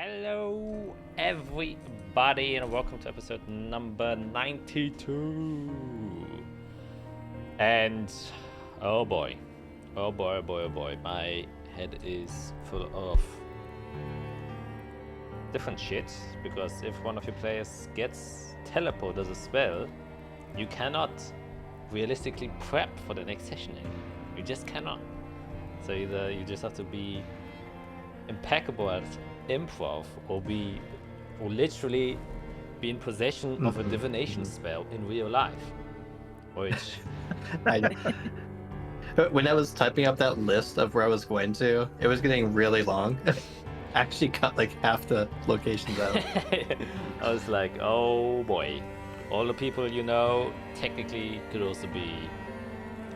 Hello, everybody, and welcome to episode number 92. And oh boy, my head is full of different shit. Because if one of your players gets teleport as a spell, you cannot realistically prep for the next session anymore. You just cannot. So either you just have to be impeccable at improv or literally be in possession of a divination spell in real life, which when I was typing up that list of where I was going to, it was getting really long. Actually cut like half the locations out. I was like, oh boy, all the people you know technically could also be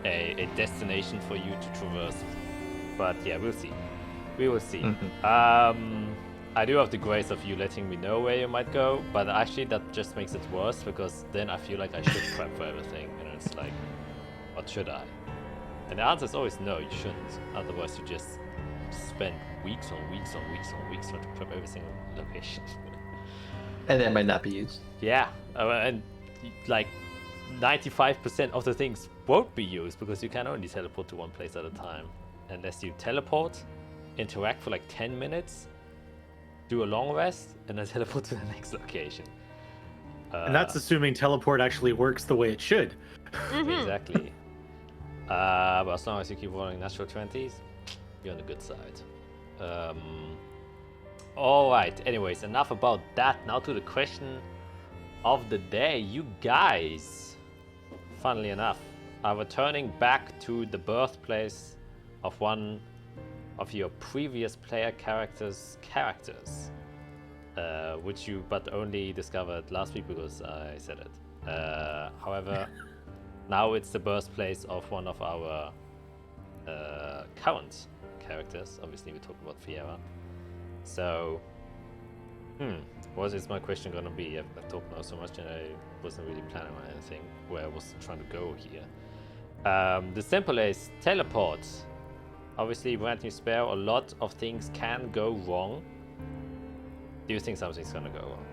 a destination for you to traverse, but yeah, we'll see. We will see. I do have the grace of you letting me know where you might go, but actually that just makes it worse, because then I feel like I should prep for everything, and it's like, what should I? And the answer is always no, you shouldn't. Otherwise you just spend weeks on weeks trying to prep every single location. And it might not be used. Yeah, and like 95% of the things won't be used, because you can only teleport to one place at a time. Unless you teleport, interact for like 10 minutes, do a long rest, and then teleport to the next location. And that's assuming teleport actually works the way it should. Exactly. But as long as you keep rolling natural 20s, you're on the good side. Alright, anyways, enough about that. Now to the question of the day. You guys, funnily enough, are returning back to the birthplace of one of your previous player characters, which you but only discovered last week because I said it. However, now it's the birthplace of one of our current characters. Obviously, we talked about Fiera. So, what is my question gonna be? I've talked now so much and I wasn't really planning on anything where I was trying to go here. The simple is teleport. Obviously, when you spare, a lot of things can go wrong. Do you think something's gonna go wrong?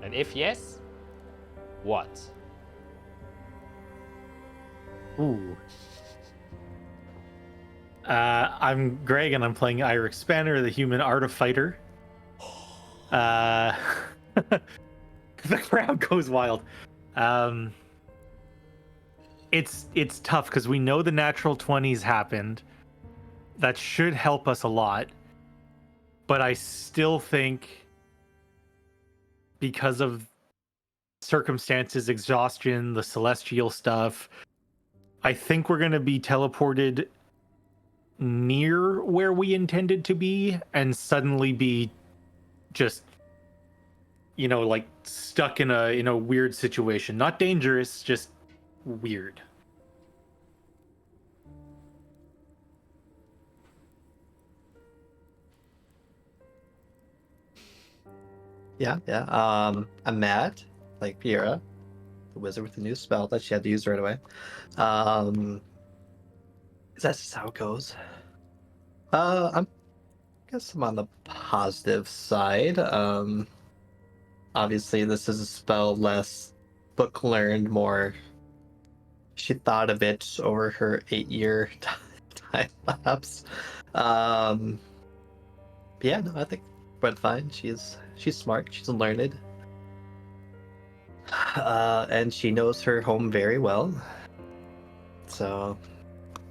And if yes, what? Ooh. I'm Greg, and I'm playing Iric Spanner, the human artifighter. The crowd goes wild. It's tough because we know the natural 20s happened. That should help us a lot. But I still think, because of circumstances, exhaustion, the celestial stuff, I think we're going to be teleported near where we intended to be and suddenly be just, like stuck in a weird situation. Not dangerous, just weird. Yeah. I'm mad, like Fiera, the wizard with the new spell that she had to use right away. That's just how it goes. I guess I'm on the positive side. Obviously, this is a spell less book learned, more she thought of it over her 8-year time lapse. Yeah, no, I think it went fine. She's smart. She's learned. And she knows her home very well. So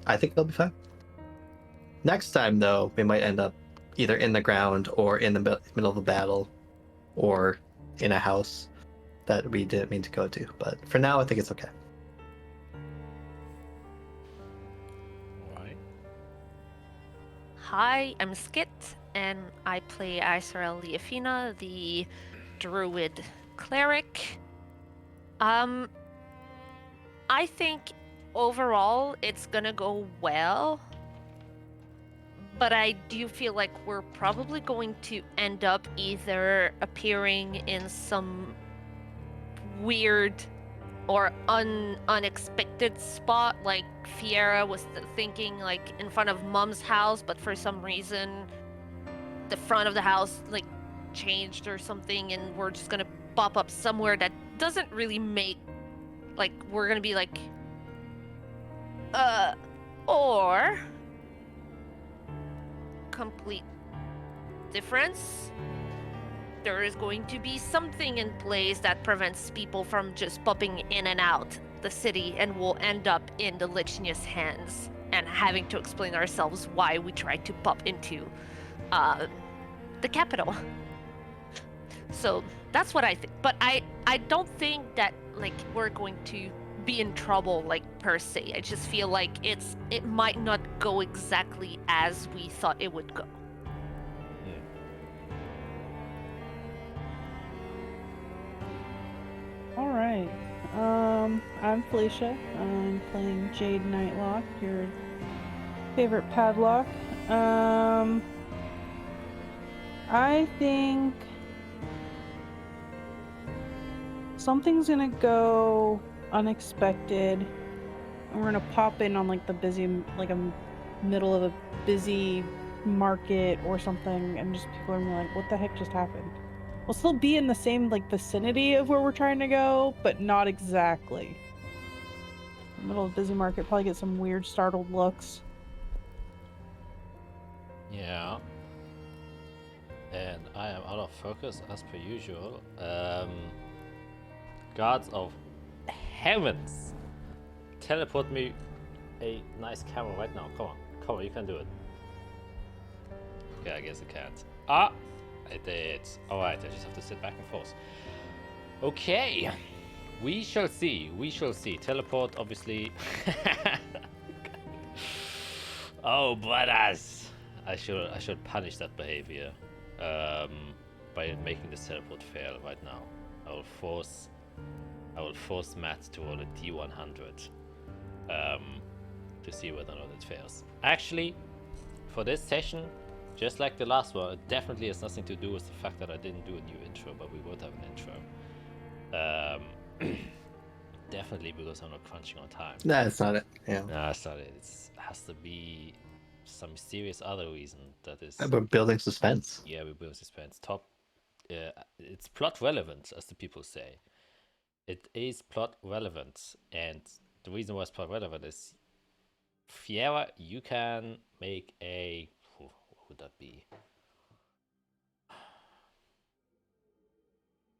I think it'll be fine. Next time, though, we might end up either in the ground or in the middle of a battle or in a house that we didn't mean to go to. But for now, I think it's okay. Alright. Hi, I'm Skit, and I play Israel Leafina, the druid cleric. I think overall it's gonna go well, but I do feel like we're probably going to end up either appearing in some weird or unexpected spot, like Fiera was thinking, like in front of Mom's house, but for some reason the front of the house like changed or something, and we're just gonna pop up somewhere that doesn't really make like we're gonna be like or complete difference. There is going to be something in place that prevents people from just popping in and out the city, and we'll end up in the Lichnia's hands and having to explain ourselves why we tried to pop into the capital. So that's what I think. But I don't think that like we're going to be in trouble like per se. I just feel like it might not go exactly as we thought it would go. All right. I'm Felicia. I'm playing Jade Nightlock, your favorite padlock. I think something's gonna go unexpected. And we're gonna pop in on like the busy, like a middle of a busy market or something, and just people are gonna be like, "What the heck just happened?" We'll still be in the same like vicinity of where we're trying to go, but not exactly. Middle of busy market, probably get some weird startled looks. Yeah. And I am out of focus as per usual. Gods of heavens, teleport me a nice camera right now. Come on, you can do it. Okay, I guess I can't. Ah, I did. Alright, I just have to sit back and forth. Okay, we shall see. Teleport, obviously. Oh, brothers! I should punish that behavior by making this teleport fail right now. I will force Matt to roll a D100 to see whether or not it fails. Actually, for this session, just like the last one, it definitely has nothing to do with the fact that I didn't do a new intro, but we would have an intro. Definitely because I'm not crunching on time. That's not it. Yeah. No, that's not it. It has to be some mysterious other reason that is... We're building suspense. Yeah, we're building suspense. It's plot relevant, as the people say. It is plot relevant, and the reason why it's plot relevant is, Fiera, you can make a... what would that be?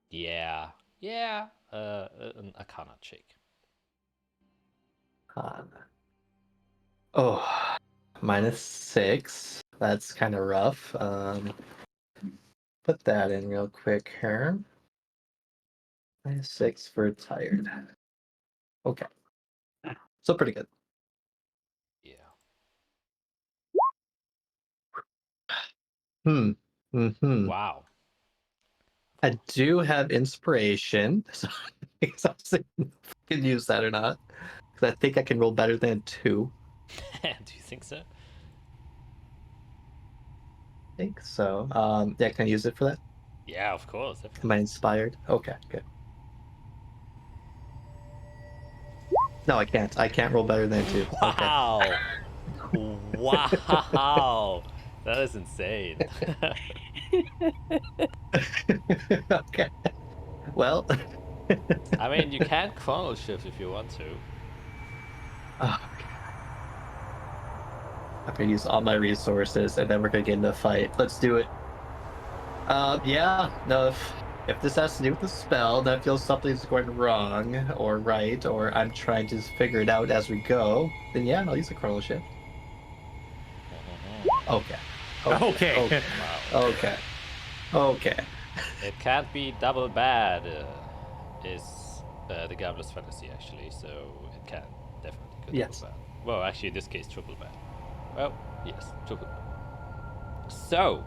Yeah, an Arcana check. Oh, -6. That's kind of rough. Put that in real quick here. -6 for tired. Okay. So pretty good. Yeah. Wow. I do have inspiration, so I can use that or not. Because I think I can roll better than 2. Do you think so? I think so. Yeah, can I use it for that? Yeah, of course. Definitely. Am I inspired? Okay, good. No, I can't. I can't roll better than 2. Wow. Okay. Wow. That is insane. Okay. Well. I mean, you can chrono shift if you want to. Oh, okay. I'm gonna use all my resources, and then we're gonna get into a fight. Let's do it. Yeah. No, if this has to do with the spell, that feels something's going wrong or right, or I'm trying to figure it out as we go, then yeah, I'll use a chrono shift. Okay. Okay. Wow. Okay. It can't be double bad, is the Gambler's Fantasy, actually, so it can definitely go double bad. Well, actually, in this case, triple bad. Well, yes, triple bad. So,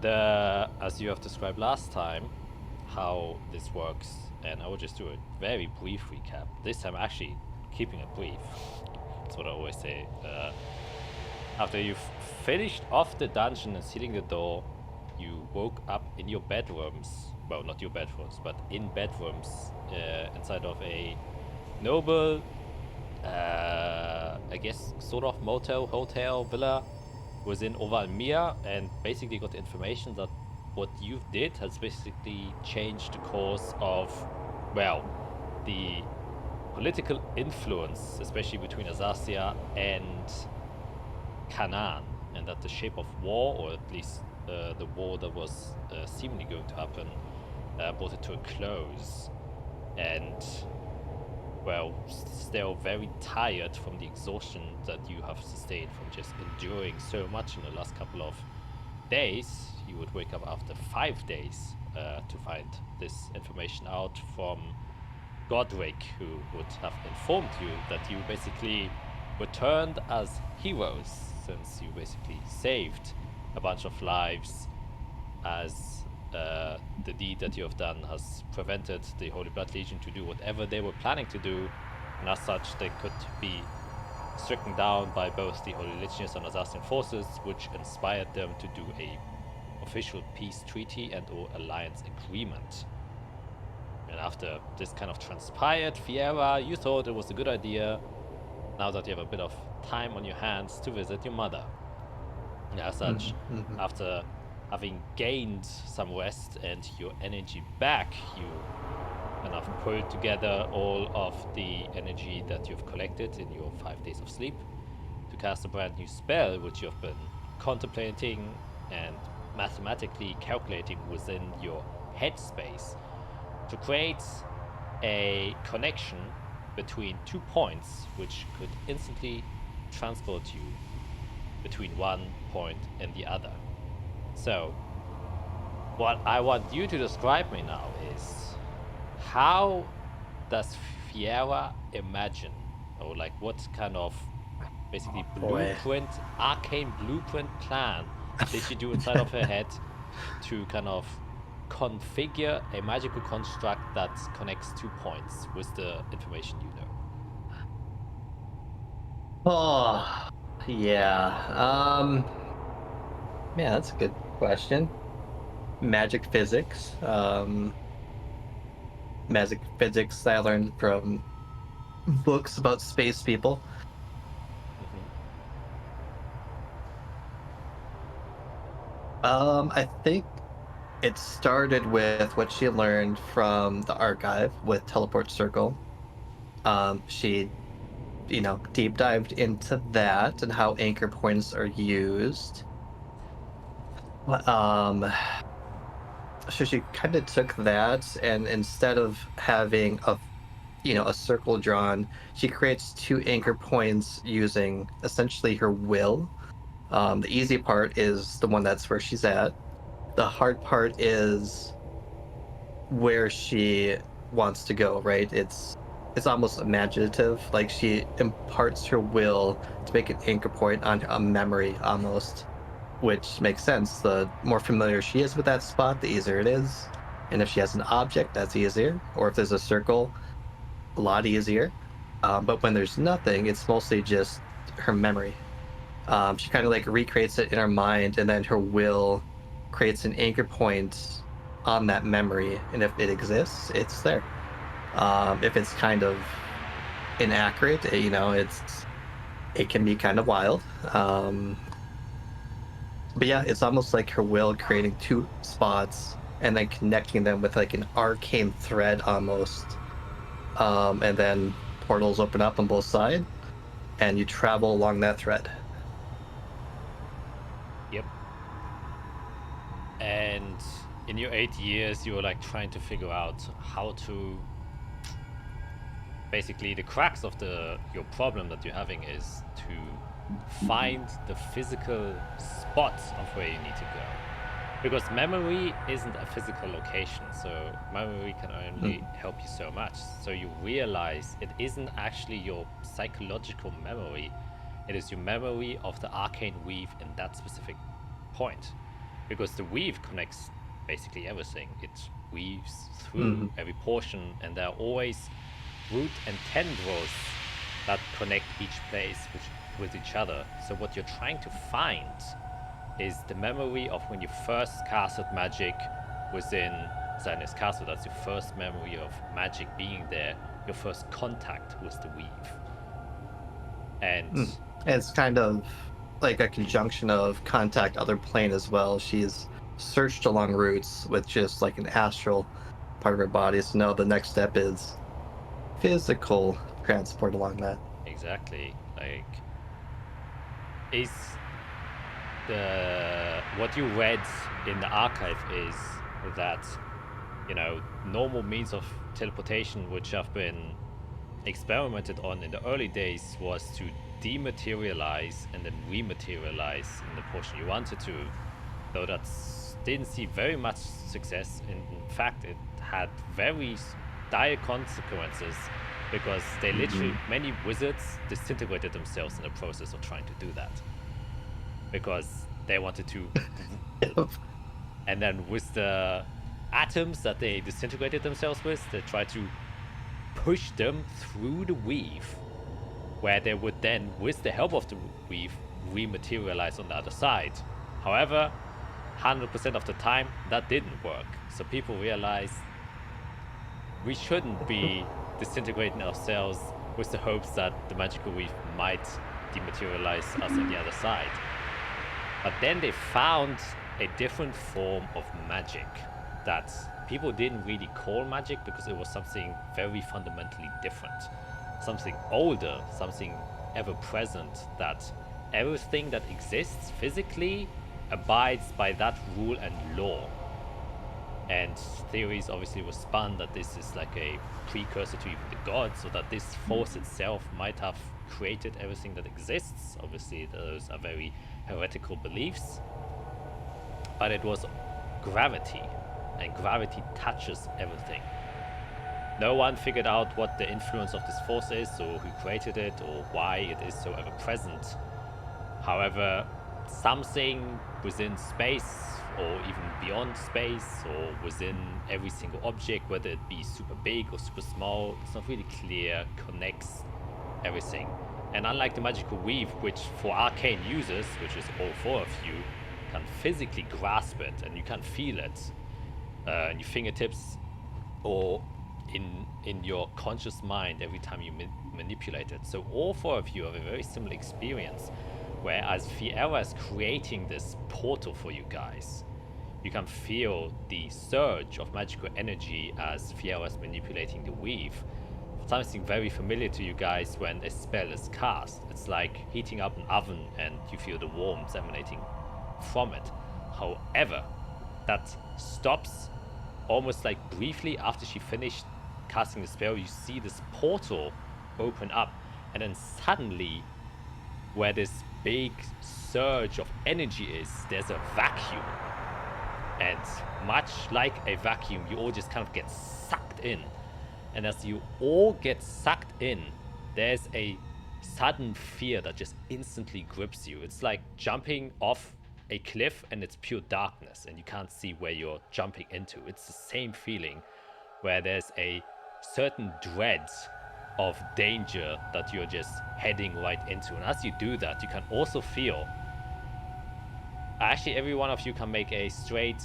as you have described last time, how this works, and I will just do a very brief recap. This time, actually, keeping it brief. That's what I always say. After you've finished off the dungeon and sealing the door, you woke up in your bedrooms. Well, not your bedrooms, but in bedrooms inside of a noble, I guess, sort of motel, hotel, villa, within Ovalmir and basically got the information that what you did has basically changed the course of, well, the political influence, especially between Azathia and Canaan, and that the shape of war, or at least the war that was seemingly going to happen, brought it to a close. And, well, still very tired from the exhaustion that you have sustained from just enduring so much in the last couple of days. You would wake up after 5 days to find this information out from Godric, who would have informed you that you basically returned as heroes, since you basically saved a bunch of lives, as the deed that you have done has prevented the Holy Blood Legion to do whatever they were planning to do, and as such they could be stricken down by both the Holy Religios and Azathian forces, which inspired them to do a official peace treaty and or alliance agreement. And after this kind of transpired, Fiera, you thought it was a good idea, now that you have a bit of time on your hands, to visit your mother. And as such, after having gained some rest and your energy back, you kind of pulled together all of the energy that you've collected in your 5 days of sleep to cast a brand new spell, which you've been contemplating and mathematically calculating within your headspace, to create a connection between 2 points which could instantly transport you between one point and the other. So, what I want you to describe me now is, how does Fiera imagine, or like what kind of basically blueprint, arcane blueprint plan did she do inside of her head to kind of configure a magical construct that connects 2 points with the information you know? Oh, yeah. Yeah, that's a good question. Magic physics. Magic physics I learned from books about space people. I think it started with what she learned from the archive with Teleport Circle. She, deep dived into that and how anchor points are used. So she kind of took that, and instead of having a circle drawn, she creates 2 anchor points using essentially her will. The easy part is the one that's where she's at. The hard part is where she wants to go, right? It's almost imaginative. Like, she imparts her will to make an anchor point on a memory almost, which makes sense. The more familiar she is with that spot, the easier it is. And if she has an object, that's easier. Or if there's a circle, a lot easier. But when there's nothing, it's mostly just her memory. She kind of like recreates it in her mind, and then her will creates an anchor point on that memory. And if it exists, it's there. If it's kind of inaccurate, it can be kind of wild. But yeah, it's almost like her will creating 2 spots and then connecting them with like an arcane thread almost. And then portals open up on both sides and you travel along that thread. Yep. And in your 8 years, you were like trying to figure out how to... Basically, the crux of your problem that you're having is to find the physical spots of where you need to go. Because memory isn't a physical location, so memory can only help you so much. So you realize it isn't actually your psychological memory, it is your memory of the arcane weave in that specific point. Because the weave connects basically everything. It weaves through every portion, and there are always root and tendrils that connect each place with each other. So what you're trying to find is the memory of when you first casted magic within Zionist Castle. That's your first memory of magic being there, your first contact with the weave. And it's kind of like a conjunction of contact other plane as well. She's searched along routes with just like an astral part of her body. So now the next step is physical transport along that. Exactly. Like, is what you read in the archive is that, you know, normal means of teleportation which have been experimented on in the early days was to dematerialize and then rematerialize in the portion you wanted to, though that didn't see very much success. In fact, it had very dire consequences because they literally, many wizards disintegrated themselves in the process of trying to do that because they wanted to and then with the atoms that they disintegrated themselves with, they tried to push them through the weave, where they would then, with the help of the weave, rematerialize on the other side. However, 100% of the time, that didn't work. So people realized we shouldn't be disintegrating ourselves with the hopes that the magical weave might dematerialize us on the other side. But then they found a different form of magic that people didn't really call magic because it was something very fundamentally different. Something older, something ever present, that everything that exists physically abides by that rule and law. And theories obviously were spun that this is like a precursor to even the gods, so that this force itself might have created everything that exists. Obviously those are very heretical beliefs. But it was gravity, and gravity touches everything. No one figured out what the influence of this force is, or who created it, or why it is so ever present. However, something within space, or even beyond space, or within every single object, whether it be super big or super small, it's not really clear, connects everything. And unlike the magical weave, which for arcane users, which is all four of you, can physically grasp it and you can feel it in your fingertips or in your conscious mind every time you manipulate it. So all four of you have a very similar experience, whereas Fiera is creating this portal for you guys. You can feel the surge of magical energy as Fiera is manipulating the weave. Something very familiar to you guys when a spell is cast. It's like heating up an oven and you feel the warmth emanating from it. However, that stops almost like briefly after she finished casting the spell. You see this portal open up, and then suddenly, where this big surge of energy is, there's a vacuum. And much like a vacuum, you all just kind of get sucked in. And as you all get sucked in, there's a sudden fear that just instantly grips you. It's like jumping off a cliff and it's pure darkness and you can't see where you're jumping into. It's the same feeling where there's a certain dread of danger that you're just heading right into. And as you do that, you can also feel... Actually, every one of you can make a straight...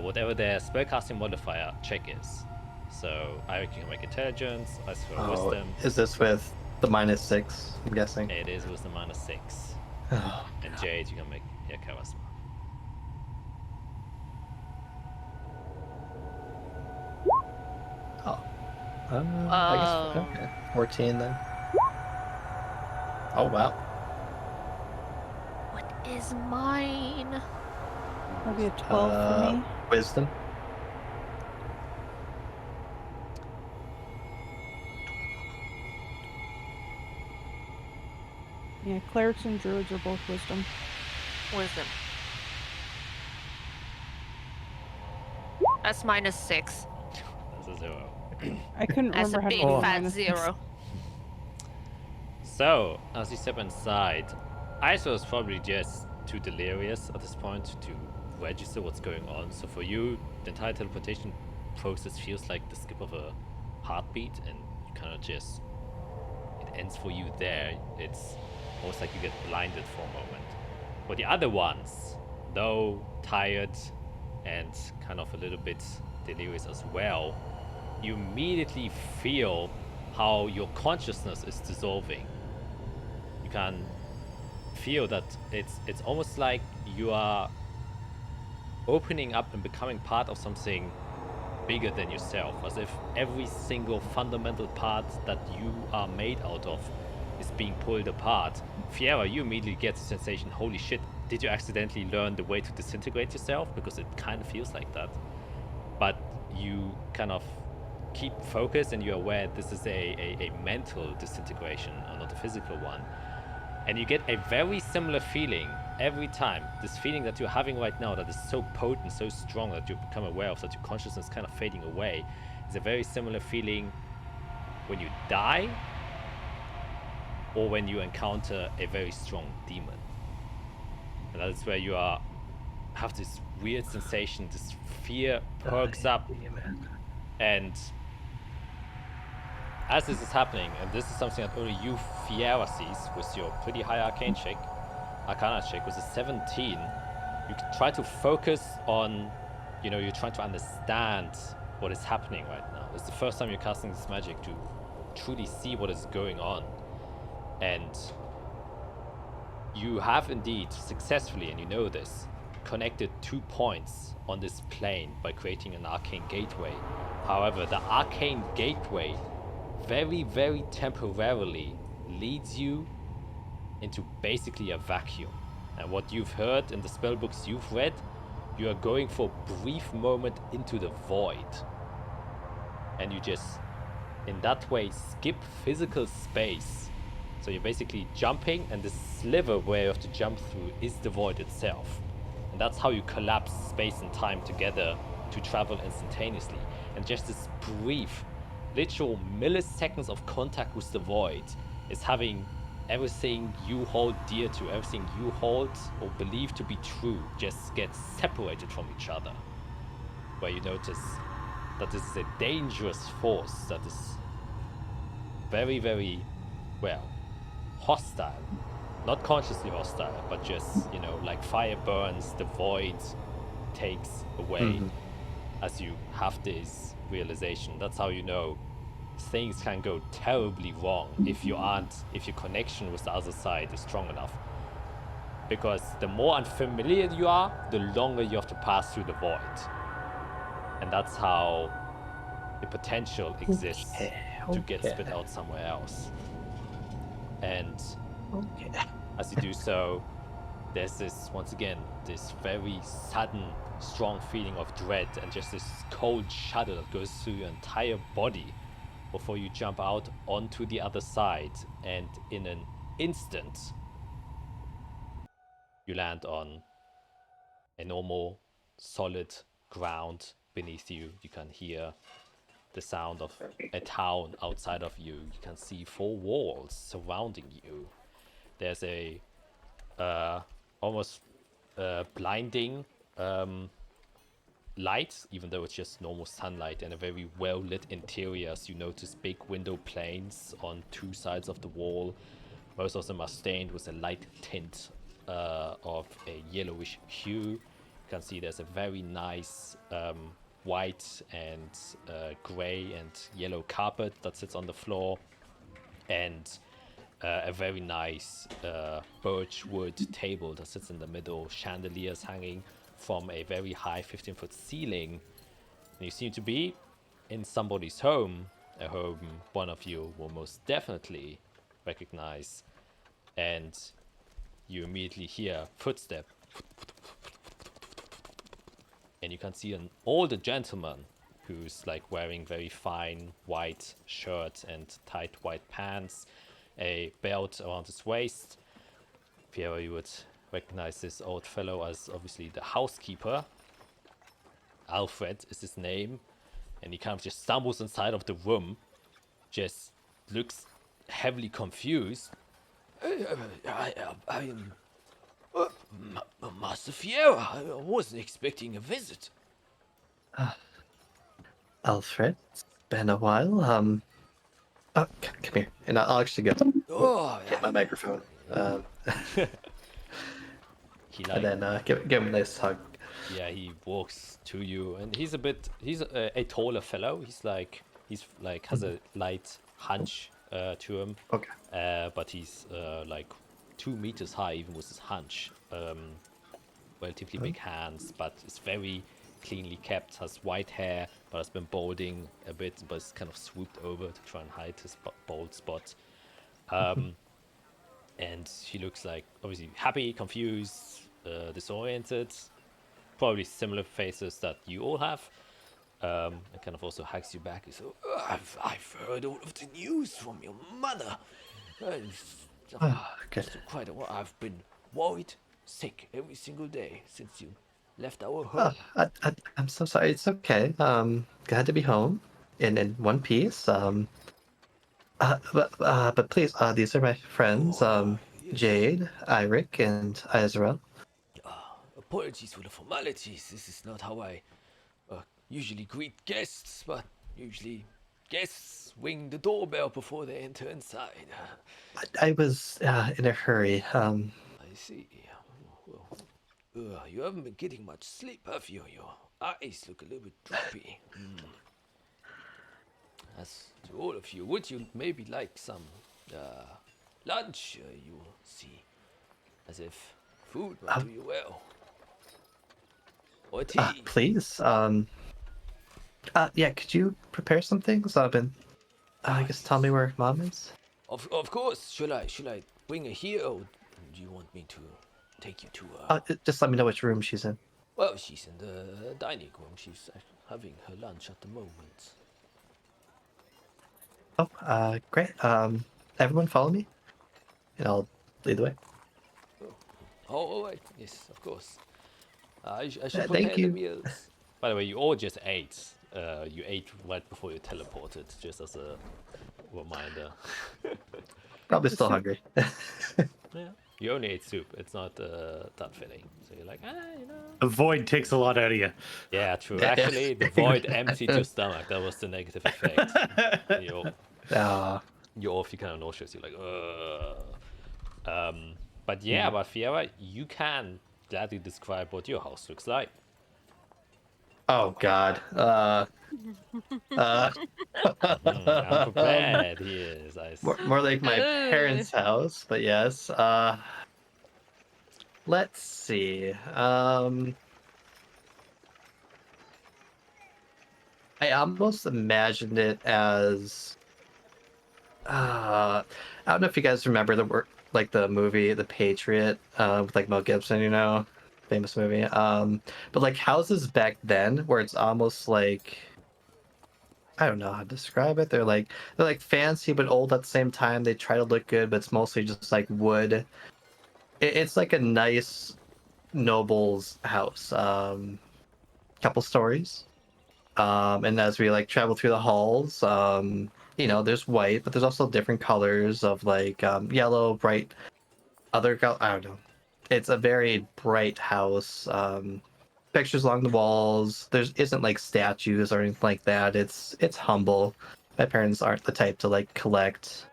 whatever their spellcasting modifier check is. So I reckon you can make intelligence, as for wisdom. Is this with the -6, I'm guessing? It is with the -6. Oh, And Jade, you can make charisma. I guess okay. 14 then. Oh wow. What is mine? Maybe a 12 for me. Wisdom. Yeah, clerics and druids are both wisdom. Wisdom. That's -6. That's a 0. I couldn't That's remember a how to big roll fat -6. 0. So, as you step inside, Iso is probably just too delirious at this point to register what's going on. So for you, the entire teleportation process feels like the skip of a heartbeat, and you kind of just... It ends for you there. It's almost like you get blinded for a moment. For the other ones, though tired and kind of a little bit delirious as well, you immediately feel how your consciousness is dissolving. You can feel that it's almost like you are opening up and becoming part of something bigger than yourself, as if every single fundamental part that you are made out of is being pulled apart. Fiera, you immediately get the sensation, holy shit, did you accidentally learn the way to disintegrate yourself? Because it kind of feels like that. But you kind of keep focused and you're aware this is a mental disintegration and not a physical one. And you get a very similar feeling every time. This feeling that you're having right now that is so potent, so strong that you become aware of, that your consciousness kind of fading away, is a very similar feeling when you die or when you encounter a very strong demon. And that is where you have this weird sensation, this fear perks up. And as this is happening, and this is something that only you, Fiera, sees with your pretty high arcana check, with a 17, you try to focus on, you're trying to understand what is happening right now. It's the first time you're casting this magic to truly see what is going on. And you have indeed successfully, and you know this, connected 2 points on this plane by creating an arcane gateway. However, the arcane gateway very, very temporarily leads you into basically a vacuum. And what you've heard in the spellbooks you've read, you are going for a brief moment into the void. And you just, in that way, skip physical space. So you're basically jumping, and the sliver where you have to jump through is the void itself. And that's how you collapse space and time together to travel instantaneously. And just this brief, literal milliseconds of contact with the void is having everything you hold dear to, everything you hold or believe to be true, just get separated from each other. Where you notice that this is a dangerous force that is very, very, hostile. Not consciously hostile, but just, like fire burns, the void takes away as you have this realization. That's how you know things can go terribly wrong if your connection with the other side is strong enough. Because the more unfamiliar you are, the longer you have to pass through the void. And that's how the potential exists to get spit out somewhere else. And as you do so, there's this, once again, this very sudden, strong feeling of dread and just this cold shudder that goes through your entire body before you jump out onto the other side, and in an instant you land on a normal, solid ground beneath you. You can hear the sound of a town outside of you. You can see 4 walls surrounding you. There's a almost blinding light, even though it's just normal sunlight, and a very well lit interior. So you notice big window panes on 2 sides of the wall. Most of them are stained with a light tint of a yellowish hue. You can see there's a very nice white and gray and yellow carpet that sits on the floor, and a very nice birch wood table that sits in the middle, chandeliers hanging from a very high 15-foot ceiling. And you seem to be in somebody's home, a home one of you will most definitely recognize. And you immediately hear footsteps, and you can see an older gentleman who's like wearing very fine white shirt and tight white pants, a belt around his waist. Piero, you would recognize this old fellow as obviously the housekeeper. Alfred is his name, and he kind of just stumbles inside of the room, just looks heavily confused. Master Fiera, I wasn't expecting a visit. Alfred, it's been a while. Come here, and I'll actually get hit my microphone. He and then give him a nice hug. Yeah, he walks to you, and he's a taller fellow. He's has a light hunch to him. Okay. But he's like 2 meters high, even with his hunch. Relatively big hands, but is very cleanly kept. Has white hair, but has been balding a bit, but it's kind of swooped over to try and hide his bald spot. And he looks like obviously happy, confused, disoriented. Probably similar faces that you all have. And kind of also hugs you back. So I've heard all of the news from your mother. Good. Quite a while. I've been worried, sick every single day since you left our home. I'm so sorry. It's okay. Glad to be home in one piece. But please, these are my friends. Yes. Jade, Eirik, and Azrael. Apologies for the formalities. This is not how I usually greet guests, but usually guests ring the doorbell before they enter inside. I was in a hurry. I see. Well, you haven't been getting much sleep, have you? Your eyes look a little bit droopy. As to all of you, would you maybe like some lunch? You see, as if food might do you well. Or tea. Please. Yeah. Could you prepare some things? I guess tell me where Mom is. Of course. Shall I bring her here, or do you want me to take you to Just let me know which room she's in. Well, she's in the dining room. She's having her lunch at the moment. Oh, great. Everyone follow me, and I'll lead the way. Oh, all right. Yes, of course. I should prepare Thank the you. meals. By the way, you all just ate. You ate right before you teleported, just as a reminder. Probably still hungry. Yeah. You only ate soup. It's not that filling. So you're like, you know. The void takes a lot out of you. Yeah, true. Yeah. Actually, the void emptied your stomach. That was the negative effect. You're all kind of nauseous. You're like, ugh. But yeah, but Fiera, you can gladly describe what your house looks like. Oh God. I'm prepared. He is. I see. More like my parents' house, but yes. Let's see. I almost imagined it as. I don't know if you guys remember the movie The Patriot, with like Mel Gibson, famous movie. But like houses back then, where it's almost like. I don't know how to describe it. They're like fancy but old at the same time. They try to look good, but it's mostly just like wood. It's like a nice noble's house. Couple stories. And as we like travel through the halls, there's white, but there's also different colors of like yellow, bright, I don't know. It's a very bright house. Pictures along the walls. There isn't like statues or anything like that. It's humble. My parents aren't the type to like collect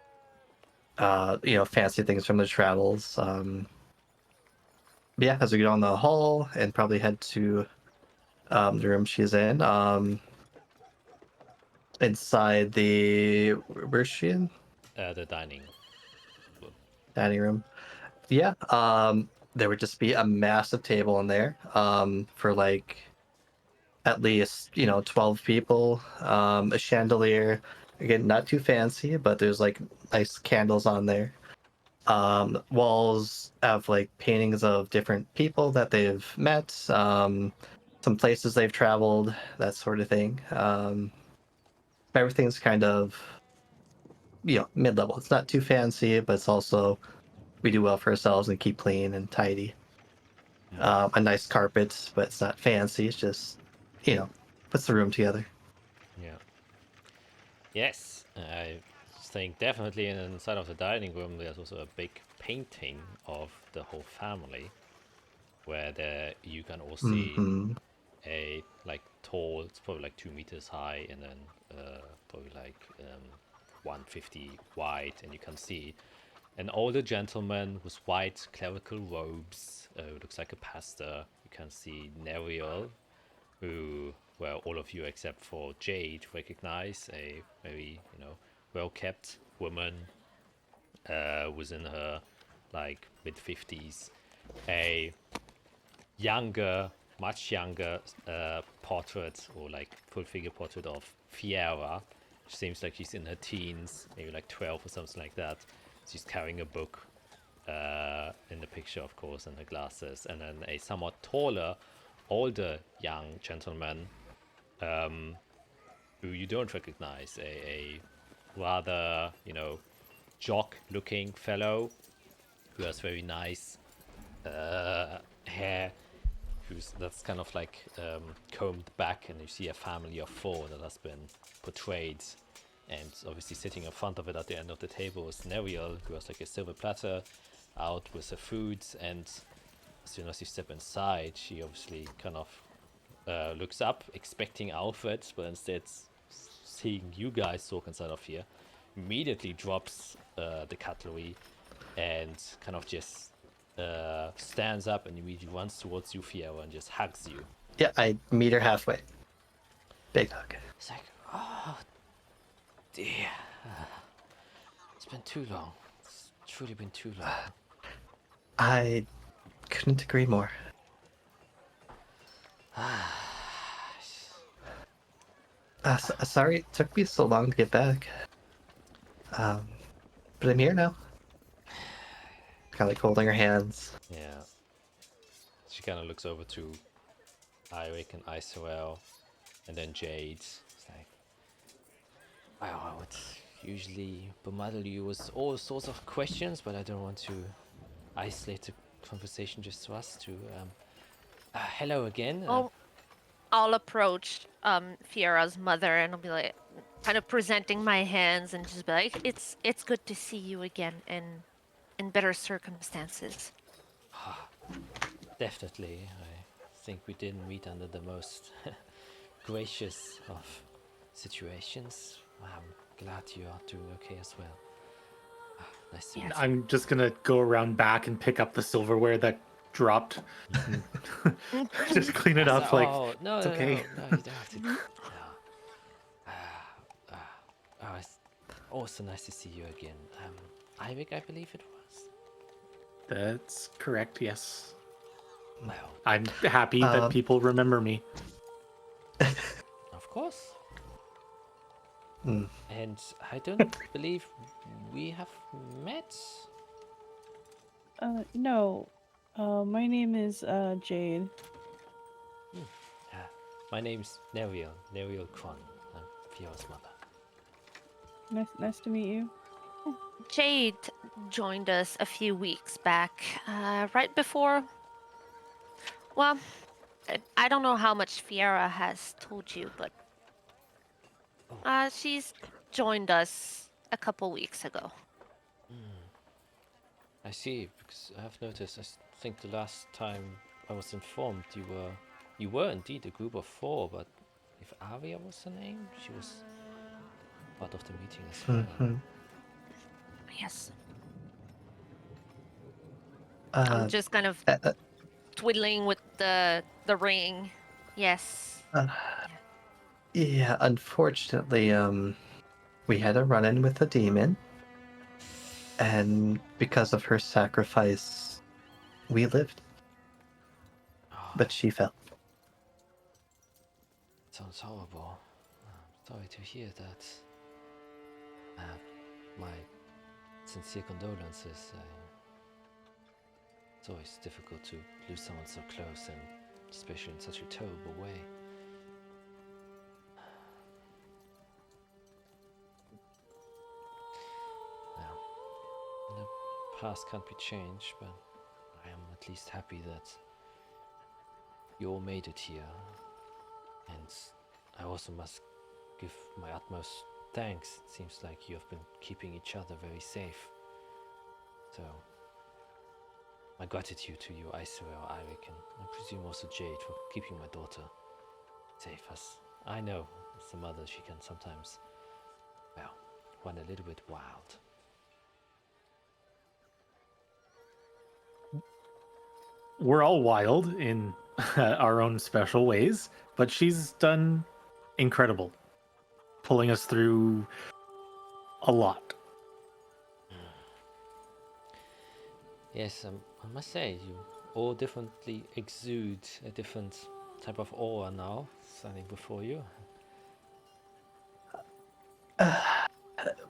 fancy things from their travels. But yeah, as we get on the hall and probably head to the room she's in. Inside where's she in? The dining room. Yeah. There would just be a massive table in there. For like at least 12 people. A chandelier. Again, not too fancy, but there's like nice candles on there. Walls have like paintings of different people that they've met. Some places they've traveled, that sort of thing. Everything's kind of mid-level. It's not too fancy, but it's also we do well for ourselves and keep clean and tidy. A nice carpet, but it's not fancy. It's just puts the room together. Yeah. Yes, I think definitely inside of the dining room there's also a big painting of the whole family, where you can all see a like tall, it's probably like 2 meters high, and then probably like 150 wide, and you can see an older gentleman with white clerical robes, who looks like a pastor. You can see Neriel, who, well, all of you except for Jade recognize, a very well-kept woman, within her like mid-50s, a younger, much younger portrait, or like full figure portrait of Fiera. She seems like she's in her teens, maybe like 12 or something like that. She's carrying a book in the picture, of course, and her glasses. And then a somewhat taller, older young gentleman who you don't recognize, a rather, jock-looking fellow who has very nice hair, that's kind of like combed back, and you see a family of 4 that has been portrayed. And obviously sitting in front of it at the end of the table is Neriel, who has like a silver platter out with the foods. And as soon as you step inside, she obviously kind of looks up, expecting Alfred, but instead seeing you guys talk inside of here, immediately drops the cutlery and kind of just stands up and immediately runs towards you, Fiera, and just hugs you. Yeah, I meet her halfway. Big hug. It's like, oh dear, it's been too long. It's truly been too long. I couldn't agree more. Sorry it took me so long to get back. But I'm here now. Kind of like holding her hands. Yeah. She kind of looks over to Eirik and Isoel, and then Jade. It's like, I would usually bemuddle you with all sorts of questions, but I don't want to isolate the conversation just to us two. Hello again. I'll approach Fiera's mother and I'll be like, kind of presenting my hands and just be like, it's good to see you again in better circumstances. Definitely. I think we didn't meet under the most gracious of situations. I'm glad you are doing okay as well. Nice to meet you. I'm just gonna go around back and pick up the silverware that dropped. Just clean it up. Like, no, it's okay. No, you don't have to. No. It's also nice to see you again. Eirik, I believe it was. That's correct. Yes. Well, I'm happy that people remember me. of course. Mm. And I don't believe we have met. No. My name is Jade. My name's Neriel Kron. I'm Fiera's mother. Nice to meet you. Jade joined us a few weeks back, right before. Well, I don't know how much Fiera has told you, but she's joined us a couple weeks ago. I see, because I have noticed. I think the last time I was informed, you were indeed a group of 4, but if Aria was her name, she was part of the meeting as well. Mm-hmm. Yes. I'm just kind of twiddling with the ring. Yes. Yeah, unfortunately, we had a run-in with a demon, and because of her sacrifice, we lived. But she fell. Sounds horrible. I'm sorry to hear that. My sincere condolences. It's always difficult to lose someone so close, and especially in such a terrible way. Now, the past can't be changed, but I am at least happy that you all made it here. And I also must give my utmost thanks. It seems like you have been keeping each other very safe. So, my gratitude to you, Isoel, Eirik, and I presume also Jade, for keeping my daughter safe. As I know, as a mother, she can sometimes, run a little bit wild. We're all wild in our own special ways, but she's done incredible, pulling us through a lot. Yes, I must say, you all differently exude a different type of aura now, standing before you.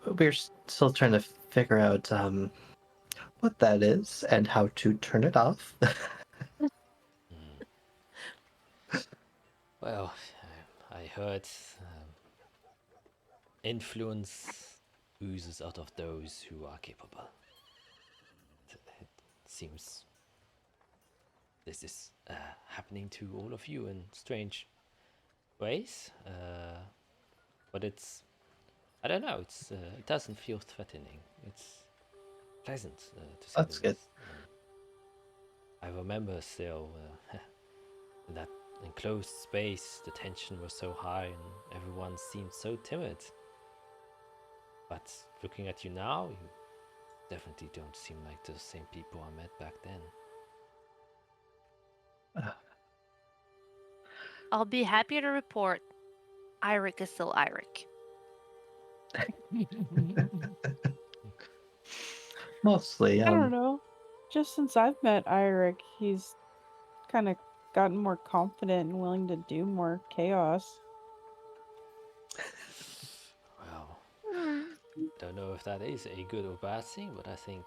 We're still trying to figure out what that is and how to turn it off. Well, I heard influence oozes out of those who are capable. It seems this is happening to all of you in strange ways, but I don't know, it doesn't feel threatening. It's pleasant, to say That's the good. least. I remember still in that enclosed space, the tension was so high and everyone seemed so timid. But looking at you now, you definitely don't seem like the same people I met back then. I'll be happy to report Eirik is still Eirik. Mostly. I don't know. Just since I've met Eirik, he's kind of gotten more confident and willing to do more chaos. Well, don't know if that is a good or bad thing, but I think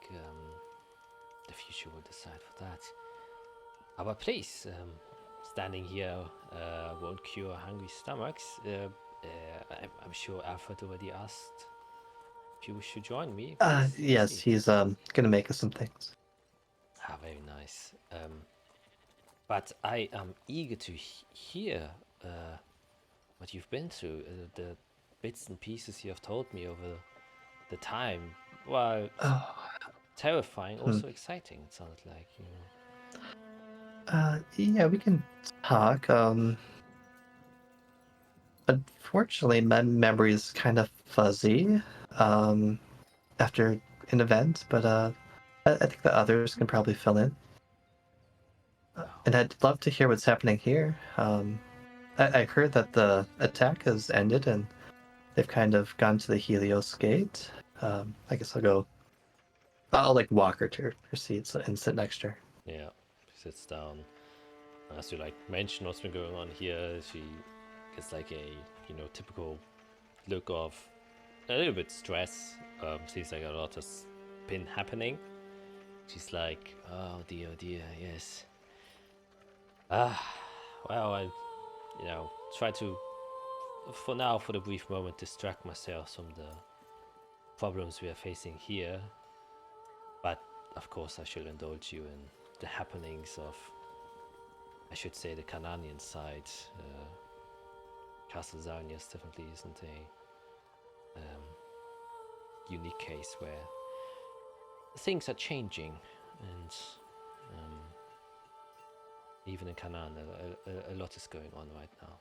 the future will decide for that. But please, standing here won't cure hungry stomachs. I'm sure Alfred already asked if you wish to join me. Please, Yes, proceed. he's gonna make us some things. Very nice. But I am eager to hear what you've been through. The bits and pieces you have told me over the time. Well, Oh, terrifying, also exciting. It sounded like, you know. yeah, we can talk. Unfortunately, my memory is kind of fuzzy after an event, but I think the others can probably fill in. And I'd love to hear what's happening here. I heard that the attack has ended and they've kind of gone to the Helios Gate. I guess I'll like walk her to her seat and sit next to her. Yeah, she sits down. As you like mention what's been going on here, she gets like a, you know, typical look of a little bit stress. Seems like a lot has been happening. She's like, oh dear, yes. Well, I, you know, try to, for now, for the brief moment, distract myself from the problems we are facing here. But of course, I shall indulge you in the happenings of, I should say, the Cananian side. Castle Zarnias definitely isn't a unique case where things are changing, and even in Canaan, a lot is going on right now.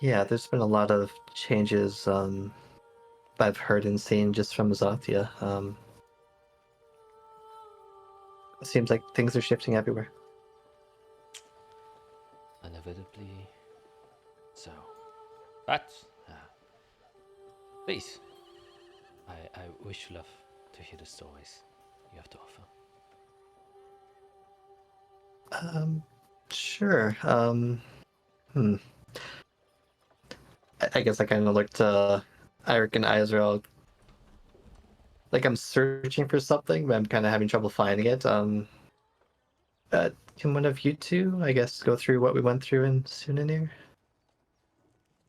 Yeah, there's been a lot of changes I've heard and seen just from Azathia. It seems like things are shifting everywhere. Inevitably so. But, please, I wish love to hear the stories you have to offer. Sure. I guess I kind of looked. Eirik and Israel. Like I'm searching for something, but I'm kind of having trouble finding it. Can one of you two, I guess, go through what we went through in Sunanir?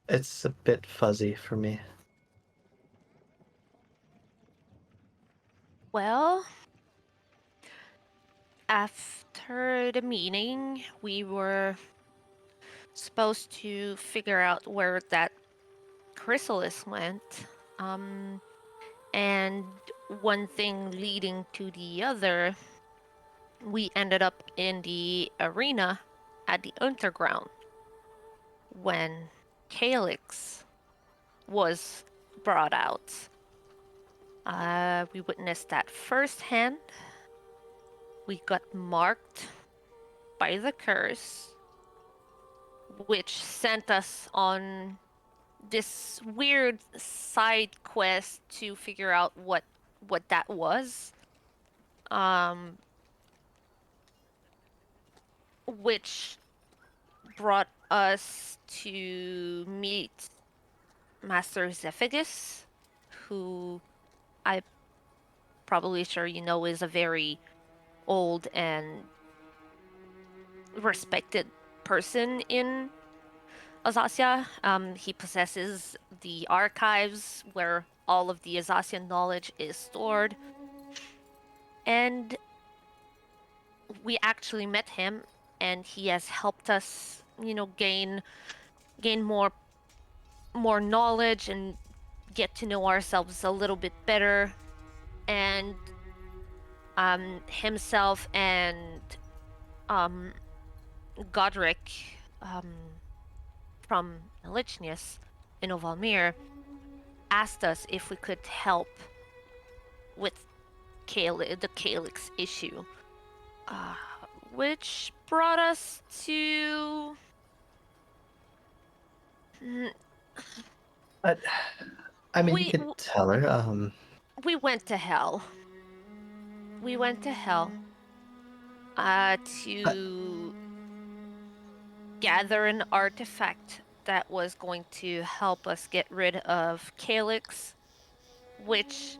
It's a bit fuzzy for me. Well, after the meeting, we were supposed to figure out where that chrysalis went. And one thing leading to the other, we ended up in the arena at the underground when Calyx was brought out. We witnessed that firsthand. We got marked by the curse, which sent us on this weird side quest to figure out what what that was. Which brought us to meet Master Zephagus, who I probably sure you know is a very old and respected person in Azathia. He possesses the archives where all of the Azathian knowledge is stored. And we actually met him, and he has helped us, gain more knowledge and get to know ourselves a little bit better. And himself and Godric from Lichnius in Ovalmir asked us if we could help with the Calyx issue, which brought us to. But I mean, you We- could tell her. We went to hell. We went to hell to gather an artifact that was going to help us get rid of Calyx, which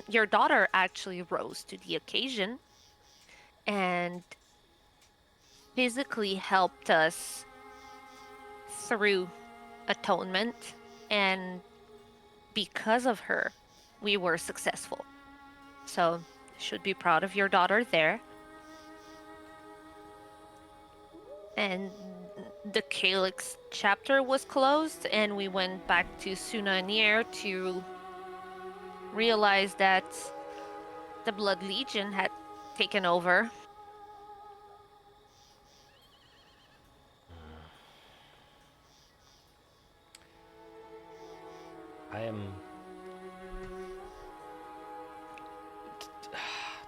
your daughter actually rose to the occasion and physically helped us through atonement, and because of her, we were successful. So, should be proud of your daughter there. And the Calyx chapter was closed, and we went back to Sunanir to realize that the Blood Legion had taken over. I am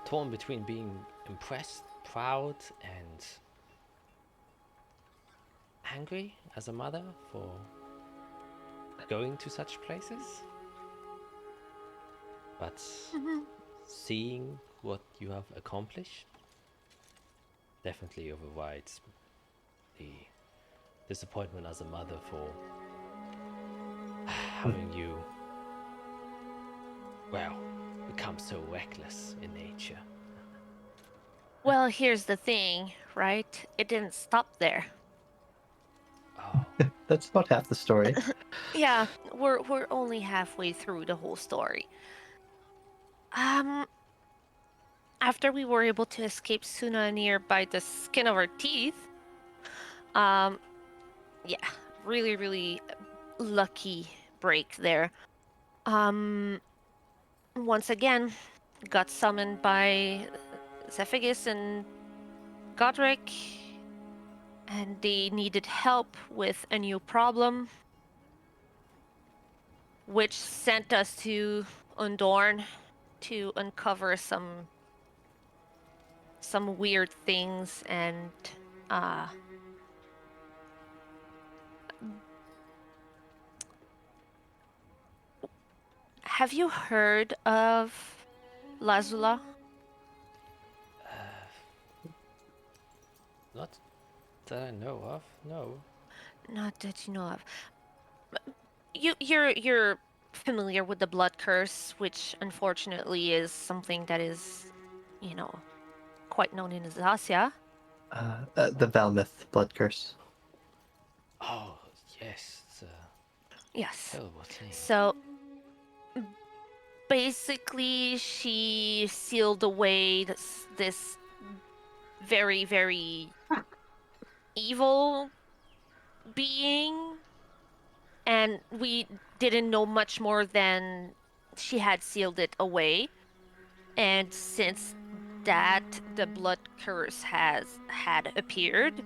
torn between being impressed, proud, and angry as a mother for going to such places. But seeing what you have accomplished definitely overrides the disappointment as a mother for having you, well, become so reckless in nature. Well, here's the thing, right? It didn't stop there. Oh, That's about half the story. Yeah, we're only halfway through the whole story. After we were able to escape Sunanir by the skin of our teeth, yeah, really, really lucky break there. Once again, got summoned by Zephagus and Godric, and they needed help with a new problem, which sent us to Undorn to uncover some weird things. And have you heard of Lazula? not that I know of, no. Not that you know of. You're familiar with the blood curse, which unfortunately is something that is, quite known in Azathia. The Valmouth blood curse. Oh, yes, it's a Yes. terrible thing. So basically, she sealed away this very, very evil being, and we didn't know much more than she had sealed it away. And since that, the blood curse had appeared.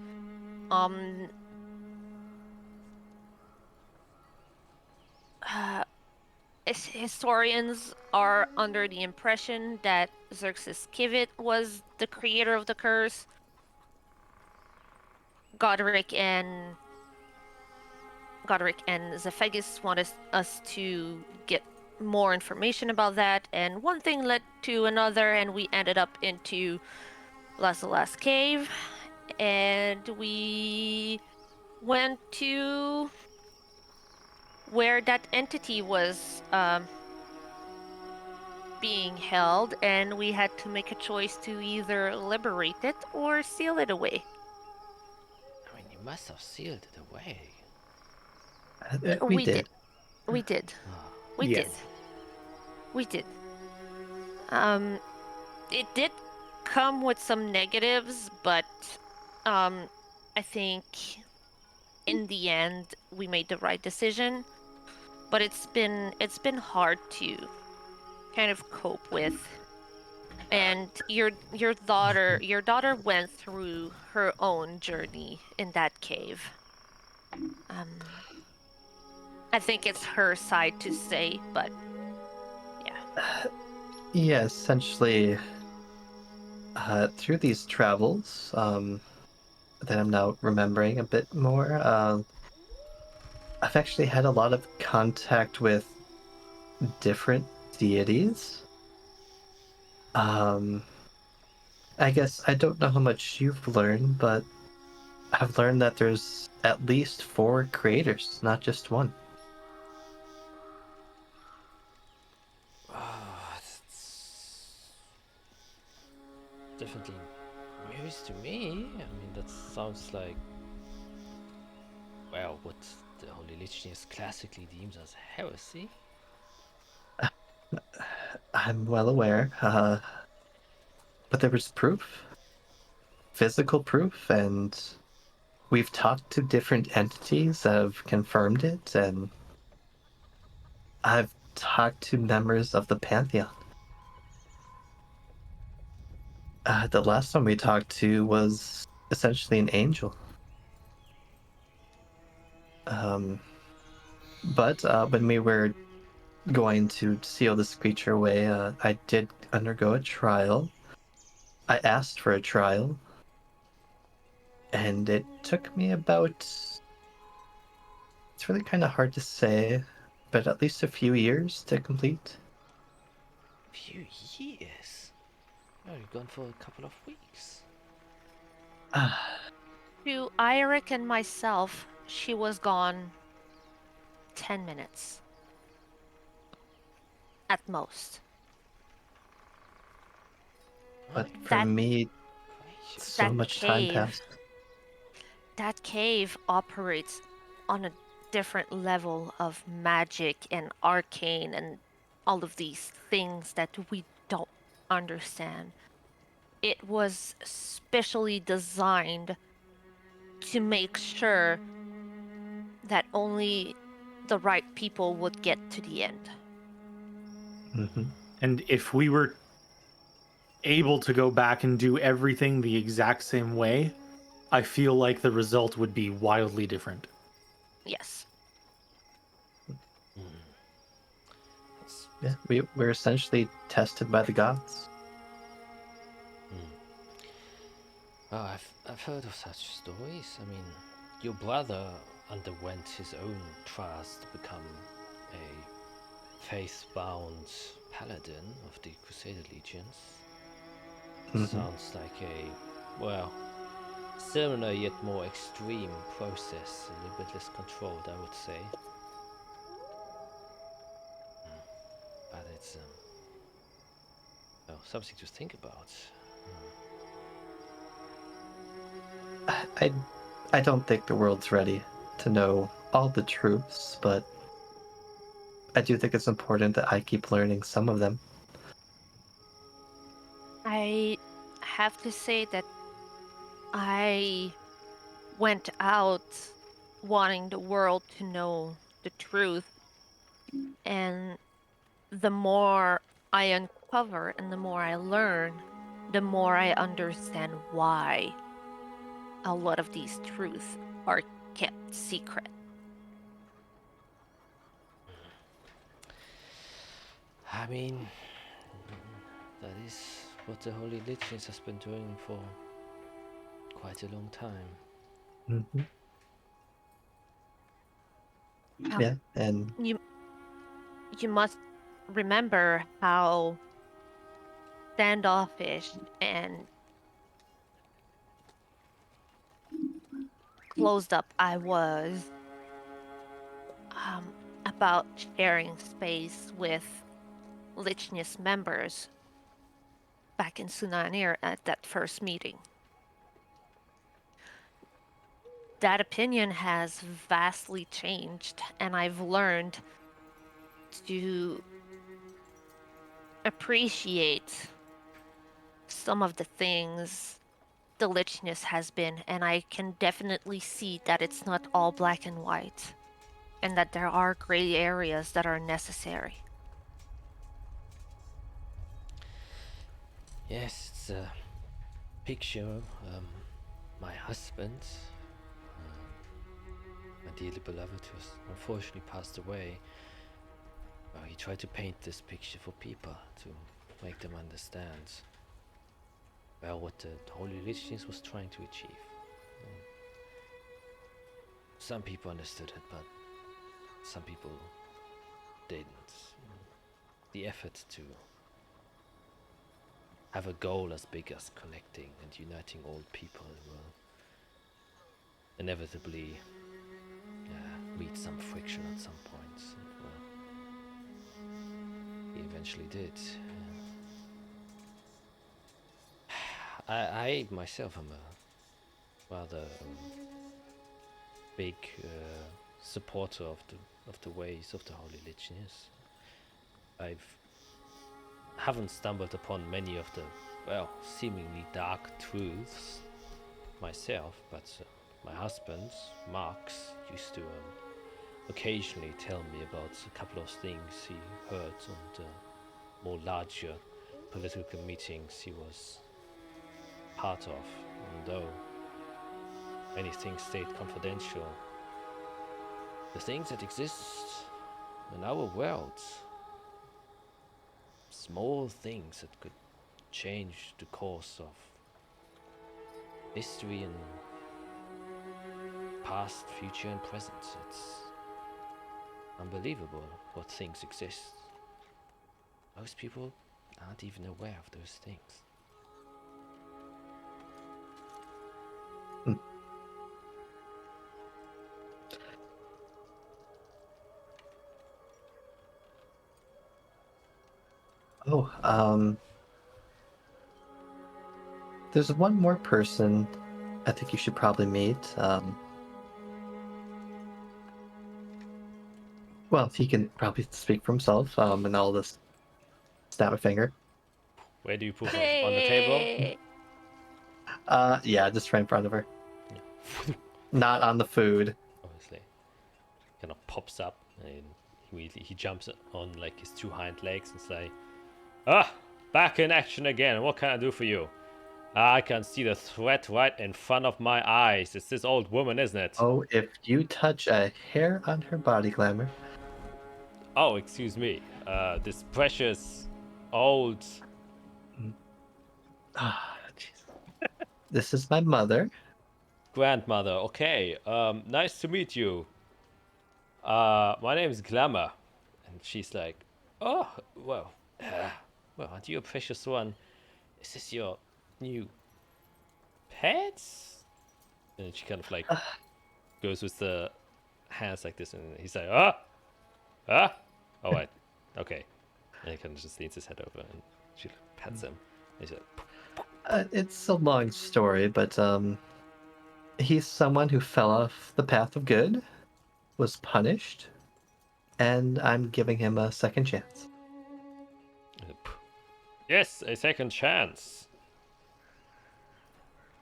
Historians are under the impression that Xerxes Kivit was the creator of the curse. Godric and Zephagus want us to get more information about that, and one thing led to another, and we ended up into Lazalas Cave, and we went to where that entity was being held, and we had to make a choice to either liberate it or seal it away. I mean, you must have sealed it away. We did. We did. Oh, We Yes. did. We did. It did come with some negatives, but I think in the end we made the right decision. But it's been hard to kind of cope with. And your daughter went through her own journey in that cave. I think it's her side to say, but yeah. Yeah, essentially, through these travels, that I'm now remembering a bit more, I've actually had a lot of contact with different deities. I guess I don't know how much you've learned, but I've learned that there's at least 4 creators, not just one. oh, that's definitely news to me. I mean, that sounds like, well, what the Holy Religions classically deems as heresy. I'm well aware, but there was proof, physical proof, and we've talked to different entities that have confirmed it, and I've talked to members of the Pantheon. The last one we talked to was essentially an angel. But when we were going to seal this creature away, I did undergo a trial. I asked for a trial, and it took me about, it's really kind of hard to say, but at least a few years to complete. Few years? Oh, you're gone for a couple of weeks. To Eirik and myself, she was gone 10 minutes. At most. But for That- me, Gracious. so that much time cave. passed. That cave operates on a different level of magic and arcane and all of these things that we don't understand. It was specially designed to make sure that only the right people would get to the end. Hmm. And if we were able to go back and do everything the exact same way, I feel like the result would be wildly different. Yes. That's, Yeah, we're essentially tested by the gods. oh, I've heard of such stories. I mean, your brother underwent his own trials to become a faith-bound paladin of the Crusader Legions. Mhm. Sounds like a, well, similar yet more extreme process, a little bit less controlled, I would say. But it's well, something to think about. I don't think the world's ready to know all the truths, but I do think it's important that I keep learning some of them. I have to say that I went out wanting the world to know the truth, and the more I uncover and the more I learn, the more I understand why a lot of these truths are kept secret. I mean, that is what the Holy Religions has been doing for quite a long time. Hmm. Um, Yeah, and You must remember how standoffish and closed up I was about sharing space with Lichness members back in Sunanir at that first meeting. That opinion has vastly changed, and I've learned to appreciate some of the things the Lichness has been, and I can definitely see that it's not all black and white, and that there are gray areas that are necessary. Yes, it's a picture. My husband, my dearly beloved, who's unfortunately passed away. Well, he tried to paint this picture for people to make them understand well what the Holy Religions was trying to achieve. Some people understood it, but some people didn't. The effort to have a goal as big as connecting and uniting all people will inevitably meet some friction at some point. And, well, he eventually did. I myself am a rather big supporter of the ways of the Holy Religions. I haven't stumbled upon many of the seemingly dark truths myself, but my husband Marx used to occasionally tell me about a couple of things he heard on the more larger political meetings he was part of, and though many things stayed confidential, the things that exist in our world, small things that could change the course of history and past, future and present. It's unbelievable what things exist. Most people aren't even aware of those things. There's one more person I think you should probably meet. Well, he can probably speak for himself, and all this stab a finger. Where do you put it? On the table? Hey! Yeah, just right in front of her. Not on the food. Obviously. Kind of pops up and he jumps on like his two hind legs and say, back in action again. What can I do for you? I can see the threat right in front of my eyes. It's this old woman, isn't it? Oh, if you touch a hair on her body, Glamour. Oh, excuse me. This precious old... Ah, jeez. This is my mother. grandmother. Okay, nice to meet you. My name is Glamour. And she's like, oh, well, aren't you a precious one? Is this your new pet? And she kind of like goes with the hands like this, and he's like, all right, okay. And he kind of just leans his head over, and she pats him. And he's like, It's a long story, but he's someone who fell off the path of good, was punished, and I'm giving him a second chance. yes, a second chance.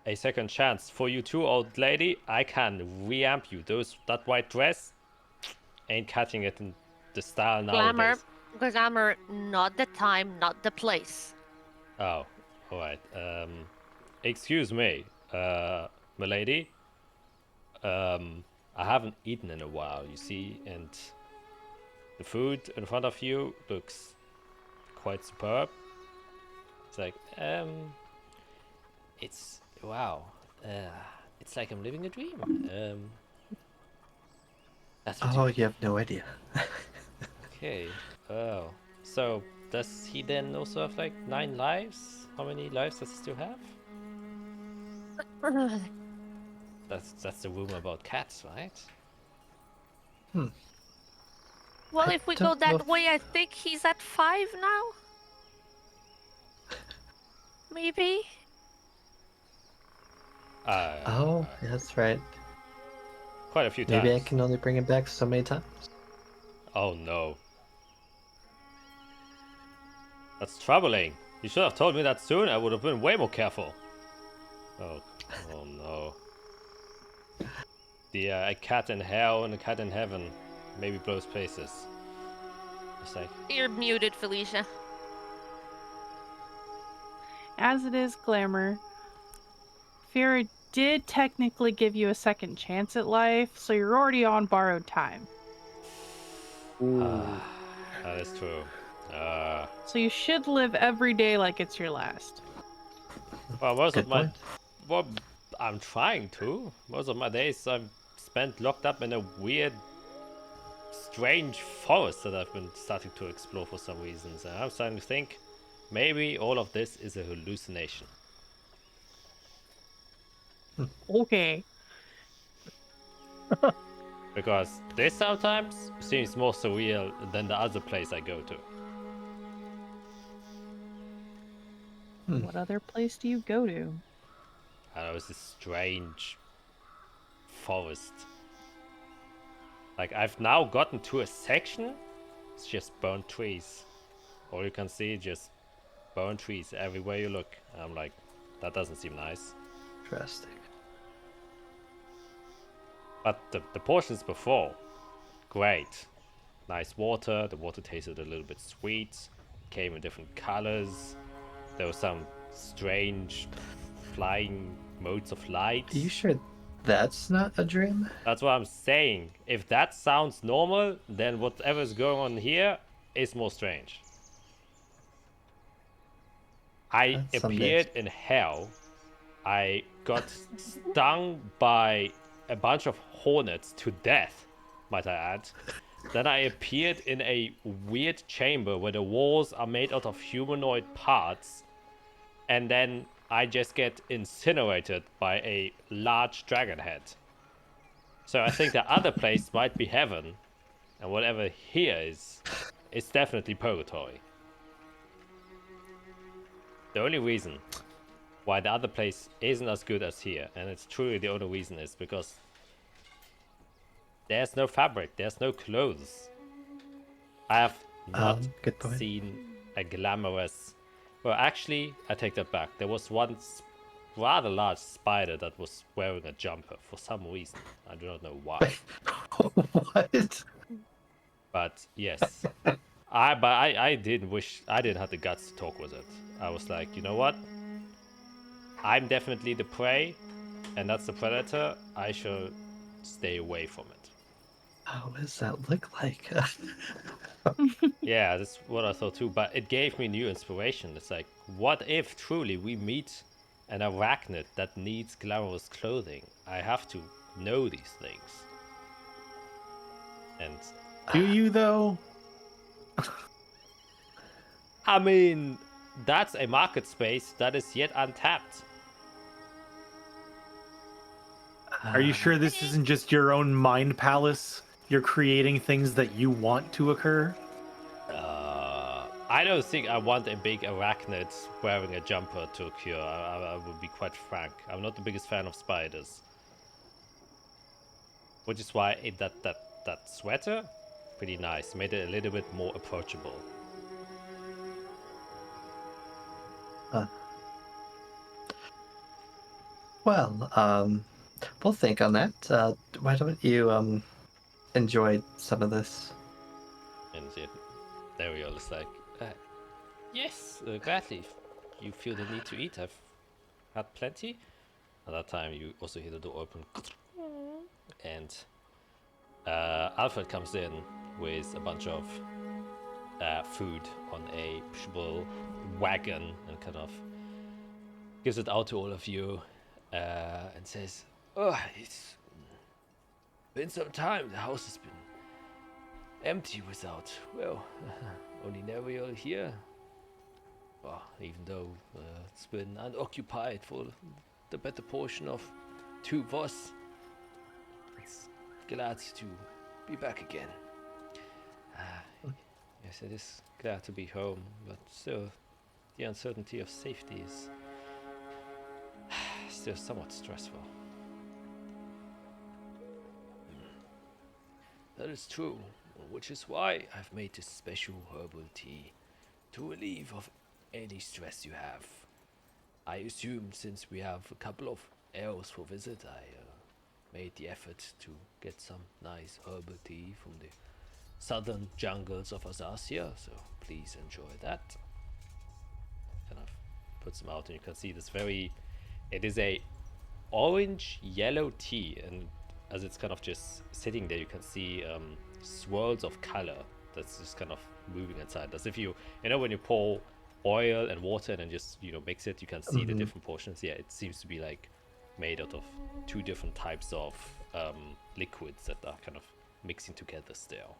A second chance for you too, old lady. I can reamp you. That white dress ain't catching it in the style nowadays. Glamour, not the time, not the place. Oh, alright. Excuse me, milady. I haven't eaten in a while, you see, and the food in front of you looks quite superb. It's like, it's wow. It's like I'm living a dream. That's what Oh, you have no idea. okay. Oh, So does he then also have like 9 lives? How many lives does he still have? That's the rumor about cats, right? Well, I if we go don't know that if- way, I think he's at 5 now. Maybe. Oh, that's right. Quite a few Maybe I times. can only bring it back so many times. Oh no. That's troubling. You should have told me that soon. I would have been way more careful. Oh no. The a cat in hell and a cat in heaven maybe blows places. It's like, You're muted, Felicia. As it is, Glamour, Fira did technically give you a second chance at life, so you're already on borrowed time. that is true. So you should live every day like it's your last. Well, most Good of my point. well, I'm trying to. Most of my days I've spent locked up in a weird, strange forest that I've been starting to explore for some reasons. And I'm starting to think maybe all of this is a hallucination. Okay. Because this sometimes seems more surreal than the other place I go to. What other place do you go to? I don't know, it's this strange forest. Like, I've now gotten to a section, it's just burnt trees. All you can see, just burnt trees everywhere you look. And I'm like, that doesn't seem nice. Interesting. But the portions before, great. Nice water, the water tasted a little bit sweet, came in different colors. There was some strange flying modes of light. Are you sure that's not a dream? That's what I'm saying. If that sounds normal, then whatever's going on here is more strange. I That's some appeared days. in hell. I got stung by a bunch of hornets to death, might I add. Then I appeared in a weird chamber where the walls are made out of humanoid parts. And then I just get incinerated by a large dragon head. So I think the other place might be heaven. And whatever here is, it's definitely purgatory. The only reason why the other place isn't as good as here, and it's truly the only reason, is because there's no fabric, there's no clothes. I have not Good point. seen a glamorous... Well, actually, I take that back. There was one rather large spider that was wearing a jumper for some reason. I do not know why. What? But yes, I didn't wish I didn't have the guts to talk with it. I was like, you know what? I'm definitely the prey, and that's the predator. I shall stay away from it. What does that look like? Yeah, that's what I thought too. But it gave me new inspiration. It's like, what if truly we meet an arachnid that needs glamorous clothing? I have to know these things. And Do you though? I mean, that's a market space that is yet untapped. Are you sure this isn't just your own mind palace? You're creating things that you want to occur? I don't think I want a big arachnid wearing a jumper to occur. I will be quite frank. I'm not the biggest fan of spiders. Which is why that sweater, pretty nice. Made it a little bit more approachable. Well, we'll think on that. Why don't you enjoy some of this? And yet, there we go. It's like, yes, gladly. If you feel the need to eat, I've had plenty. At that time, you also hear the door open. And Alfred comes in with a bunch of food on a pushable wagon and kind of gives it out to all of you and says, "Oh, it's been some time. The house has been empty without, well, Oninerial here. Well, even though it's been unoccupied for the better portion of 2 Voss, it's glad to be back again. Yes, it is glad to be home, but still, the uncertainty of safety is still somewhat stressful. That is true, which is why I've made this special herbal tea to relieve of any stress you have. I assume since we have a couple of elves for visit, I made the effort to get some nice herbal tea from the southern jungles of Azathia, so please enjoy that. Kind of puts them out and you can see this it is a orange yellow tea, and as it's kind of just sitting there you can see swirls of color that's just kind of moving inside, as if you know when you pour oil and water and then just mix it, you can see the different portions. Yeah, it seems to be like made out of 2 different types of liquids that are kind of mixing together still,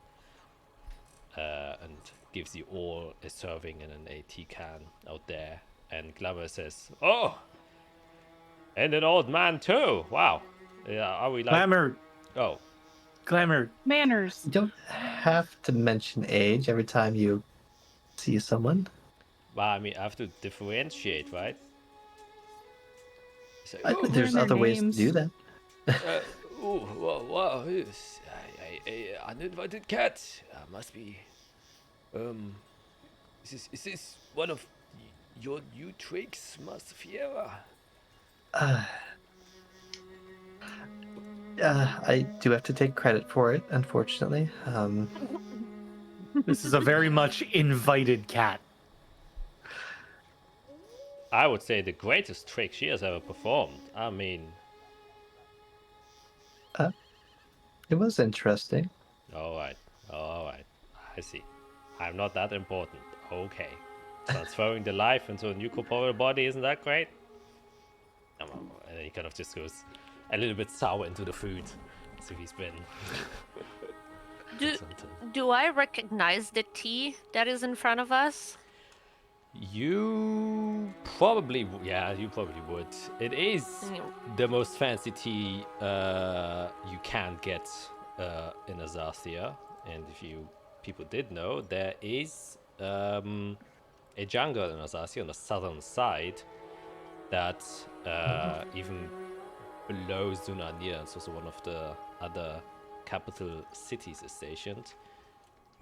and gives you all a serving in a tea can out there. And Glamour says, "Oh, and an old man too. Wow. Yeah, are we like Glamour? Oh, Glamour. Manners. You don't have to mention age every time you see someone. well, I mean, I have to differentiate, right? So, There's their other ways to names. do that. wow, yes, an uninvited cat. Must be. Is this one of your new tricks, Master Fiera? I do have to take credit for it, unfortunately. This is a very much invited cat. I would say the greatest trick she has ever performed. I mean, It was interesting. all right. I see. I'm not that important. Okay. Transferring the life into a new corporeal body, isn't that great? And then he kind of just goes a little bit sour into the food. So he's been. Do I recognize the tea that is in front of us? You probably would. It is the most fancy tea you can get in Azathia, and if people did know, there is a jungle in Azathia on the southern side that even below Zunanir, it's also one of the other capital cities is stationed,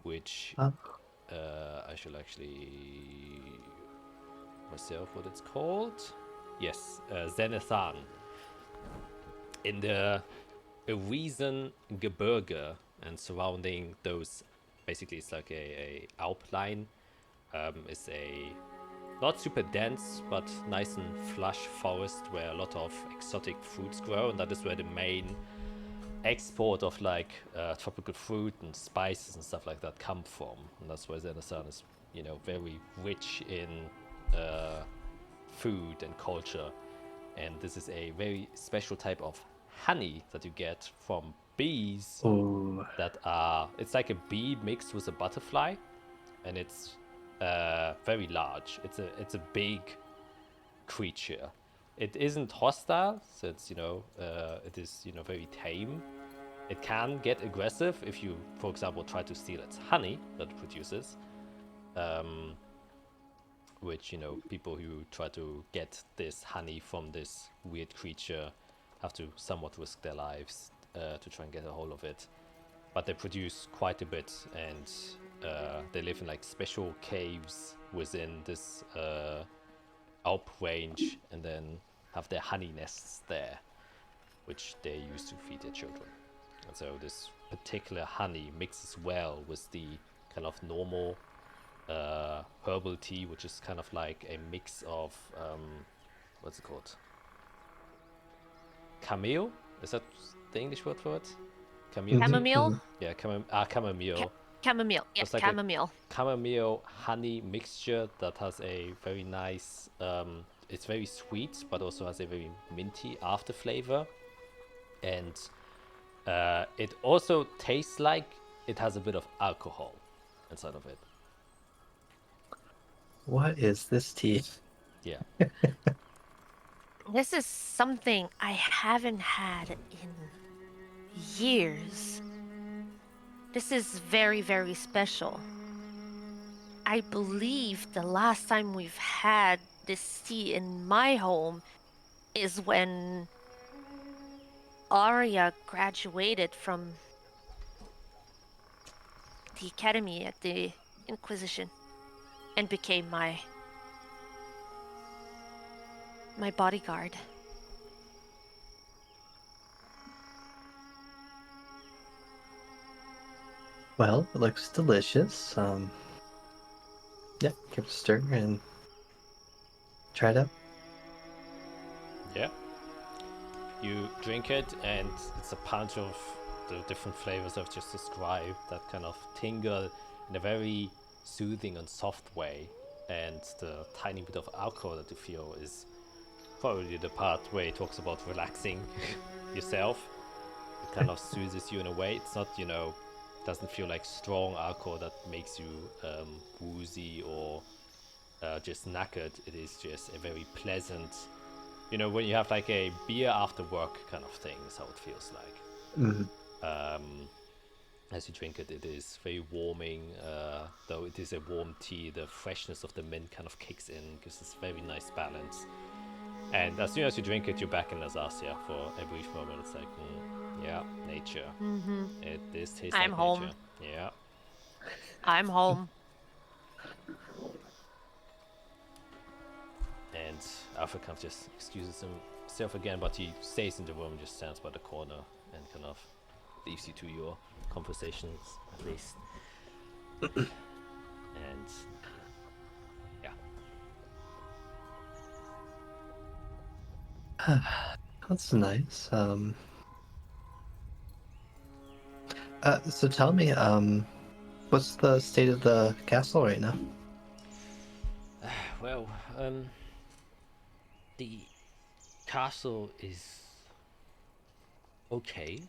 which I shall actually myself what it's called. Yes, Zenithan. In the Riesengebirge and surrounding those, basically it's like a alpine, is a not super dense but nice and flush forest where a lot of exotic fruits grow, and that is where the main export of like tropical fruit and spices and stuff like that come from, and that's why Zenithan is very rich in food and culture. And this is a very special type of honey that you get from bees. Ooh. That are, it's like a bee mixed with a butterfly, and it's very large. It's a big creature. It isn't hostile, so it's it is very tame. It can get aggressive if you, for example, try to steal its honey that it produces, which people who try to get this honey from this weird creature have to somewhat risk their lives to try and get a hold of it. But they produce quite a bit, and they live in like special caves within this Alp range, and then have their honey nests there, which they use to feed their children. And so this particular honey mixes well with the kind of normal herbal tea, which is kind of like a mix of what's it called? Camille? Is that the English word for it? Camille tea? Chamomile? Yeah, chamomile. Chamomile. Yeah, It's like chamomile. Chamomile honey mixture that has a very nice it's very sweet but also has a very minty after flavor, and it also tastes like it has a bit of alcohol inside of it. What is this tea? Yeah. This is something I haven't had in years. This is very, very special. I believe the last time we've had this tea in my home is when Arya graduated from the academy at the Inquisition and became my bodyguard. Well, it looks delicious. Yeah, give it a stir and try it out. Yeah. You drink it, and it's a punch of the different flavors I've just described that kind of tingle in a very soothing and soft way. And the tiny bit of alcohol that you feel is probably the part where he talks about relaxing yourself. It kind of soothes you in a way. It's not, doesn't feel like strong alcohol that makes you woozy or just knackered. It is just a very pleasant, when you have like a beer after work kind of thing is how it feels like. Mm-hmm. As you drink it, it is very warming. Though it is a warm tea, the freshness of the mint kind of kicks in, gives this very nice balance. And as soon as you drink it, you're back in Azathia for a brief moment. It's like, yeah, nature. Mm-hmm. This tastes I'm like home. nature. Yeah. I'm home. And Alfred kind of just excuses himself again, but he stays in the room, just stands by the corner and kind of leaves you to your conversations, at least. And yeah. That's nice. So tell me, what's the state of the castle right now? Well, the castle is okay.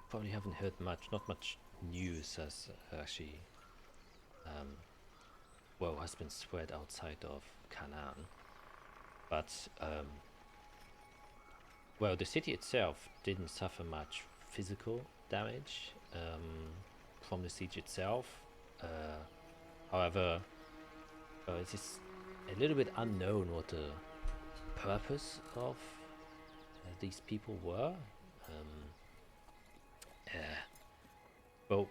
Probably haven't heard not much news has actually, has been spread outside of Canaan. But, the city itself didn't suffer much physical damage from the siege itself. However, it is a little bit unknown what the purpose of these people were. Well,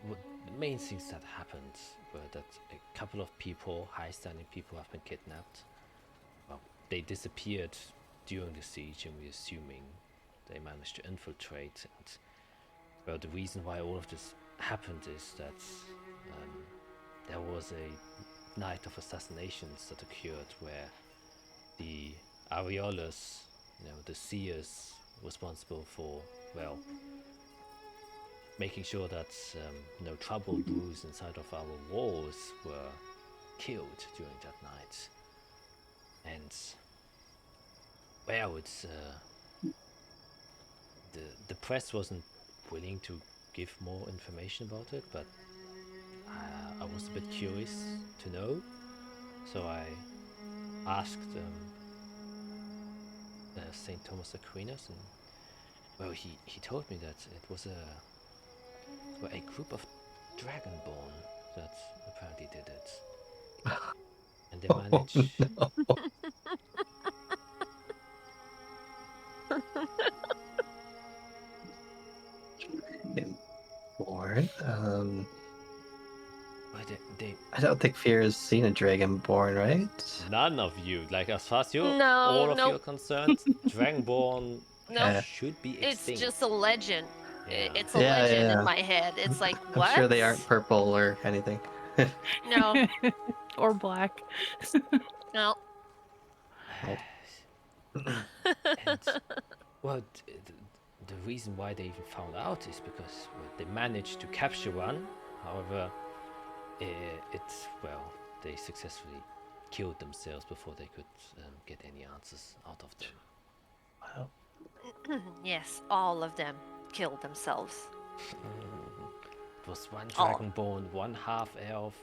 the main things that happened were that a couple of people, high-standing people, have been kidnapped. Well, they disappeared during the siege, and we're assuming they managed to infiltrate. And well, the reason why all of this happened is that there was a night of assassinations that occurred where the Areolas, the seers, responsible for, making sure that no trouble brews inside of our walls, were killed during that night. And it's the press wasn't willing to give more information about it, but I was a bit curious to know, so I asked Saint Thomas Aquinas, and he told me that it was a group of Dragonborn that apparently did it. And they managed. Born. But they I don't think Fear has seen a Dragonborn, right? none of you, like as far as No, all of you nope. are concerned, Dragonborn Nope. should be It's extinct. just a legend. Yeah. It's a Yeah, legend yeah. in my head. It's like, I'm what? sure they aren't purple or anything. No, Or black. no. And the reason why they even found out is because they managed to capture one. However, they successfully killed themselves before they could get any answers out of them. Wow. Yes, all of them killed themselves. It was one Oh. dragonborn, one half elf,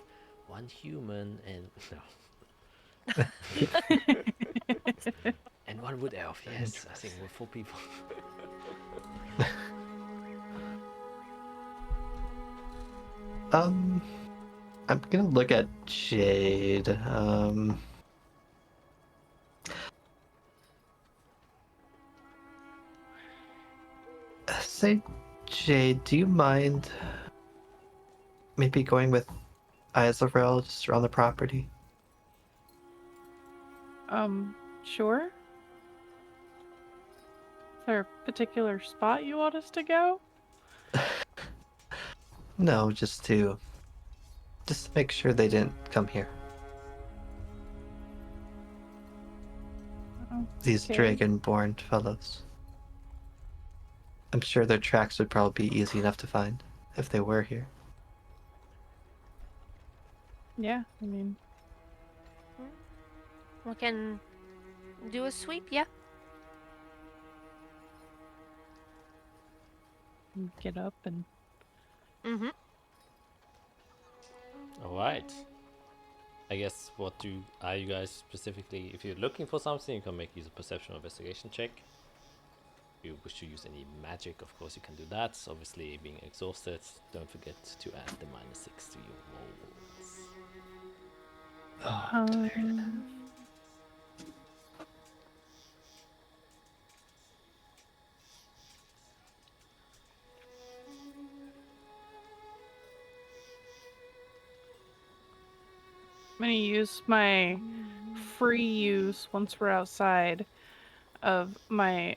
one human and no. And one wood elf. Yes, I think we're 4 people. I'm gonna look at Jade. Say, Jade, do you mind maybe going with Azathia just around the property? Sure. Is there a particular spot you want us to go? No, just to make sure they didn't come here. These Okay. dragonborn fellows. I'm sure their tracks would probably be easy enough to find if they were here. Yeah, I mean, We can do a sweep, yeah. get up and Mm-hmm. All right. I guess are you guys specifically? If you're looking for something, you can make use of perception or investigation check. If you wish to use any magic, of course you can do that. Obviously, being exhausted, don't forget to add the -6 to your rolls. I'm gonna use my free use once we're outside of my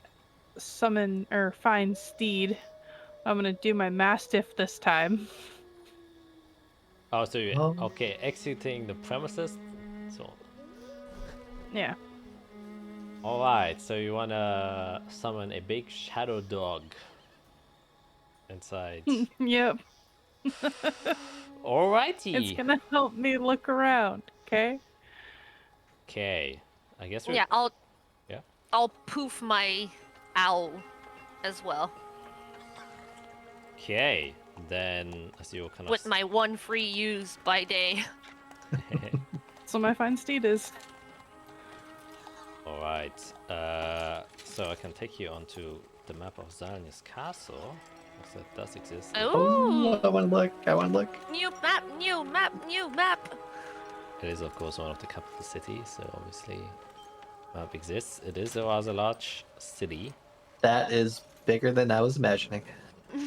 summon or find steed. I'm gonna do my mastiff this time. Oh, so you Oh. okay? Exiting the premises. So, Yeah. all right. So you wanna summon a big shadow dog inside. Yep. Alrighty. It's gonna help me look around, okay? Okay. I guess we're Yeah, Yeah. I'll poof my owl as well Okay. Then as you kind of with my 1 free use by day. So my fine steed is. All right. So I can take you onto the map of Zalnia's castle. So that does exist. Oh, I want to look. I want to look. new map, new map, new map. It is, of course, one of the capital cities, so obviously map exists. It is a rather large city. That is bigger than I was imagining.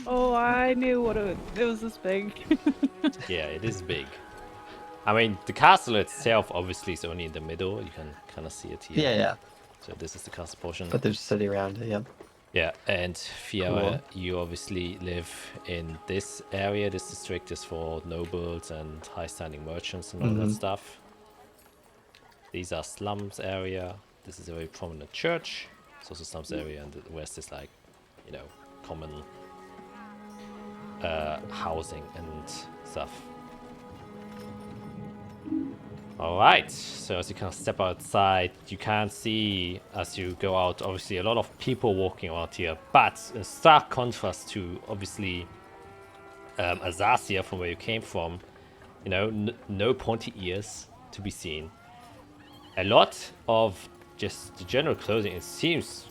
Oh, I knew what it was this big. Yeah, it is big. I mean, the castle itself obviously is only in the middle. You can kind of see it here. Yeah. So this is the castle portion. But there's a city around it, yeah. Yeah, and Fiora, you obviously live in this area. This district is for nobles and high-standing merchants and all that stuff. These are slums area. This is a very prominent church. It's also slums area, and the west is like, common housing and stuff. Alright, so as you kind of step outside, you can see as you go out, obviously a lot of people walking around here, but in stark contrast to obviously Azathia from where you came from, no pointy ears to be seen. A lot of just the general clothing, it seems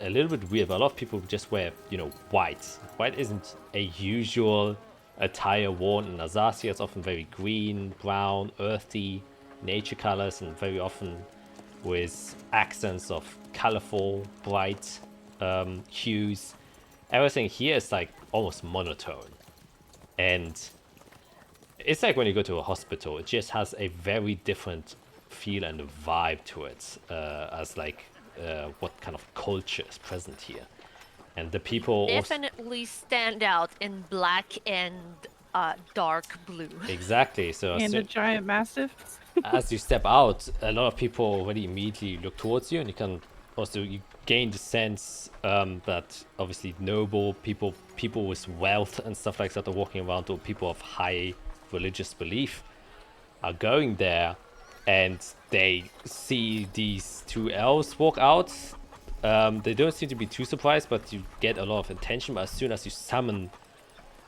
a little bit weird, but a lot of people just wear, white. White isn't a usual attire worn in Azathia. It's often very green, brown, earthy, nature colors, and very often with accents of colorful, bright hues. Everything here is like almost monotone, and it's like when you go to a hospital, it just has a very different feel and vibe to it, as like what kind of culture is present here. And the people Definitely stand out in black and dark blue. Exactly. So And a giant mastiff. as you step out, a lot of people already immediately look towards you, and you gain the sense that obviously noble people with wealth and stuff like that are walking around, or people of high religious belief are going there, and they see these 2 elves walk out. They don't seem to be too surprised, but you get a lot of attention. But as soon as you summon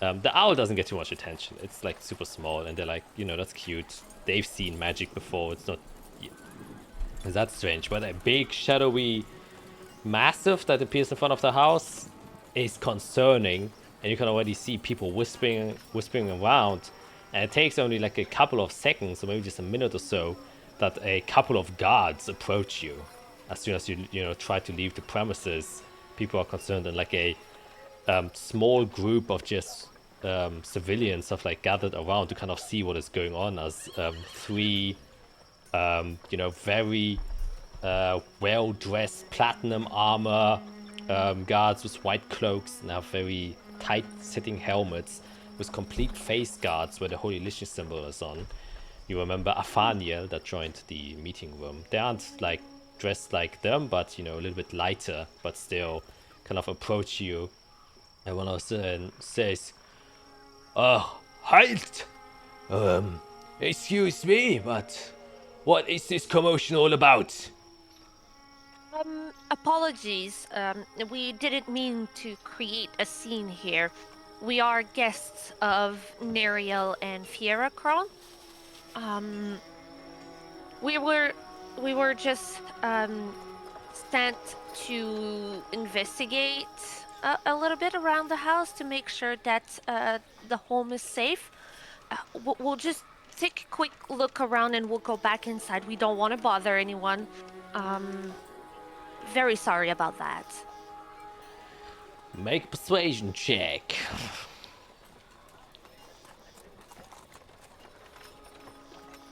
The owl doesn't get too much attention. It's like super small, and they're like, that's cute. They've seen magic before. It's not that strange. But a big, shadowy massive that appears in front of the house is concerning, and you can already see people whispering around. And it takes only like a couple of seconds, or maybe just a minute or so, that a couple of guards approach you. As soon as you try to leave the premises, people are concerned, and like a small group of just civilians have like gathered around to kind of see what is going on, as three very well-dressed platinum armor guards with white cloaks and have very tight-sitting helmets with complete face guards where the Holy Religions symbol is on. You remember Azathia that joined the meeting room. They aren't like dressed like them, but a little bit lighter, but still kind of approach you. And one of them says, halt! Excuse me, but what is this commotion all about? Apologies. We didn't mean to create a scene here. We are guests of Neriel and Fierakron. We were just sent to investigate a little bit around the house to make sure that the home is safe. We'll just take a quick look around and we'll go back inside. We don't want to bother anyone. Very sorry about that. Make a persuasion check.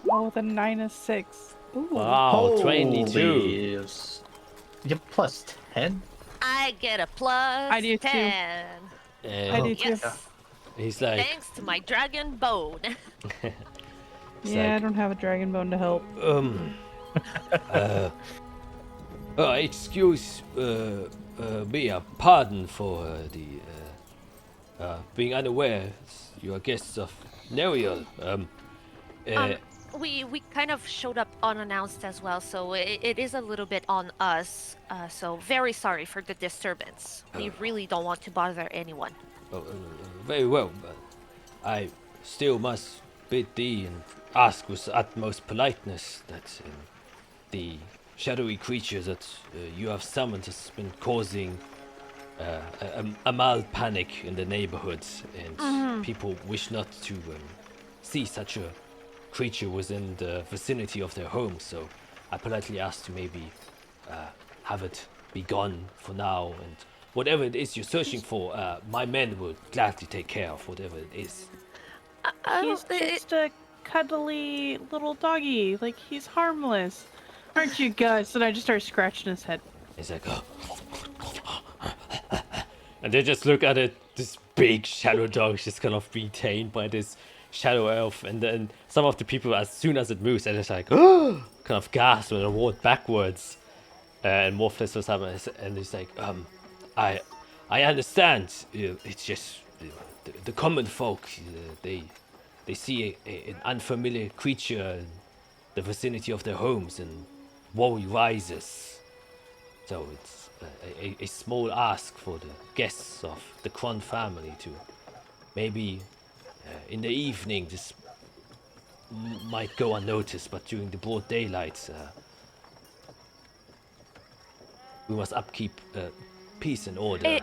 Oh, the 9 is 6. Ooh. Wow, 22. You have plus 10? I get a plus I do too. 10. I do too. Yes. He's like, Thanks to my dragon bone. Yeah, I don't have a dragon bone to help. Excuse me, pardon for the being unaware. You are guests of Neriel. We kind of showed up unannounced as well, so it is a little bit on us. So very sorry for the disturbance. We really don't want to bother anyone. Very well, but I still must bid thee and ask with utmost politeness that the shadowy creature that you have summoned has been causing a mild panic in the neighborhood, and people wish not to see such a creature within the vicinity of their home. So I politely ask to maybe have it be gone for now, and whatever it is you're searching for, my men will gladly take care of whatever it is. He's just a cuddly little doggy. Like, he's harmless. Aren't you guys? And I just start scratching his head. He's like, and they just look at it. This big shadow dog is just kind of retained by this shadow elf, and then some of the people, as soon as it moves, they're just like, kind of gasp and walk backwards. And more festivals happen, and he's like, I understand. It's just the common folk. They see an unfamiliar creature in the vicinity of their homes, and worry rises. So it's a small ask for the guests of the Kron family to maybe in the evening. This might go unnoticed, but during the broad daylight, we must upkeep peace and order.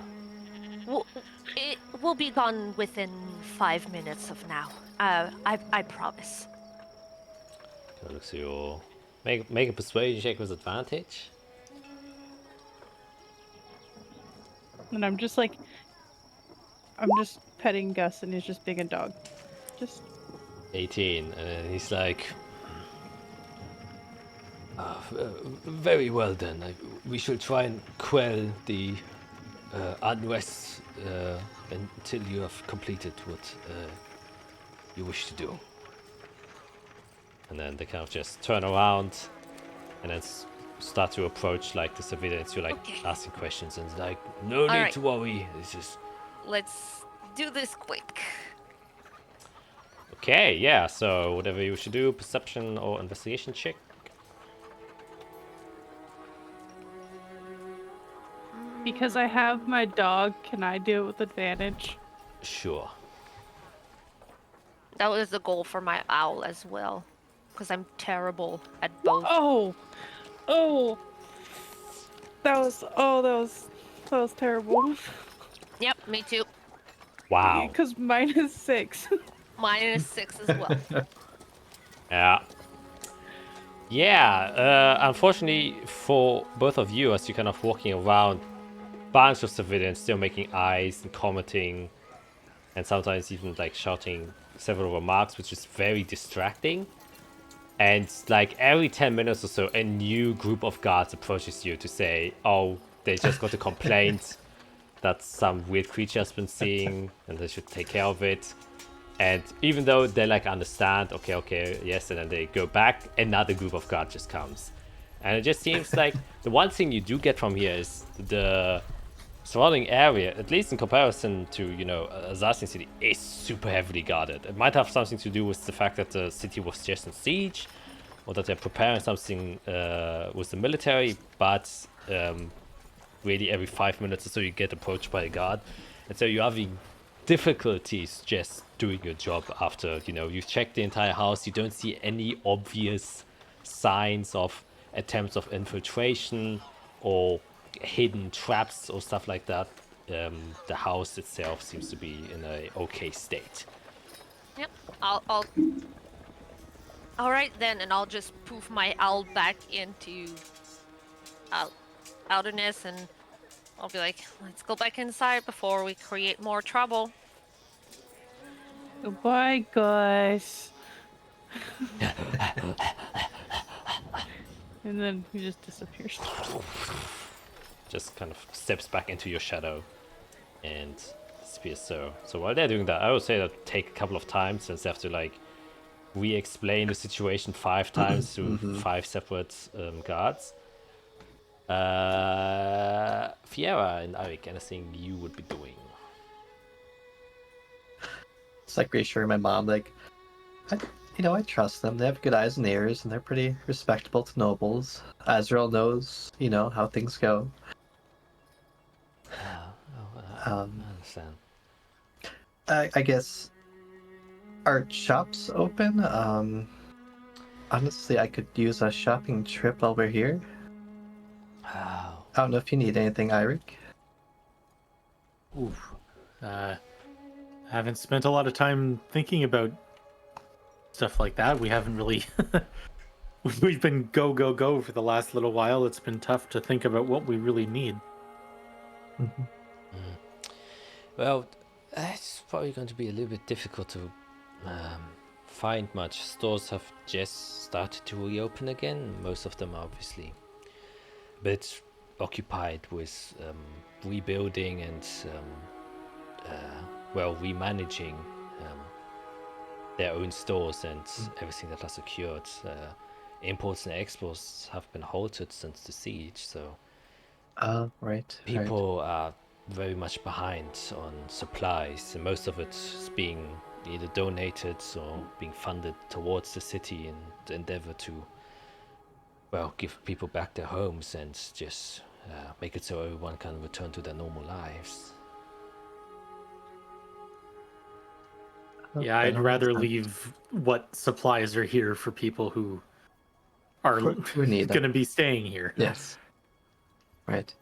It will be gone within 5 minutes of now. I promise. Looks your make a persuasion check with advantage. And I'm just petting Gus, and he's just being a dog. Just 18, and he's like, very well then. We shall try and quell the unrest until you have completed what you wish to do. And then they kind of just turn around and then start to approach like the civilians. You're like asking questions, and it's like, no need to worry. It's just, let's do this quick. okay, yeah. So whatever you should do, perception or investigation check. because I have my dog, can I do it with advantage? Sure. That was the goal for my owl as well, because I'm terrible at both. Oh, that was terrible. Yep, me too. Wow. Because mine is 6. Mine is 6 as well. Yeah. Yeah, unfortunately for both of you, as you're kind of walking around, bunch of civilians still making eyes and commenting, and sometimes even like shouting several remarks, which is very distracting. And like every 10 minutes or so, a new group of guards approaches you to say, oh, they just got a complaint that some weird creature has been seeing and they should take care of it. And even though they like understand, okay, yes, and then they go back, another group of guards just comes. And it just seems like the one thing you do get from here is the surrounding area, at least in comparison to, Azathia City, is super heavily guarded. It might have something to do with the fact that the city was just in siege, or that they're preparing something with the military, but really every 5 minutes or so you get approached by a guard. And so you're having difficulties just doing your job after, you've checked the entire house, you don't see any obvious signs of attempts of infiltration or hidden traps or stuff like that. The house itself seems to be in a okay state. Yep, I'll all right then, and I'll just poof my owl back into outerness, and I'll be like, let's go back inside before we create more trouble. Goodbye, Gus. And then he just disappears. Just kind of steps back into your shadow and disappears. So while they're doing that, I would say that take a couple of times, since they have to like re-explain the situation 5 times to 5 separate guards. Fiera and Arik, anything you would be doing? It's like reassuring my mom, like, I trust them. They have good eyes and ears, and they're pretty respectable to nobles. Azrael knows, how things go. I understand. I guess, are shops open? Honestly, I could use a shopping trip while we're here. I don't know if you need anything, Eirik. Oof. I haven't spent a lot of time thinking about stuff like that. We haven't really... We've been go for the last little while. It's been tough to think about what we really need. Mm-hmm. Well, it's probably going to be a little bit difficult to find much. Stores have just started to reopen again. Most of them are obviously a bit occupied with rebuilding and remanaging their own stores and everything that has occurred. Imports and exports have been halted since the siege, so right. people are very much behind on supplies, and most of it is being either donated or being funded towards the city in the endeavor to, give people back their homes and just make it so everyone can return to their normal lives. Yeah, I'd rather leave what supplies are here for people who are Who need going to be staying here. Yes. Right.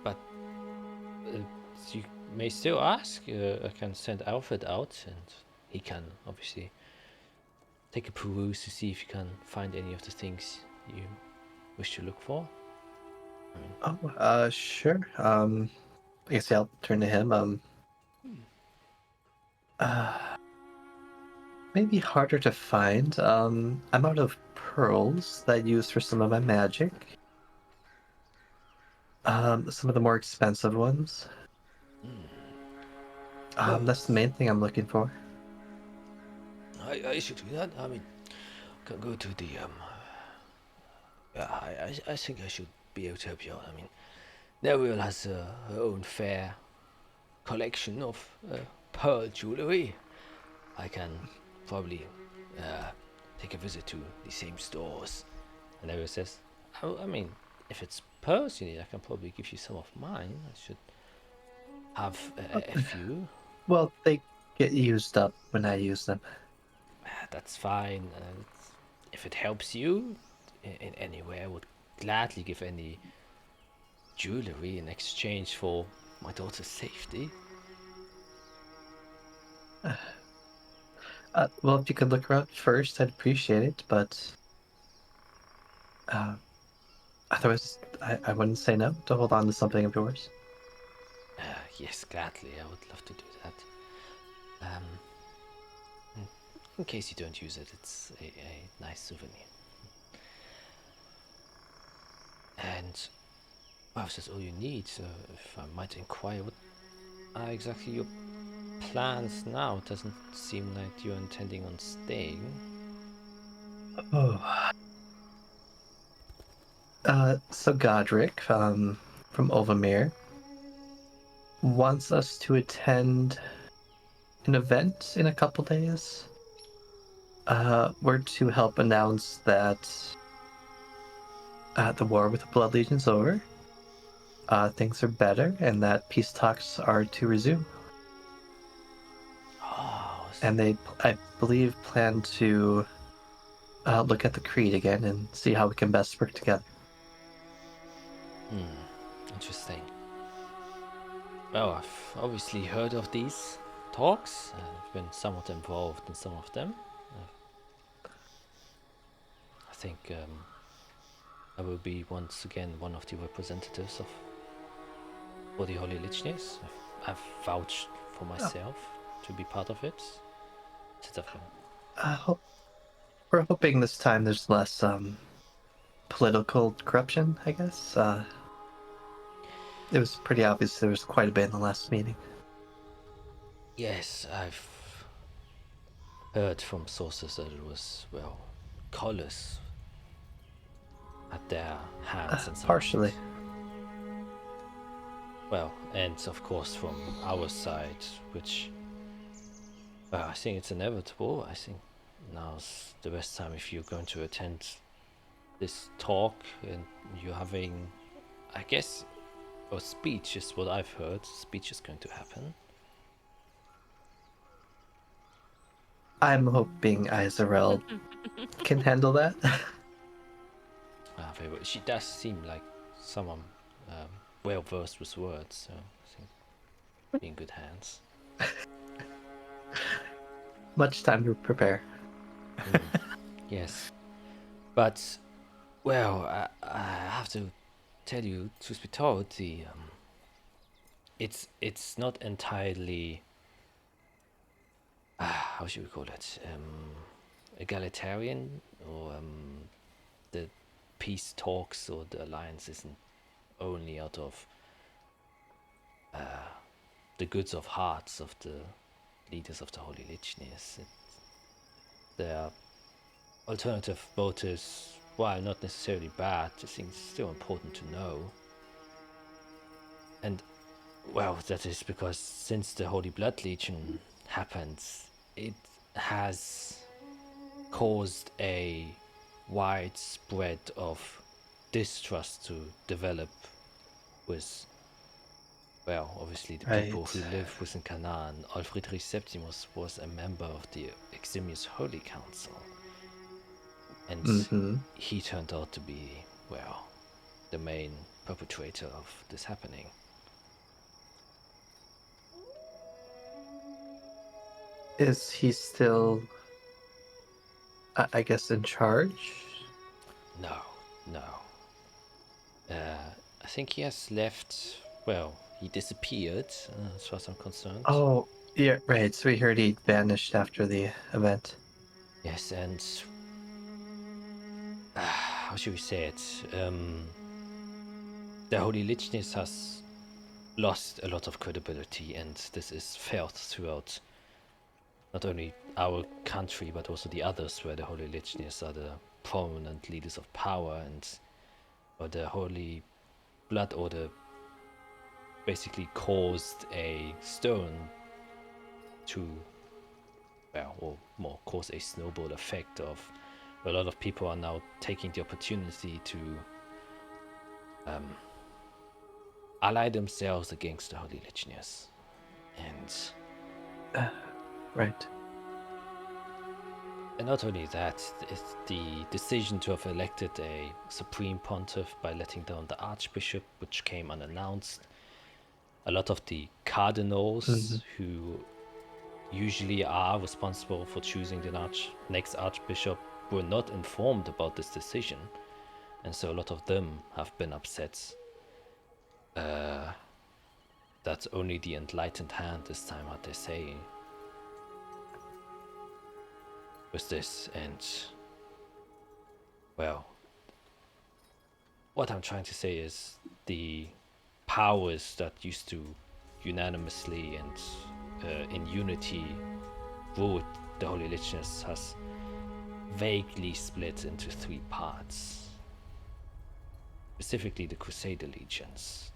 But you may still ask. I can send Alfred out, and he can obviously take a peruse to see if you can find any of the things you wish to look for. Sure. I guess I'll turn to him. Maybe harder to find. I'm out of pearls that I use for some of my magic. Some of the more expensive ones. That's the main thing I'm looking for. I should do that. I mean, can go to the I think I should be able to help you out. I mean, Neville has her own fair collection of pearl jewelry. I can probably take a visit to the same stores. And Neville says, I mean, if it's pearls you need, I can probably give you some of mine. I should have a few. Well, they get used up when I use them. That's fine. If it helps you in any way, I would gladly give any jewelry in exchange for my daughter's safety. Well, if you could look around first, I'd appreciate it, but otherwise, I wouldn't say no to hold on to something of yours. Yes, gladly. I would love to do that. In case you don't use it, it's a nice souvenir. And well, if that's all you need, so if I might inquire, what are exactly your plans now? It doesn't seem like you're intending on staying. Oh. So Godric, from Ovamir, wants us to attend an event in a couple days. We're to help announce that the war with the Blood Legion's over. Things are better, and that peace talks are to resume. Oh, And they, I believe, plan to look at the Creed again and see how we can best work together. interesting. Well, I've obviously heard of these talks. I've been somewhat involved in some of them. I think I will be once again one of the representatives for the Holy Religions. I've vouched for myself to be part of it. We're hoping this time there's less political corruption, I guess. It was pretty obvious there was quite a bit in the last meeting. Yes, I've heard from sources that it was, well, callous at their hands and Partially. Well, and of course from our side, which, well, I think it's inevitable. I think now's the best time if you're going to attend this talk and you're having, I guess, a speech is what I've heard. Speech is going to happen. I'm hoping Izarel can handle that. Very well. She does seem like someone well versed with words, so I think be in good hands. Much time to prepare. Yes, but well, I have to tell you, truth be told, the it's not entirely how should we call it, egalitarian, or the peace talks or the alliance isn't only out of the goods of hearts of the leaders of the Holy Religions. There are alternative motives, while not necessarily bad, I think it's still important to know. And, well, that is because since the Holy Blood Legion happened, it has caused a widespread of distrust to develop with, well, obviously the people who live within Canaan. Alfredrich Septimus was a member of the Eximius Holy Council, and he turned out to be, well, the main perpetrator of this happening. Is he still, I guess, in charge? No. I think he has left, well, he disappeared, as far as I'm concerned. Oh, yeah, right. So we heard he vanished after the event. Yes, and how should we say it? The Holy Lichness has lost a lot of credibility, and this is felt throughout not only our country, but also the others, where the Holy Lichness are the prominent leaders of power, and the Holy Blood Order basically caused a stone to, well, or more, cause a snowball effect of a lot of people are now taking the opportunity to ally themselves against the Holy Religions. Right. And not only that, it's the decision to have elected a Supreme Pontiff by letting down the Archbishop, which came unannounced. A lot of the cardinals who usually are responsible for choosing the next Archbishop were not informed about this decision. And so a lot of them have been upset that only the enlightened hand this time had their say with this. And, well, what I'm trying to say is the powers that used to unanimously and in unity rule the Holy Religions has vaguely split into 3 parts. Specifically the Crusader Legions.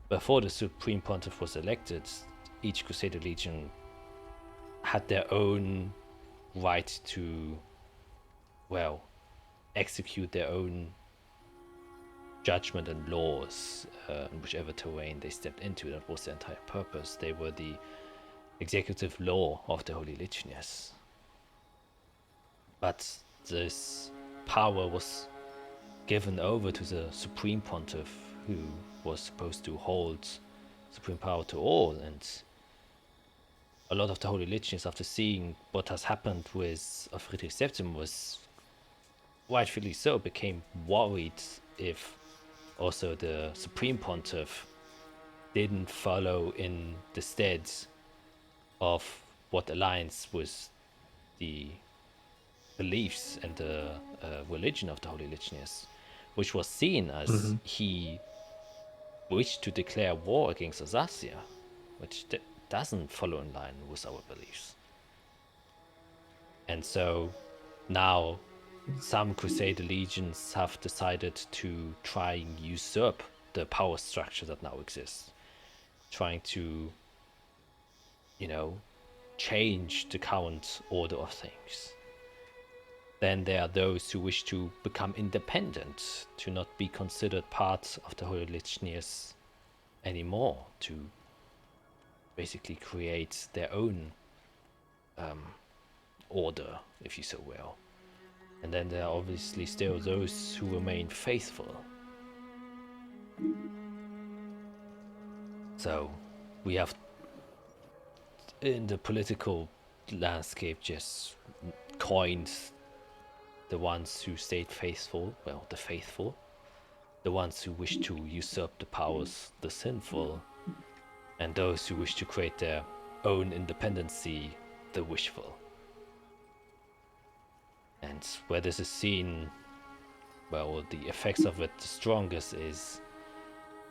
Before the Supreme Pontiff was elected, each Crusader Legion had their own right to, well, execute their own judgment and laws in whichever terrain they stepped into. That was their entire purpose. They were the executive law of the Holy Religions. But this power was given over to the Supreme Pontiff, who was supposed to hold supreme power to all. And a lot of the Holy Religions, after seeing what has happened with Friedrich Septimus, rightfully so, became worried if also the Supreme Pontiff didn't follow in the stead of what aligns with the beliefs and the religion of the Holy Religions, which was seen as he wished to declare war against Azathia, which doesn't follow in line with our beliefs. And so now some Crusader legions have decided to try and usurp the power structure that now exists, trying to, change the current order of things. Then there are those who wish to become independent, to not be considered part of the Holy Religions anymore, to basically create their own order, if you so will. And then there are obviously still those who remain faithful. So we have in the political landscape just coined the ones who stayed faithful, well, the faithful, the ones who wish to usurp the powers, the sinful, and those who wish to create their own independency, the wishful. And where this is seen, well, the effects of it the strongest is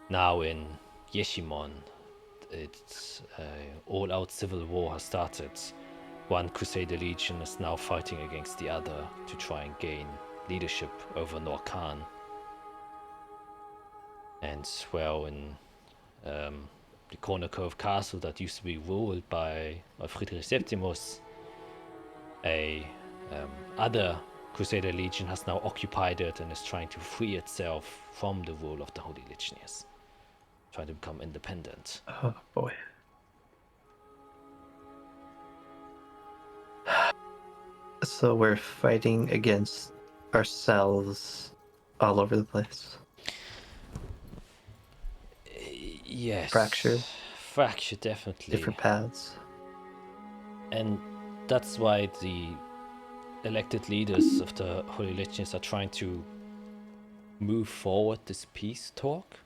now in Yeshimon. It's all-out civil war has started. One Crusader Legion is now fighting against the other to try and gain leadership over Norcan. And well, in the Corner Cove Castle that used to be ruled by Friedrich Septimus, other Crusader Legion has now occupied it and is trying to free itself from the rule of the Holy Legionaries, trying to become independent. Oh boy. So we're fighting against ourselves all over the place. Yes. Fracture, definitely. Different paths. And that's why the elected leaders of the Holy Legions are trying to move forward this peace talk,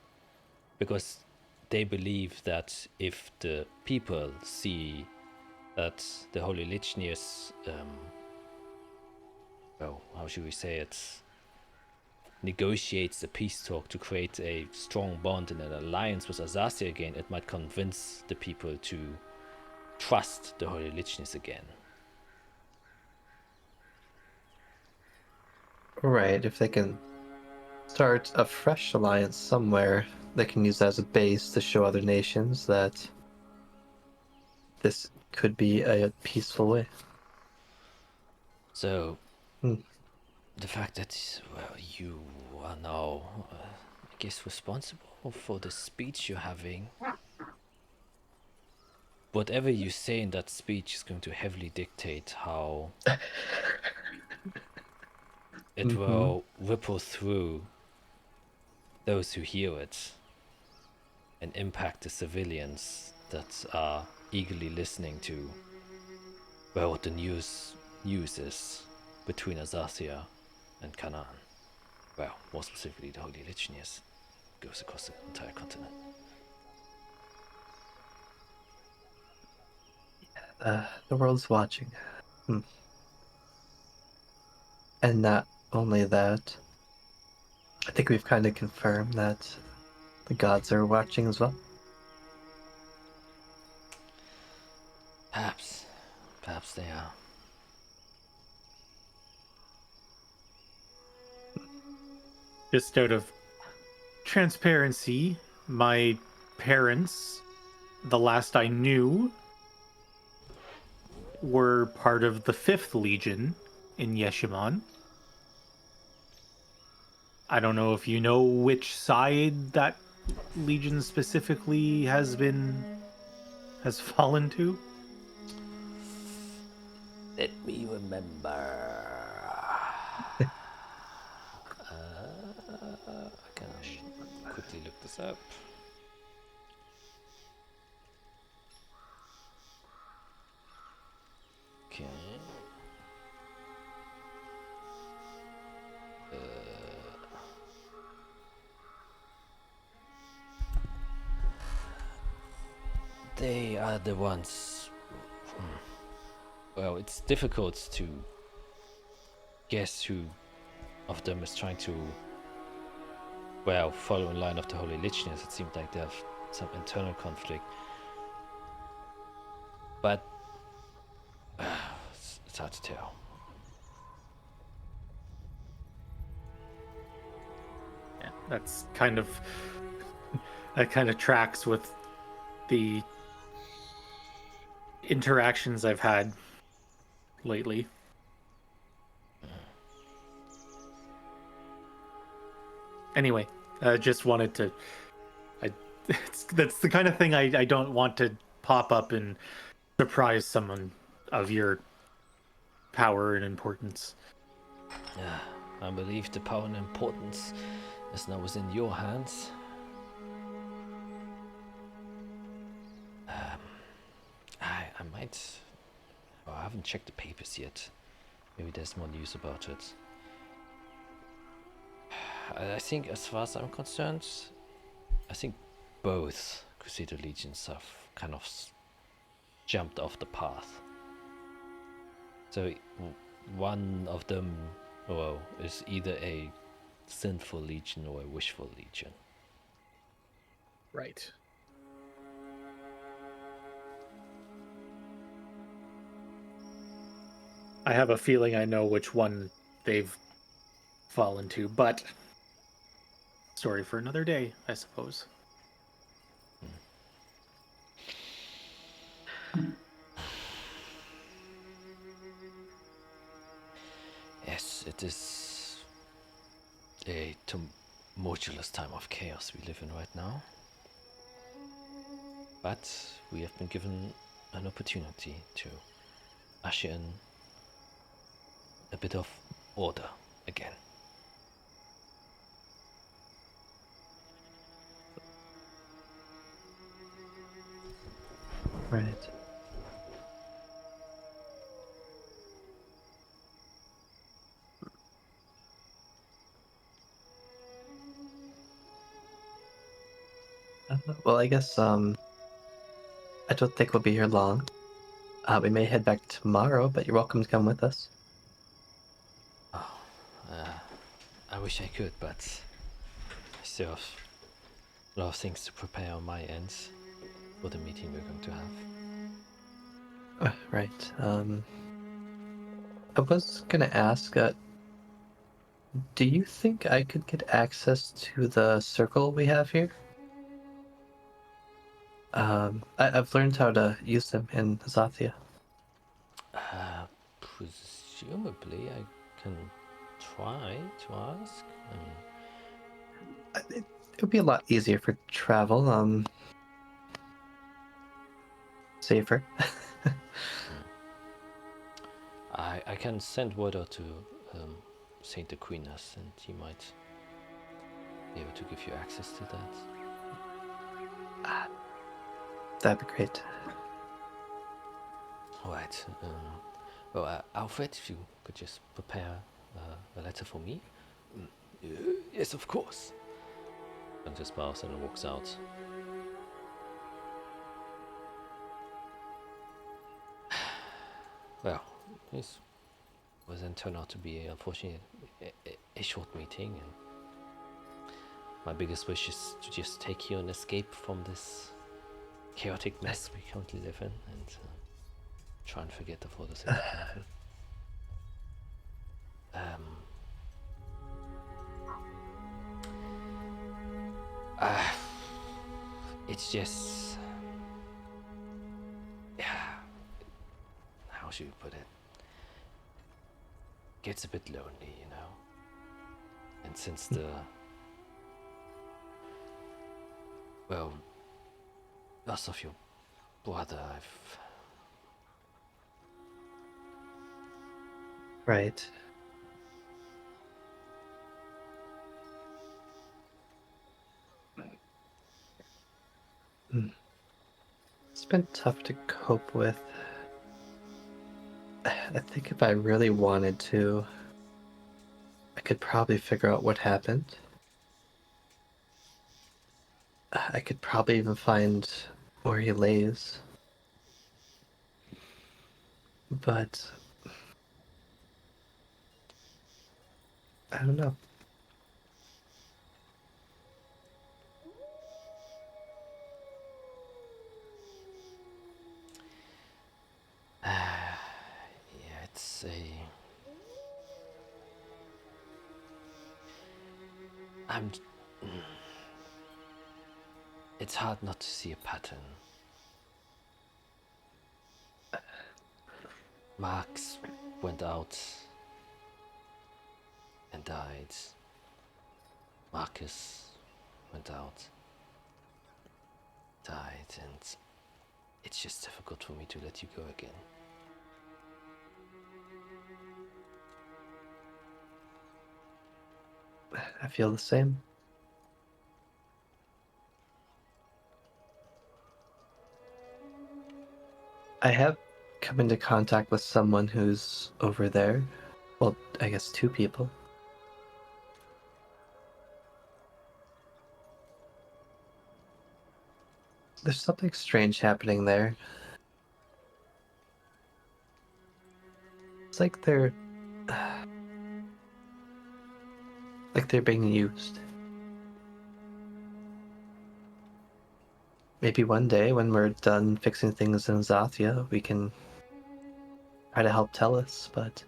because they believe that if the people see that the Holy Legionaries, well, how should we say it, negotiates the peace talk to create a strong bond and an alliance with Azathia again, it might convince the people to trust the Holy Legionaries again. Right, if they can start a fresh alliance somewhere, they can use that as a base to show other nations that this could be a peaceful way. So, the fact that, well, you are now, I guess, responsible for the speech you're having. Whatever you say in that speech is going to heavily dictate how it will ripple through those who hear it and impact the civilians that are eagerly listening to, well, what the news is between Azathia and Canaan. Well, more specifically, the Holy Religions goes across the entire continent. The world's watching. And not only that, I think we've kind of confirmed that the gods are watching as well. Perhaps they are. Just out of transparency, my parents, the last I knew, were part of the 5th Legion in Yeshiman. I don't know if you know which side that legion specifically has fallen to. Let me remember. I can quickly look this up. Okay. They are the ones. Well, it's difficult to guess who of them is trying to, well, follow in line of the Holy Religions. It seems like they have some internal conflict. But it's hard to tell. Yeah, that's kind of tracks with the interactions I've had lately. Anyway, just wanted to. That's the kind of thing I don't want to pop up and surprise someone of your power and importance. Yeah, I believe the power and importance is now within your hands. I might. Well, I haven't checked the papers yet. Maybe there's more news about it. I think, as far as I'm concerned, I think both Crusader Legions have kind of jumped off the path. So one of them, well, is either a sinful legion or a wishful legion. Right. I have a feeling I know which one they've fallen to, but story for another day, I suppose. Yes, it is a tumultuous time of chaos we live in right now. But we have been given an opportunity to usher in a bit of order again. Right. Well, I guess I don't think we'll be here long. We may head back tomorrow, but you're welcome to come with us. Oh, I wish I could, but I still have a lot of things to prepare on my end for the meeting we're going to have. Right. I was gonna ask, do you think I could get access to the circle we have here? I've learned how to use them in Azathia. Presumably, I can try to ask. It would be a lot easier for travel. Safer. I can send word out to Saint Aquinas, and he might be able to give you access to that. That'd be great. All right. Well, Alfred, if you could just prepare a letter for me. Yes, of course. And just bows and walks out. Well, this was then turned out to be, unfortunately, a short meeting, and my biggest wish is to just take you and escape from this chaotic mess we currently live in, and try and forget the father's it's just, yeah, how should we put it? Gets a bit lonely, you know. And since the loss of your brother, Right. It's been tough to cope with. I think if I really wanted to, I could probably figure out what happened. I could probably even find where he lays. But I don't know. yeah, it's it's hard not to see a pattern. Marx went out and died. Marcus went out, died, and it's just difficult for me to let you go again. I feel the same. I have come into contact with someone who's over there. Well, I guess 2 people. There's something strange happening there. It's like they're being used. Maybe one day when we're done fixing things in Azathia, we can try to help Tellus, but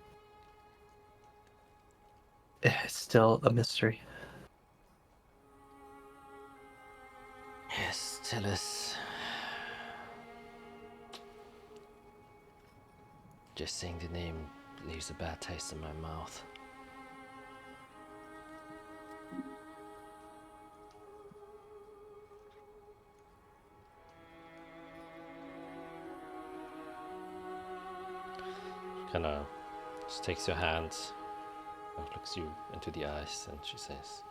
it's still a mystery. Yes, Tellus. Just saying the name leaves a bad taste in my mouth. Kinda just takes your hand and looks you into the eyes, and she says,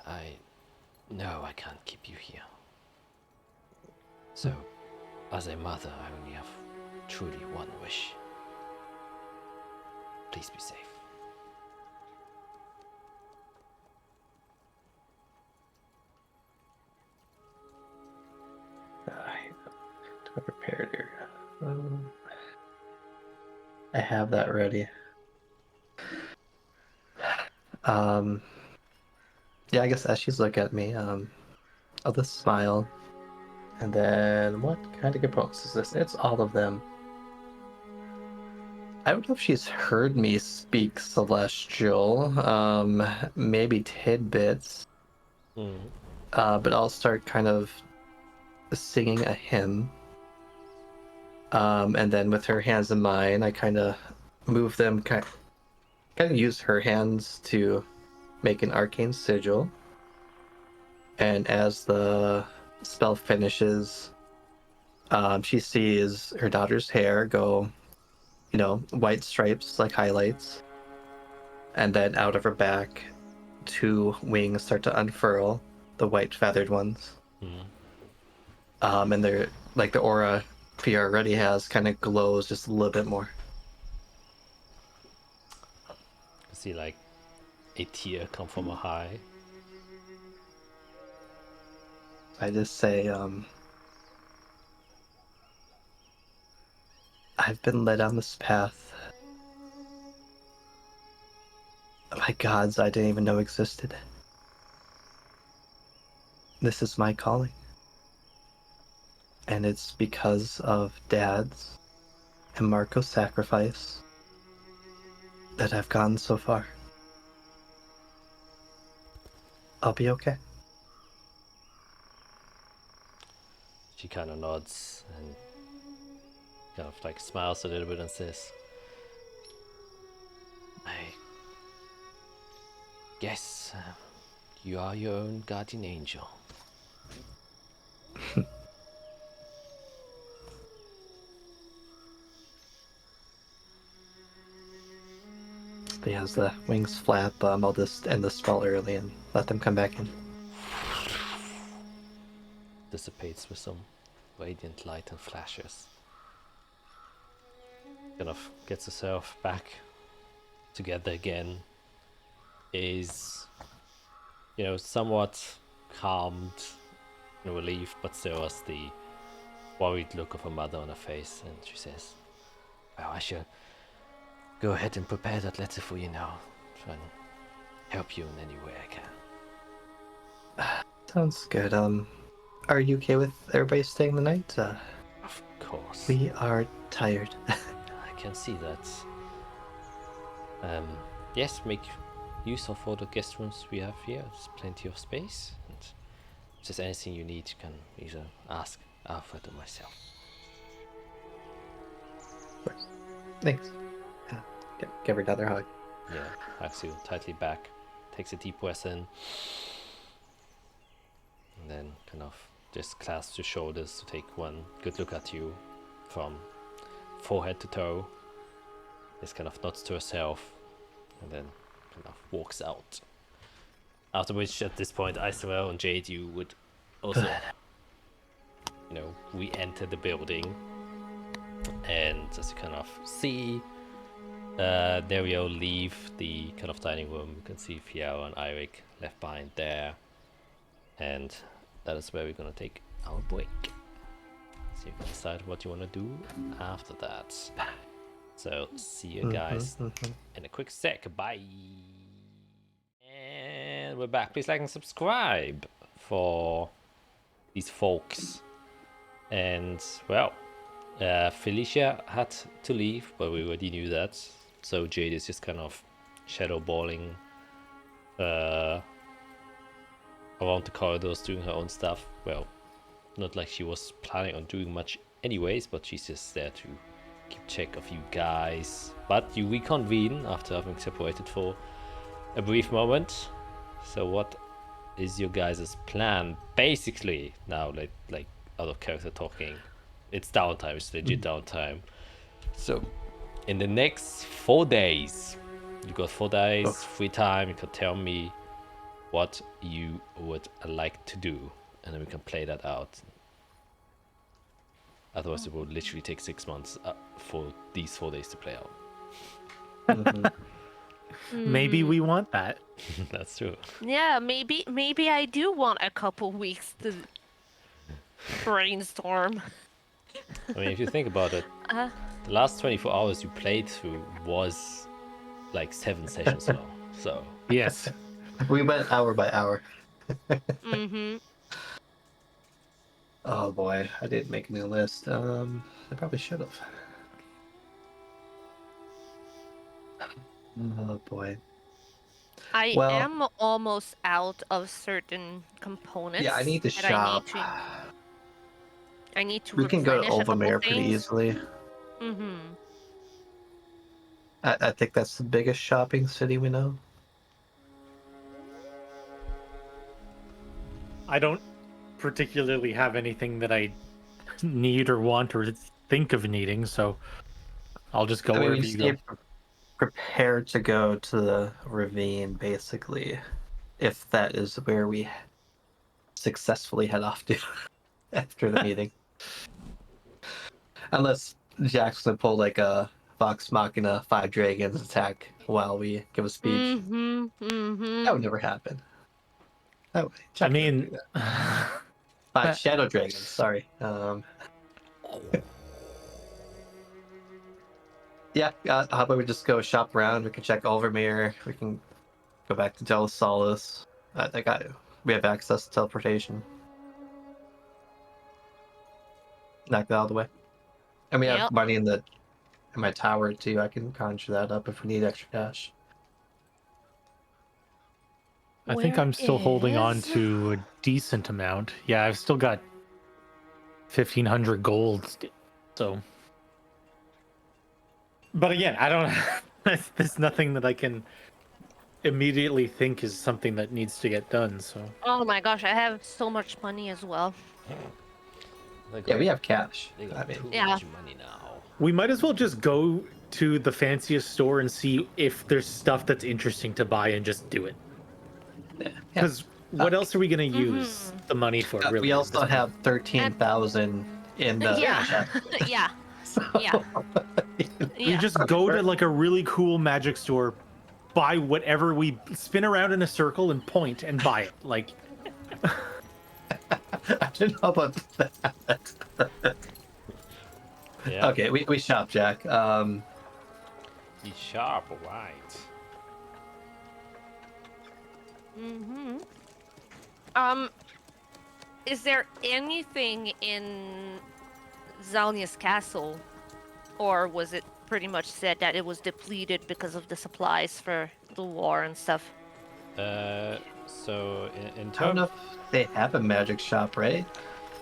I know I can't keep you here. So, as a mother, I only have truly one wish. Please be safe. I prepared here. I have that ready. Yeah, I guess as she's looking at me, I'll just smile. And then, what kind of components is this? It's all of them. I don't know if she's heard me speak Celestial. Maybe tidbits. But I'll start kind of singing a hymn. And then with her hands in mine, I kind of move them, kind of use her hands to make an arcane sigil. And as the spell finishes, she sees her daughter's hair go, white stripes like highlights. And then out of her back, 2 wings start to unfurl, the white feathered ones. And they're like the aura Fia already has kind of glows just a little bit more. See like a tear come from a high. I just say, I've been led on this path by gods I didn't even know existed. This is my calling. And it's because of Dad's and Marco's sacrifice that I've gone so far. I'll be okay. She kind of nods and kind of like smiles a little bit and says, I guess you are your own guardian angel. As the wings flap, I'll just end the spell early and let them come back in. Dissipates with some radiant light and flashes. Kind of gets herself back together again. Is, somewhat calmed and relieved, but still has the worried look of her mother on her face, and she says, well, I should go ahead and prepare that letter for you now. Try and help you in any way I can. Sounds good. Are you okay with everybody staying the night? Of course. We are tired. I can see that. Yes, make use of all the guest rooms we have here. There's plenty of space. And if there's anything you need, you can either ask Alfred or myself. Thanks. Give her another hug. Yeah, hugs you tightly back, takes a deep breath in, and then kind of just clasps your shoulders to take one good look at you from forehead to toe. Just kind of nods to herself, and then kind of walks out. After which, at this point, Isabel and Jade, you would also, re-enter the building, and as you kind of see Dario leave the kind of dining room, you can see Fiora and Eirik left behind there, and that is where we're gonna take our break. So you can decide what you want to do after that. So see you guys in a quick sec. Bye. And we're back. Please like and subscribe for these folks. And well, Felicia had to leave, but we already knew that. So Jade is just kind of shadow balling around the corridors doing her own stuff. Well, not like she was planning on doing much anyways, but she's just there to keep track of you guys. But you reconvene after having separated for a brief moment. So what is your guys' plan? Basically, now like out of character talking, it's downtime, it's legit downtime. So in the next 4 days, you got 4 days free time. You can tell me what you would like to do, and then we can play that out. Otherwise it will literally take 6 months for these 4 days to play out. Maybe we want that. That's true. Yeah, maybe I do want a couple weeks to brainstorm. I mean, if you think about it, the last 24 hours you played through was like 7 sessions long. So Yes. We went hour by hour. Mm-hmm. Oh boy, I didn't make a new list. I probably should have. Oh boy. I Well- am almost out of certain components. Yeah, I need to that shop. I need to We can go to replenish a couple Overmare pretty things. easily. Mm-hmm. I think that's the biggest shopping city we know. I don't particularly have anything that I need or want or think of needing, so I'll just go I mean, we wherever just you go. need prepared to go to the ravine, basically, if that is where we successfully head off to after the meeting. Unless Jack's gonna pull like a Vox Machina 5 Dragons attack while we give a speech. That would never happen. That would, Jack would never do that. 5 Shadow Dragons, sorry. Yeah, how about we just go shop around? We can check Overmere. We can go back to Jealous Solace. We have access to teleportation. Knock that out of the way. And we have Yep. money in my tower too. I can conjure that up if we need extra cash. I think I'm still holding on to a decent amount. Yeah, I've still got 1,500 gold. So, but again, I don't. There's nothing that I can immediately think is something that needs to get done. So. Oh my gosh, I have so much money as well. Yeah, we have cash. They I got mean, too Yeah. much money now. We might as well just go to the fanciest store and see if there's stuff that's interesting to buy and just do it. yeah. Because what else are we going to use the money for, really? We also have 13,000 in the Yeah. shop. Yeah. So, Yeah. You Yeah. just go to like a really cool magic store, buy whatever, we spin around in a circle and point and buy it. Like, I don't know about that. Yeah. Okay, we shop, Jack. He's sharp, right? Is there anything in Zalnia's castle, or was it pretty much said that it was depleted because of the supplies for the war and stuff? So in I don't know terms, if they have a magic shop, right?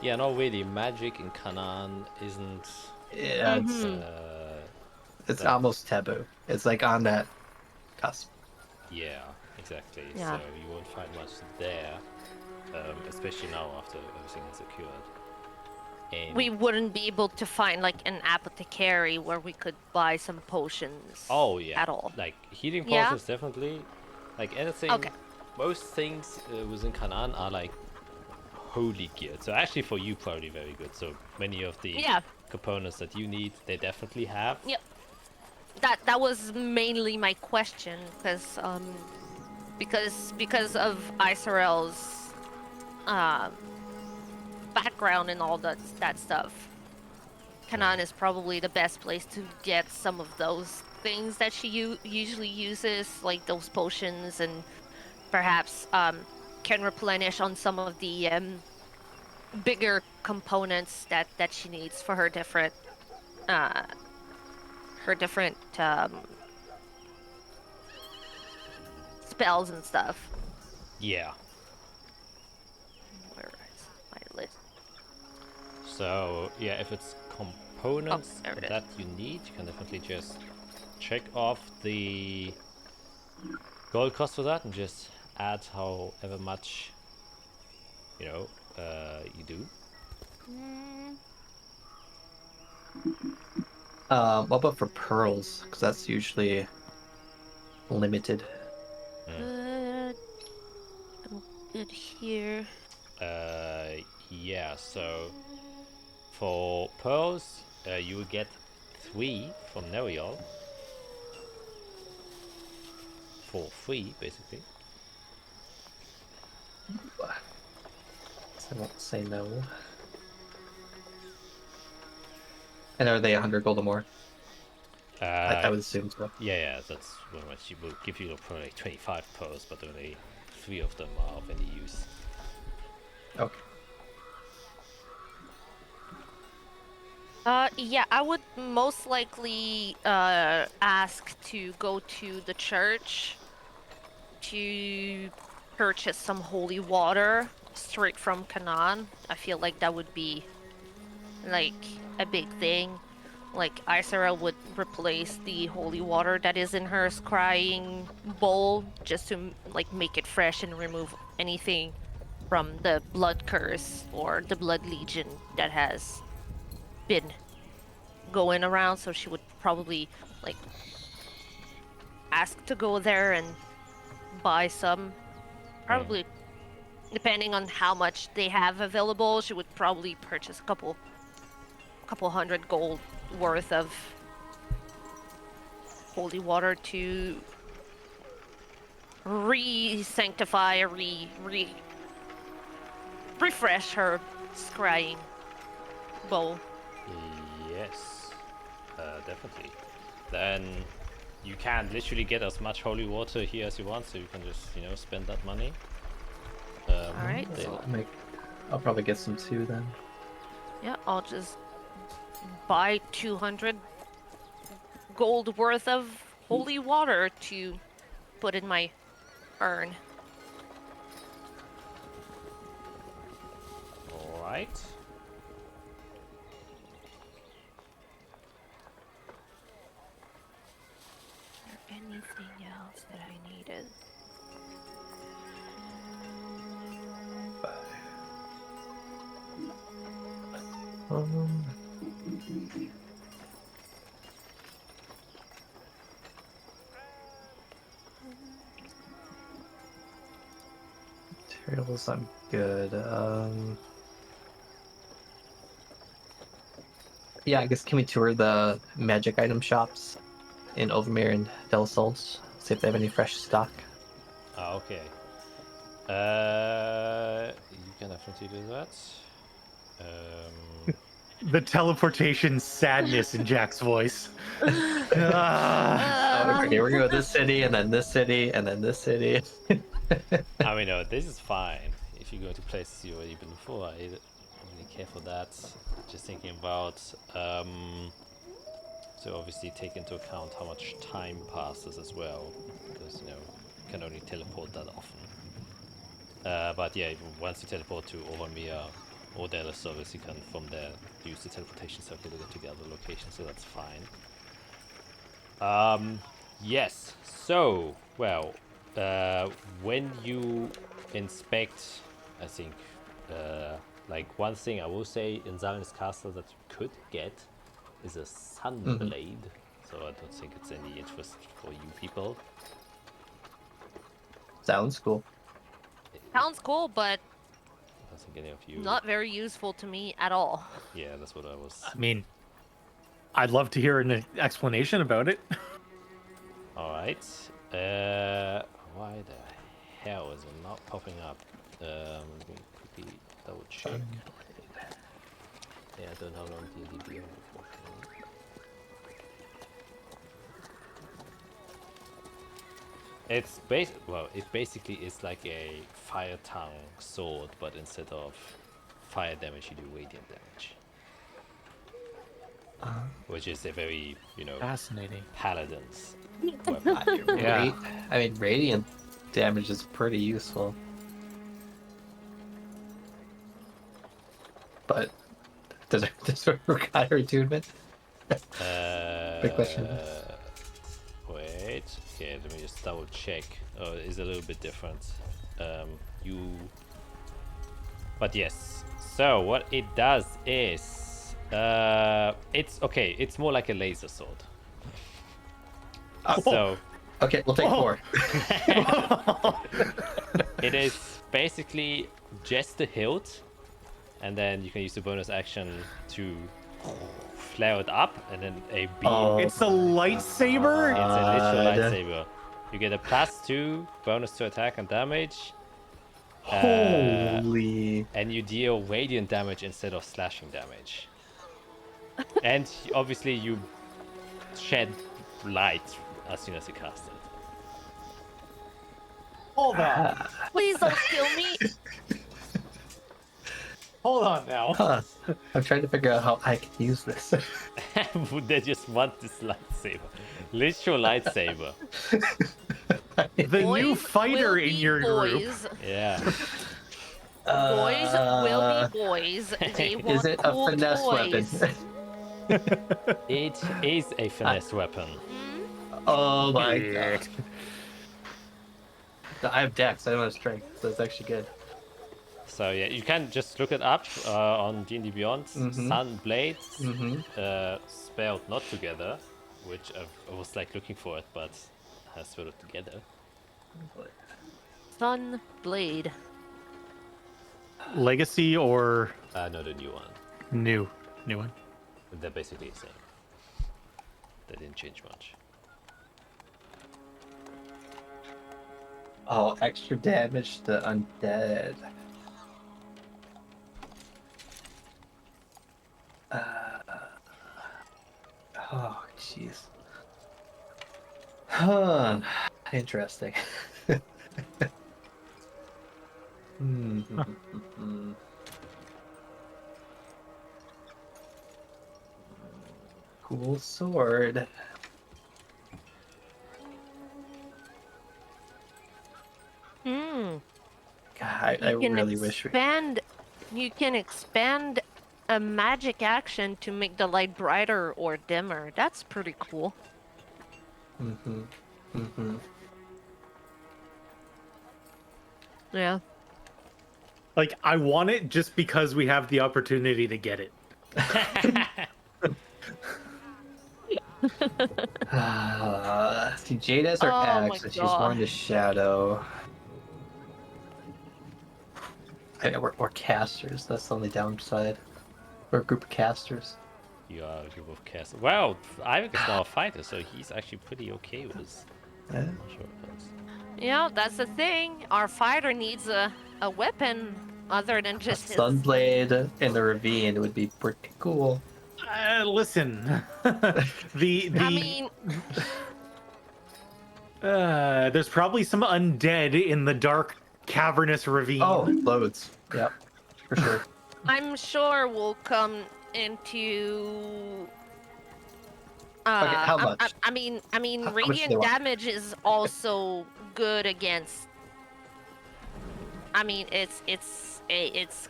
yeah, not really. Magic in Canaan isn't. Yeah, it's that- almost taboo. It's like on that cusp. Yeah, exactly. Yeah. So you won't find much there, especially now after everything is secured. And We wouldn't be able to find like an apothecary where we could buy some potions. oh yeah, At all. like healing Yeah? potions definitely. Like anything. Okay. Most things within Canaan are like holy geared. So actually for you probably very good. So many of the Yeah. components that you need, they definitely have. Yep. That was mainly my question, because of Isorel's background and all that stuff. Canaan is probably the best place to get some of those things that she usually uses, like those potions, and perhaps can replenish on some of the bigger components that she needs for her different spells and stuff. Yeah. Where is my list? So yeah, if it's components there it is. that you need, you can definitely just check off the gold cost for that and just add however much you do. What about for pearls? Because that's usually limited. Good. I'm good here. Yeah, so for pearls, you will get 3 from Nerial for free, basically. I won't say no. And are they 100 gold or more? I would assume so. Yeah, that's very much. It will give you probably like 25 pearls, but only 3 of them are of any use. Okay. Yeah, I would most likely ask to go to the church to purchase some holy water straight from Canaan. I feel like that would be like a big thing. Like Isara would replace the holy water that is in her scrying bowl just to like make it fresh and remove anything from the blood curse or the blood legion that has been going around, so she would probably like ask to go there and buy some. Probably, depending on how much they have available, she would probably purchase a couple hundred gold worth of holy water to re-sanctify, refresh her scrying bowl. Yes, definitely. Then you can literally get as much holy water here as you want, so you can just, spend that money. Alright. I'll probably get some too then. Yeah, I'll just buy 200 gold worth of holy water to put in my urn. All right. Is there anything else that I needed? Materials, I'm good. Yeah, I guess can we tour the magic item shops in Overmere and Del Sols? See if they have any fresh stock. Okay. You can definitely do that. The teleportation sadness in Jack's voice. Okay, we're going to this city, and then this city, and then this city. I mean, no, this is fine. If you go to places you've already been before, I don't really care for that. Just thinking about, so obviously take into account how much time passes as well, because, you can only teleport that often. But yeah, even once you teleport to Overmere or Dela Service, you can from there use the teleportation circle to get to the other location, so that's fine. Yes, so, well, when you inspect, I think, like one thing I will say in Zaren's castle that you could get is a Sunblade, so I don't think it's any interest for you people. Sounds cool. Sounds cool, but I don't think any of you... not very useful to me at all. Yeah, that's what I was... I mean, I'd love to hear an explanation about it. Alright. Why the hell is it not popping up? Let me quickly double check. Yeah, I don't know how long DnD be, unfortunately. It's it basically is like a fire tongue sword, but instead of fire damage, you do radiant damage. Which is a very, Fascinating. paladin's weapon. Yeah. I mean, radiant damage is pretty useful. But does it require attunement? Big question. Wait. Okay, let me just double check. Oh, it's a little bit different. But yes. So what it does is, it's more like a laser sword. Oh. So Okay, we'll take 4. it is basically just the hilt, and then you can use the bonus action to flare it up, and then a beam. Oh. It's a lightsaber? It's a literal lightsaber. You get a +2 bonus to attack and damage. Holy. And you deal radiant damage instead of slashing damage. And obviously you shed light as soon as you cast it. Hold on. Please don't kill me. Hold on now. Huh. I'm trying to figure out how I can use this. Would they just want this lightsaber? Literal lightsaber. The new Boys fighter will in be your group. boys. Yeah. Boys will be boys. They want Is it cool a finesse toys. weapon? It is a finesse weapon. Oh my god. I have dex, I don't have strength, so it's actually good. So yeah, you can just look it up on D&D Beyond. Sun blades spelled not together, which I was like looking for it, but I spelled it together. Sun blade. Legacy or No, the new one. new one? They're basically the same. They didn't change much. Oh, extra damage to undead. Oh, jeez. Huh. Interesting. Cool sword. Hmm. God, I really wish we. You can expand a magic action to make the light brighter or dimmer. That's pretty cool. Yeah. Like, I want it just because we have the opportunity to get it. See, Jade has her Oh my axe, and she's God. more into shadow. We're casters. That's the only downside. We're a group of casters. You are a group of casters. Well, Ivik is now a fighter, so he's actually pretty okay with this. Eh? Not sure what else. Yeah, that's the thing. Our fighter needs a weapon other than A just his... sunblade in the ravine would be pretty cool. Listen, the I mean, there's probably some undead in the dark cavernous ravine. Oh, loads. Yep, for sure. I'm sure we'll come into... Okay, how much? I mean, How much do radiant they want? damage is also good against... I mean, it's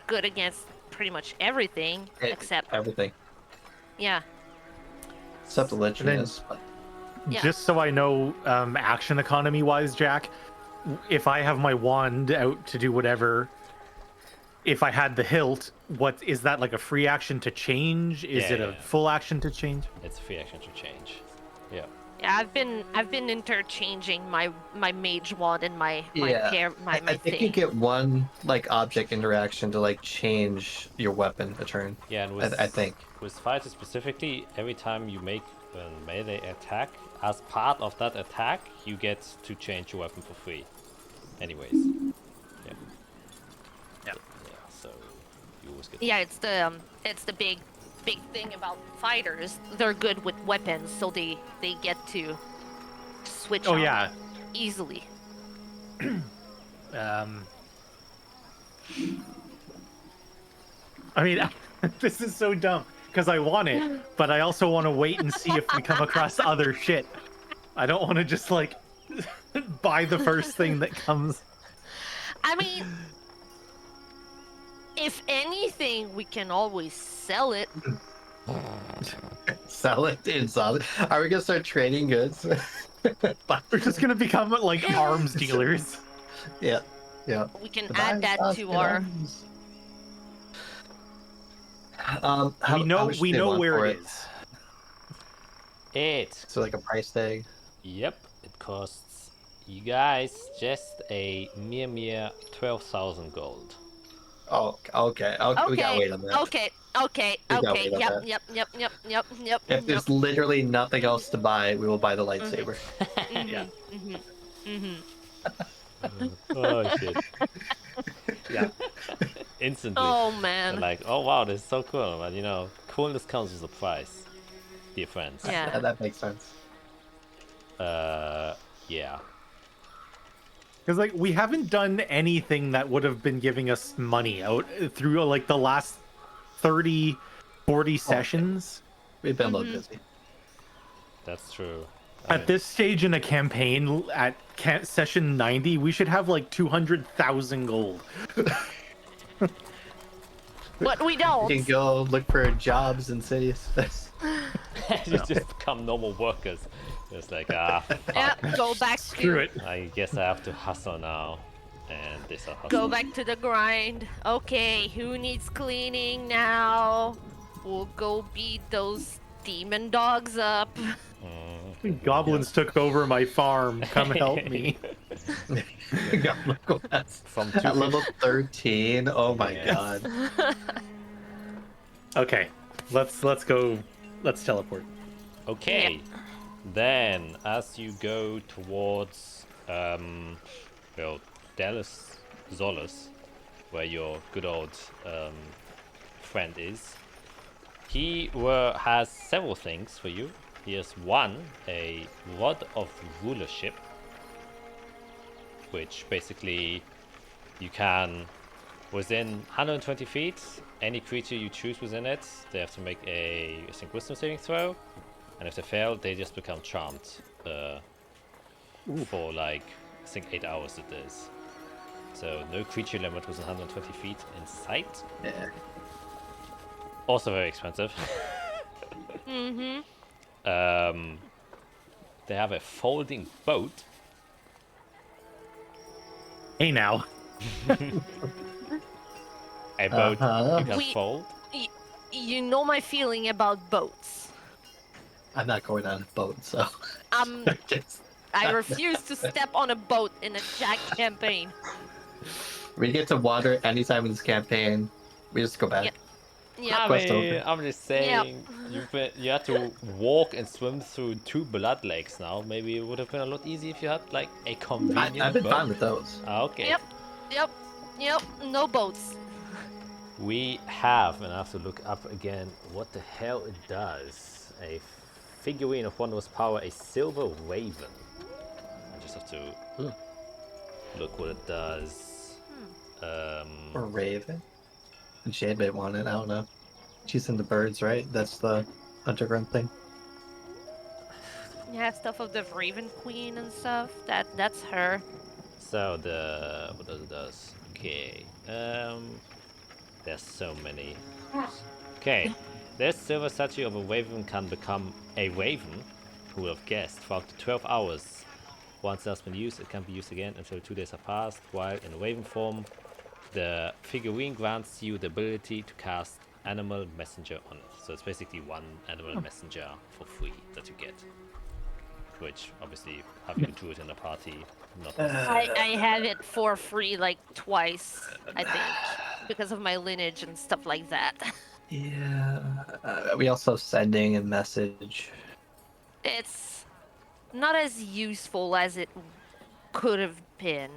good against pretty much everything except... everything. Yeah. Except the Lich And then- is, but Yeah. Just so I know, action economy wise, Jack, if I have my wand out to do whatever, if I had the hilt, what is that, like a free action to change? Is Yeah, it a yeah. full action to change? It's a free action to change. Yeah. Yeah, I've been interchanging my mage wand and my Yeah, my I think you thing. get one like object interaction to like change your weapon a turn. Yeah, and with, I think. with fighter specifically, every time you make a melee attack, as part of that attack, you get to change your weapon for free. Anyways. Yeah. Yeah. So you always get. Yeah, it's the big thing about fighters. They're good with weapons, so they get to switch Oh on yeah. easily. I mean, this is so dumb because I want it, but I also want to wait and see if we come across other shit. I don't want to just like buy the first thing that comes. I mean, if anything, we can always sell it. Sell it in solid. Are we gonna start trading goods? We're just gonna become like arms dealers. Yeah, yeah. We can Buy add that stuff to in our. arms. We know much do they want where for it is. It. So like a price tag. Yep. It costs you guys just a mere 12,000 gold. Oh, okay. We gotta wait on that. Okay. We gotta wait on that. Yep. If there's literally nothing else to buy, we will buy the lightsaber. Yeah. Oh shit. Yeah. Instantly. Oh They're man. like, oh wow, this is so cool. But you know, coolness comes with a price, dear friends. Yeah. That makes sense. Yeah. Because like we haven't done anything that would have been giving us money out through like the last 30, 40 sessions. We've been a little busy. That's true. At this stage in a campaign, at session 90, we should have like 200,000 gold. But we We don't. can go look for jobs in cities. You just become normal workers. It's like, Yeah, go back Screw to it. I guess I have to hustle now. and this are Go hustlers. back to the grind. Okay, who needs cleaning now? We'll go beat those demon dogs up. Goblins took over my farm. Come help me. Goblin Quest. From At level 250 13. Oh my Yes. god. Okay, let's go. Let's teleport. Okay. Then, as you go towards, well, Dallas Zolas, where your good old friend is, he has several things for you. He has one, a rod of rulership, which basically you can, within 120 feet, any creature you choose within it, they have to make a, I think, wisdom saving throw. And if they fail, they just become charmed for like, I think 8 hours it is. So no creature limit within 120 feet in sight. Yeah. Also very expensive. Mm-hmm. They have a folding boat. Hey now. A boat Uh-huh. you can We- fold. You know my feeling about boats. I'm not going on a boat, so. Just- I refuse to step on a boat in a Jack campaign. we get to water anytime in this campaign. We just go back. Yep. I Yep. Quest mean, over. I'm just saying, you have to walk and swim through 2 blood lakes now. Maybe it would have been a lot easier if you had like a convenient I've been boat. fine with those. Ah, okay. Yep. No boats. We have, and I have to look up again what the hell it does. A figurine of wondrous power, a silver raven. I just have to look what it does. Or Raven. And Shade may want it, I don't know. She's in the birds, right? That's the underground thing. Yeah, stuff of the Raven Queen and stuff. That's her. So what does it does? Okay. There's so many. Okay. This silver statue of a raven can become a raven. Who would have guessed? For up to 12 hours. Once it has been used, it can be used again until 2 days have passed. While in raven form, the figurine grants you the ability to cast Animal Messenger on it. So it's basically one Animal Messenger for free that you get. Which, obviously, having to do it in a party, not I have it for free like twice, I think, because of my lineage and stuff like that. Yeah. We also have sending and message. It's not as useful as it could have been.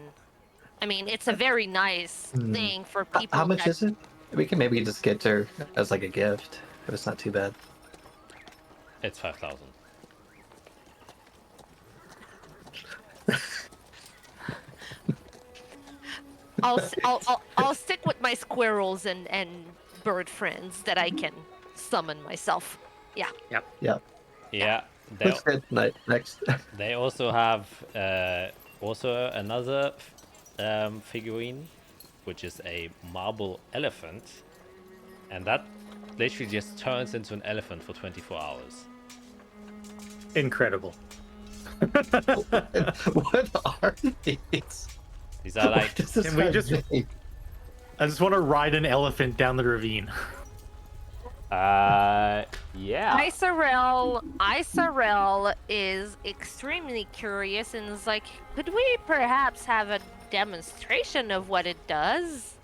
I mean, it's a very nice thing for people. How much that... is it? We can maybe just get her as like a gift, if it's not too bad. It's 5,000. I'll stick with my squirrels and bird friends that I can summon myself. Yeah. Yeah. Yeah. That's good. Next. They also have another figurine, which is a marble elephant, and that literally just turns into an elephant for 24 hours. Incredible. What are these? These are like Can we just- I just want to ride an elephant down the ravine. yeah. Isarel is extremely curious and is like, could we perhaps have a demonstration of what it does?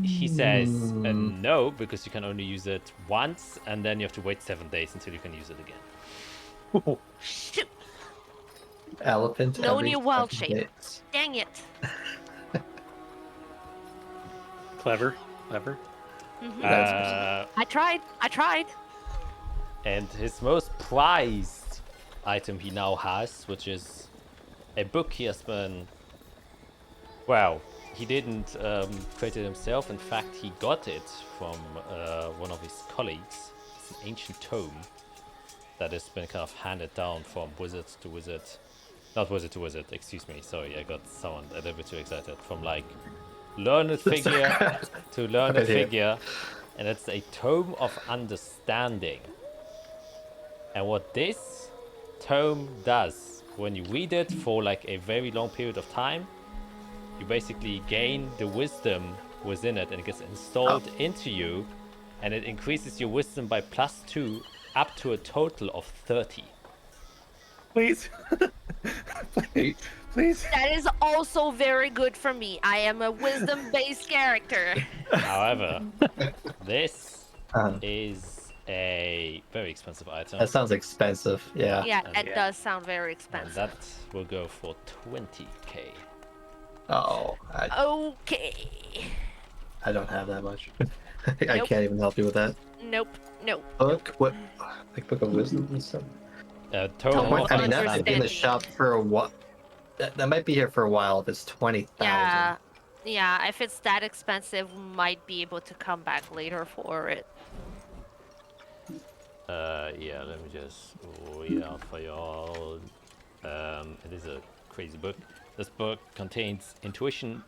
He says no, because you can only use it once, and then you have to wait 7 days until you can use it again. Shoot! Elephant. No every new wild 7 shape. days. Dang it! Clever. I tried. And his most prized item he now has, which is a book he has been... Well, he didn't create it himself. In fact, he got it from one of his colleagues. It's an ancient tome that has been kind of handed down from wizard to wizard. Not wizard to wizard, excuse me. Sorry, I got someone a little bit too excited. From like learned figure to learned Okay, yeah. figure. And it's a tome of understanding. And what this tome does, when you read it for like a very long period of time, you basically gain the wisdom within it, and it gets installed into you, and it increases your wisdom by +2 up to a total of 30. Please. Please. That is also very good for me. I am a wisdom-based character. However, this Uh, is a very expensive item. that sounds expensive. Yeah. Yeah, And- it does sound very And expensive. that will go for 20k. Oh, Okay. I don't have that much. I Nope. can't even help you with that. Nope. Nope. Book? What? Like book of wisdom and stuff. Total Total of I mean, that might be in the understanding. shop for a while. That might be here for a while if it's 20,000. Yeah. Yeah, if it's that expensive, we might be able to come back later for it. Yeah, let me just read out for y'all. It is a crazy book. This book contains intuition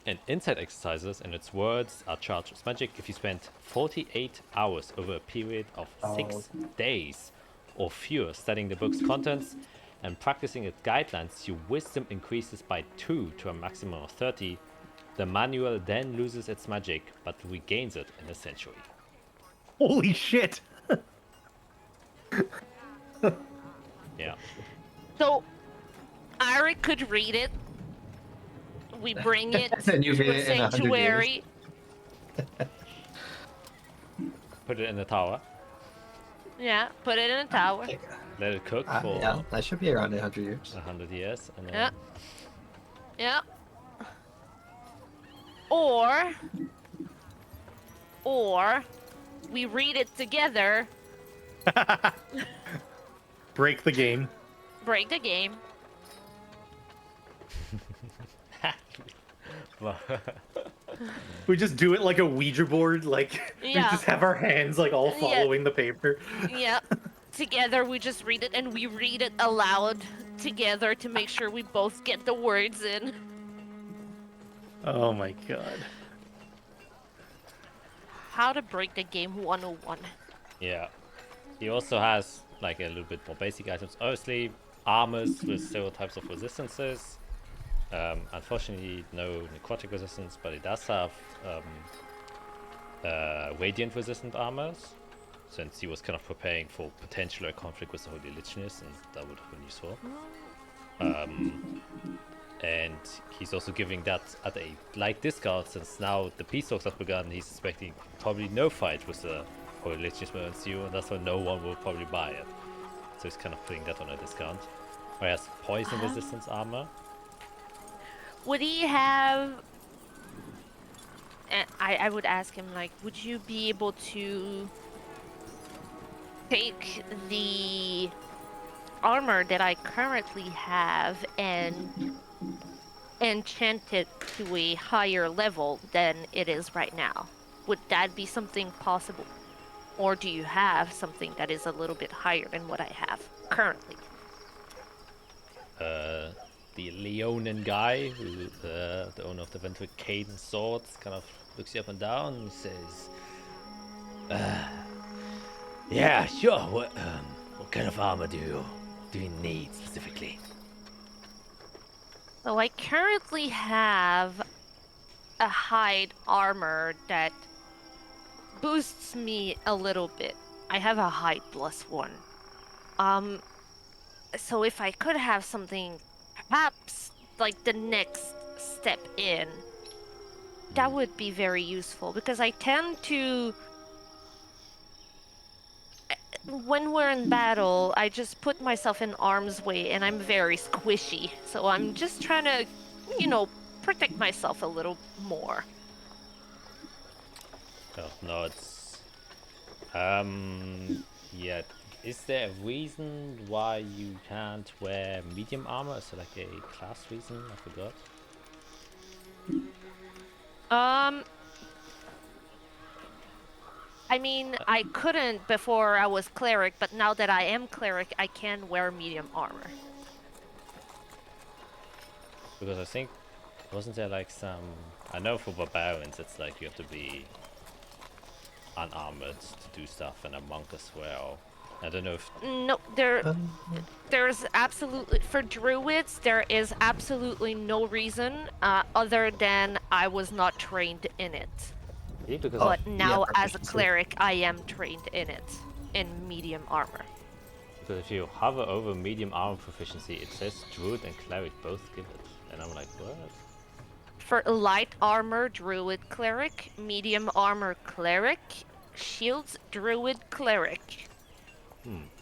and insight exercises, and its words are charged as magic. If you spend 48 hours over a period of 6 days or fewer studying the book's contents and practicing its guidelines, your wisdom increases by 2 to a maximum of 30. The manual then loses its magic, but regains it in a century. Holy shit. Yeah. So, Arik could read it. We bring it And you to read a it in 100 years. sanctuary. Put it in the tower. Yeah, put it in a tower. Let it cook for Yeah, that should be around 100 years. 100 years, and then Yeah. Yeah. Or we read it together, Break the game. break the game. We just do it like a Ouija board, like we Yeah. just have our hands like all Yeah. following the paper. Yeah. Together we just read it and we read it aloud together to make sure we both get the words in. Oh my god. How to break the game 101. yeah. He also has like a little bit more basic items. Obviously, armors with several types of resistances. Unfortunately, no necrotic resistance, but it does have radiant resistant armors, since he was kind of preparing for potential conflict with the Holy Religions, and that would have been useful. And he's also giving that at a light discount, since now the peace talks have begun. He's expecting probably no fight with the Holy Religions will ensue, and that's why no one will probably buy it. So he's kind of putting that on a discount. Whereas poison resistance armor. Would he have... I would ask him, like, would you be able to take the armor that I currently have and enchant it to a higher level than it is right now? Would that be something possible? Or do you have something that is a little bit higher than what I have currently? The Leonin guy, who the owner of the Ventric Cadence Swords, kind of looks you up and down and says, "Yeah, sure. What kind of armor do you need specifically?" So I currently have a hide armor that boosts me a little bit. I have a hide +1. So if I could have something, perhaps like the next step in, that would be very useful, because I tend to, when we're in battle, I just put myself in harm's way and I'm very squishy. So I'm just trying to, protect myself a little more. Oh, no, it's yeah. Is there a reason why you can't wear medium armor? Is it like a class reason? I forgot. I mean, I couldn't before I was cleric, but now that I am cleric, I can wear medium armor. Because I think, wasn't there like some... I know for barbarians it's like you have to be unarmored to do stuff, and a monk as well. I don't know if No, Um, there's absolutely for druids there is absolutely no reason other than I was not trained in it. really because Oh, of, But yeah, now as a proficiency. cleric I am trained in it in medium armor. because if you hover over medium armor proficiency, it says druid and cleric both give it, and I'm like, what? For light armor druid cleric, medium armor cleric, shields druid cleric.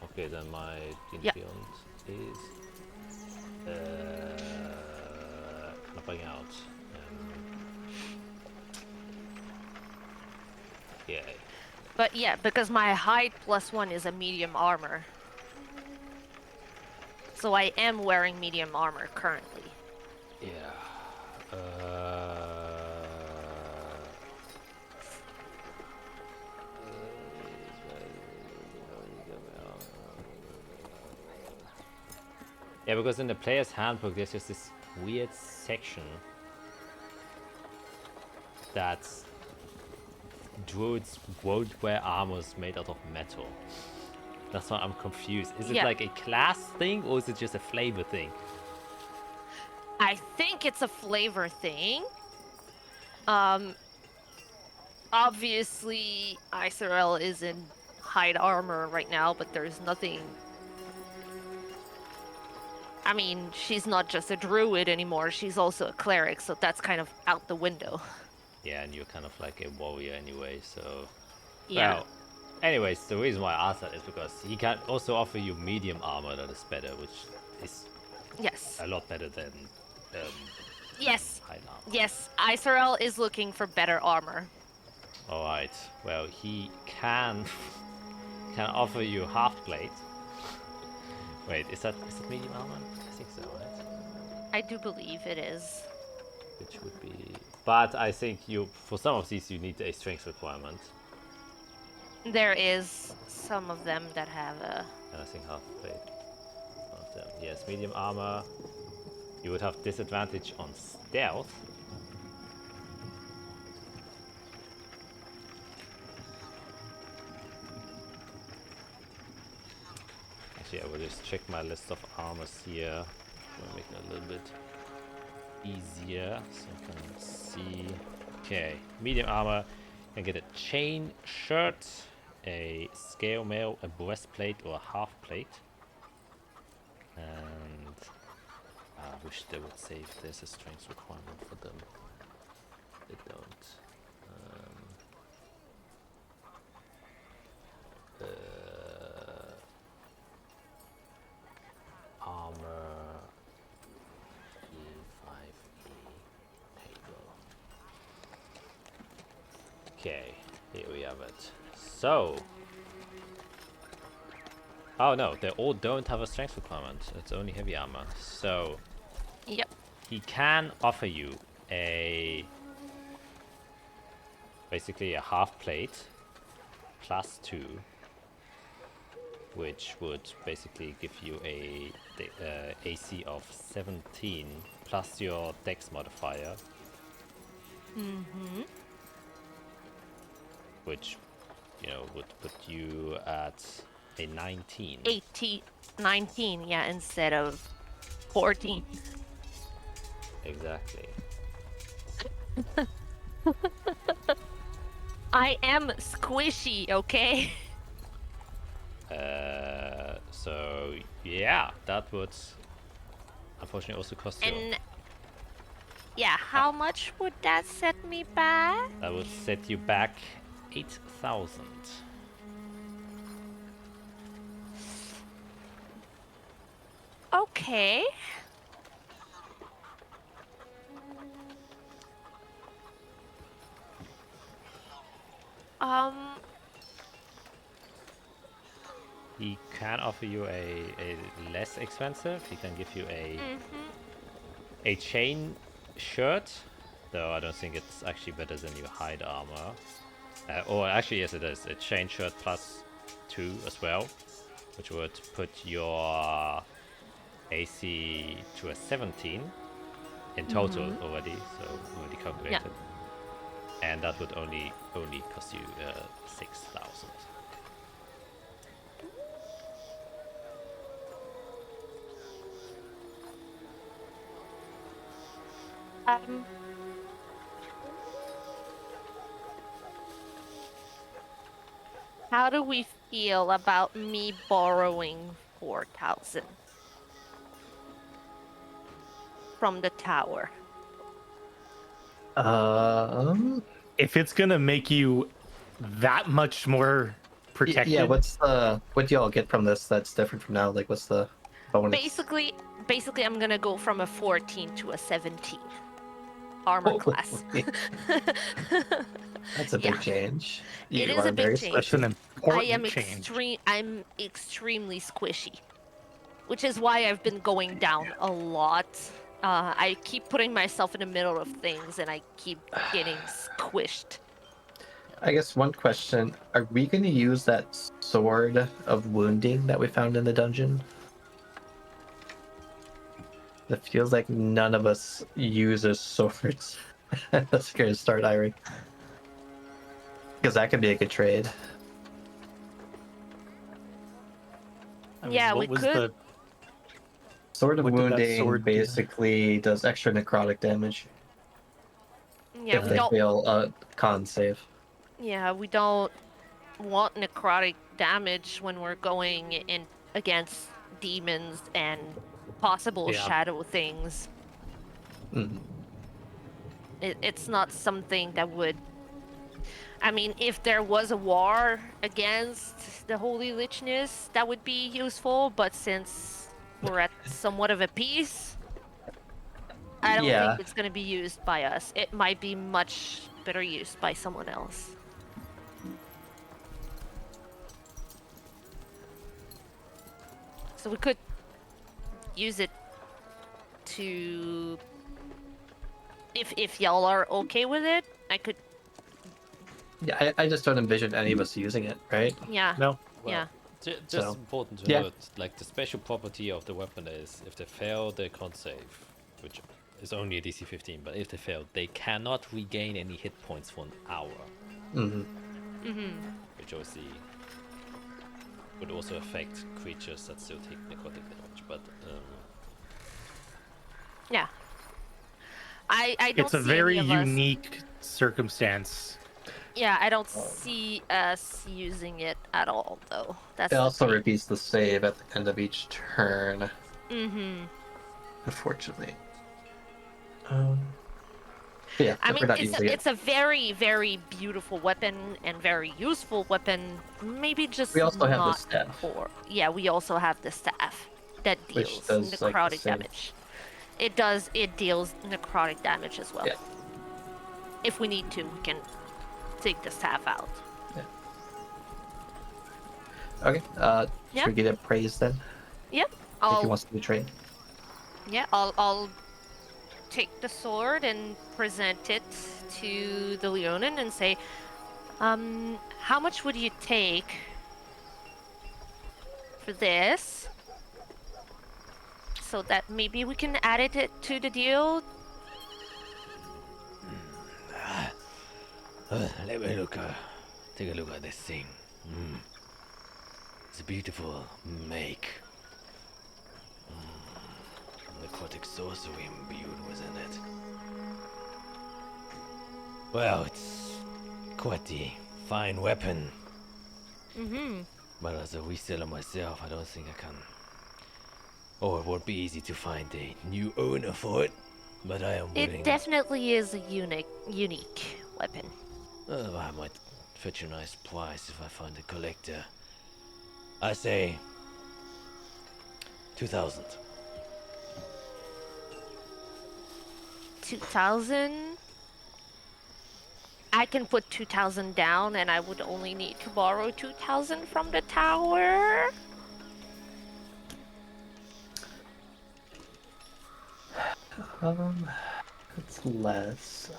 Okay, then my Yeah. Beyond is knapping out. Yeah. But yeah, because my height +1 is a medium armor. So I am wearing medium armor currently. Yeah. Yeah, because in the player's handbook there's just this weird section that druids won't wear armors made out of metal. That's why I'm confused. Is it Yeah. like a class thing or is it just a flavor thing? I think it's a flavor thing. Obviously Iserel is in hide armor right now, but there's nothing. I mean, she's not just a druid anymore, she's also a cleric, so that's kind of out the window. Yeah, and you're kind of like a warrior anyway, so... Yeah. Well, anyways, the reason why I asked that is because he can also offer you medium armor that is better, which is Yes. a lot better than Yes. hide armor. Yes. Iserel is looking for better armor. Alright, well, he can offer you half plate. Wait, is that medium armor? I think so, right? I do believe it is. Which would be... But I think for some of these you need a strength requirement. There is some of them that have a... And I think half plate. One of them. Yes, medium armor. You would have disadvantage on stealth. Actually, I will just check my list of armors here. We'll make it a little bit easier so I can see. Okay, medium armor. You can get a chain shirt, a scale mail, a breastplate, or a half plate. And I wish they would say if there's a strength requirement for them. They don't. Armor E5E table. Okay, here we have it. So, oh no, they all don't have a strength requirement. It's only heavy armor. So, Yep. he can offer you basically a half plate +2, which would basically give you a AC of 17 plus your dex modifier. Which, would put you at a 19. 19, yeah, instead of 14. Exactly. I am squishy, okay? So yeah, that would unfortunately also cost you. And yeah, how much would that set me back? That would set you back 8,000. Okay. He can offer you a less expensive. He can give you a chain shirt, though I don't think it's actually better than your hide armor. Or actually, yes, it is. A chain shirt +2 as well, which would put your AC to a 17 in total already, so already calculated. Yeah. And that would only cost you 6,000. Um, how do we feel about me borrowing 4,000 from the tower? If it's gonna make you that much more protected, Yeah, what do y'all get from this that's different from now? Like, what's the bonus? Basically, I'm gonna go from a 14 to a 17 armor Oh, class. That's a big change. It You is are a big very change. that's an squishy. important change. I'm extremely squishy, which is why I've been going down a lot. I keep putting myself in the middle of things, and I keep getting squished. I guess one question: are we going to use that sword of wounding that we found in the dungeon? It feels like none of us uses swords. That's going to start Irie. Because that could be a good trade. I mean, Yeah, what we was could. Sword of What did that wounding sword do? basically does extra necrotic damage Yeah, if we they don't. fail a con save. Yeah, we don't want necrotic damage when we're going in against demons and possible Yeah. shadow things. Mhm. It's not something that would. I mean, if there was a war against the Holy Lichness, that would be useful, but since we're at somewhat of a peace, I don't think Yeah, it's going to be used by us. It might be much better used by someone else. So we could use it to... If y'all are okay with it, I could... yeah. I just don't envision any of us using it, right? Yeah, No. yeah. Just So, important to yeah. note, like the special property of the weapon is if they fail, they can't save, which is only a DC 15. But if they fail, they cannot regain any hit points for an hour, Hmm. which obviously would also affect creatures that still take necrotic damage. But Yeah. I don't It's a see very any of us... unique circumstance. Yeah, I don't see us using it at all, though. That's It the also thing. repeats the save at the end of each turn, Mm-hmm. unfortunately. Yeah, I if we're mean, not using it. it's a very, very beautiful weapon and very useful weapon. Maybe just We also have the not staff, for... Yeah, we also have the staff that which deals does like the necrotic same. damage. It deals necrotic damage as well. Yeah. If we need to, we can take the staff out. Okay. Yeah. Should we get a praise then? Yep. If he wants to be trained. I'll take the sword and present it to the Leonin and say, how much would you take for this? So that maybe we can add it to the deal. let me look. Take a look at this thing. It's a beautiful make. Necrotic sorcery imbued within it. Well, it's quite the fine weapon. But as a reseller myself, I don't think I can. Or it won't be easy to find a new owner for it. But I am willing. It definitely is a unique weapon. I might fetch a nice price if I find a collector. I say 2,000. 2,000? I can put 2,000 down, and I would only need to borrow 2,000 from the tower. It's less.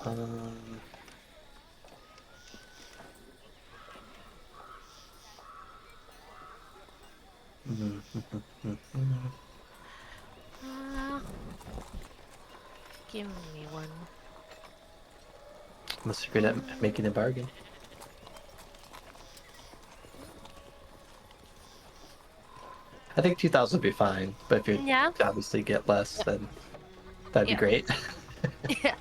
Give me one. Unless you're good at making a bargain. I think 2,000 would be fine, but if you Yeah. obviously get less, then that'd Yeah. be great. Yeah.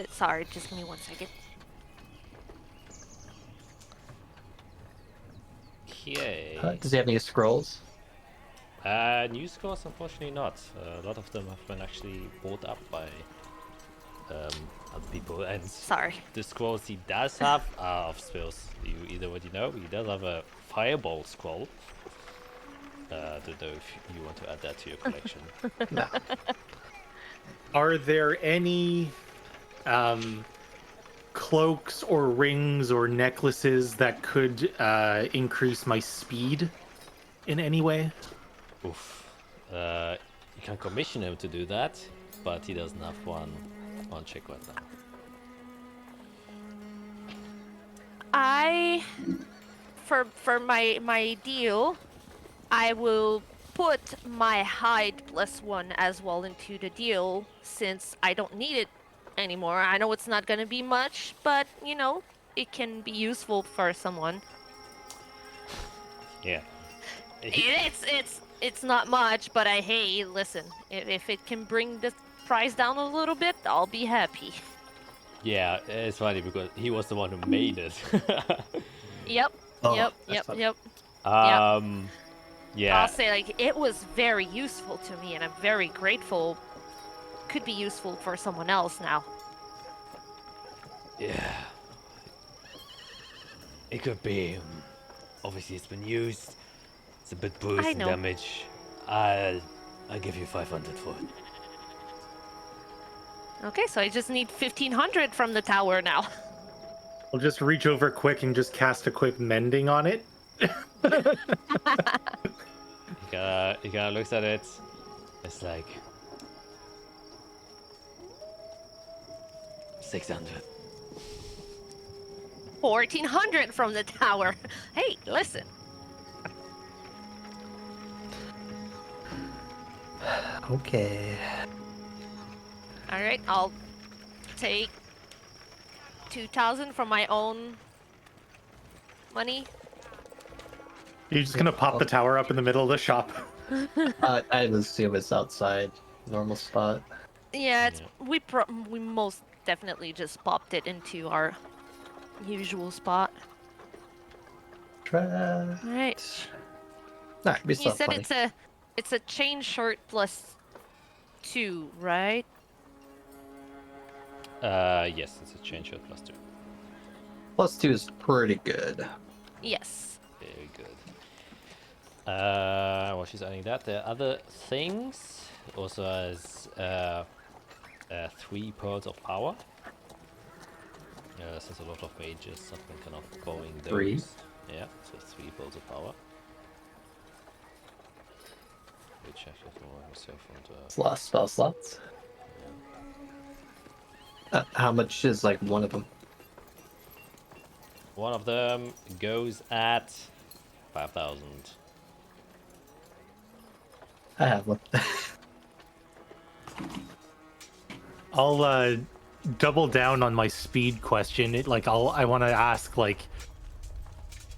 Sorry, just give me 1 second. Okay. Does he have any scrolls? New scores, unfortunately not. A lot of them have been actually bought up by other people, and Sorry. the scrolls he does have are of spells you either already know. He does have a fireball scroll. Don't know if you want to add that to your collection. No. Are there any cloaks or rings or necklaces that could increase my speed in any way? Oof. You can commission him to do that, but he doesn't have one on check right now. For my deal, I will put my hide +1 as well into the deal since I don't need it anymore. I know it's not gonna be much, but you know, it can be useful for someone. Yeah. It's not much, but hey, listen, if it can bring the price down a little bit, I'll be happy. Yeah, it's funny because he was the one who made it. Yep. Oh, Yep. that's Yep. fun. Yep. Yeah. I'll say like it was very useful to me, and I'm very grateful. Could be useful for someone else now. Yeah. It could be. Obviously, it's been used. It's a bit bruised I and know. damaged. I'll give you 500 for it. Okay, so I just need 1,500 from the tower now. I'll just reach over quick and just cast a quick mending on it. He kinda looks at it. It's like 600. 1,400 from the tower. Hey, listen. Okay. All right, I'll take 2,000 from my own money. You're just gonna pop the tower up in the middle of the shop. I assume it's outside normal spot. Yeah, it's we most definitely just popped it into our usual spot. Trash. All right. Alright, we still You have said plenty. it's a chain shirt +2, right? Yes, it's a chain shot +2. +2 is pretty good. Yes. Very good. Well, she's adding that. The other things also has 3 pearls of power. Since a lot of mages have been kind of going those. 3? Yeah, so 3 pearls of power. Which actually throw myself onto. Last spell slots. How much is like one of them? One of them goes at 5,000. I have one. I'll double down on my speed question. I want to ask, like,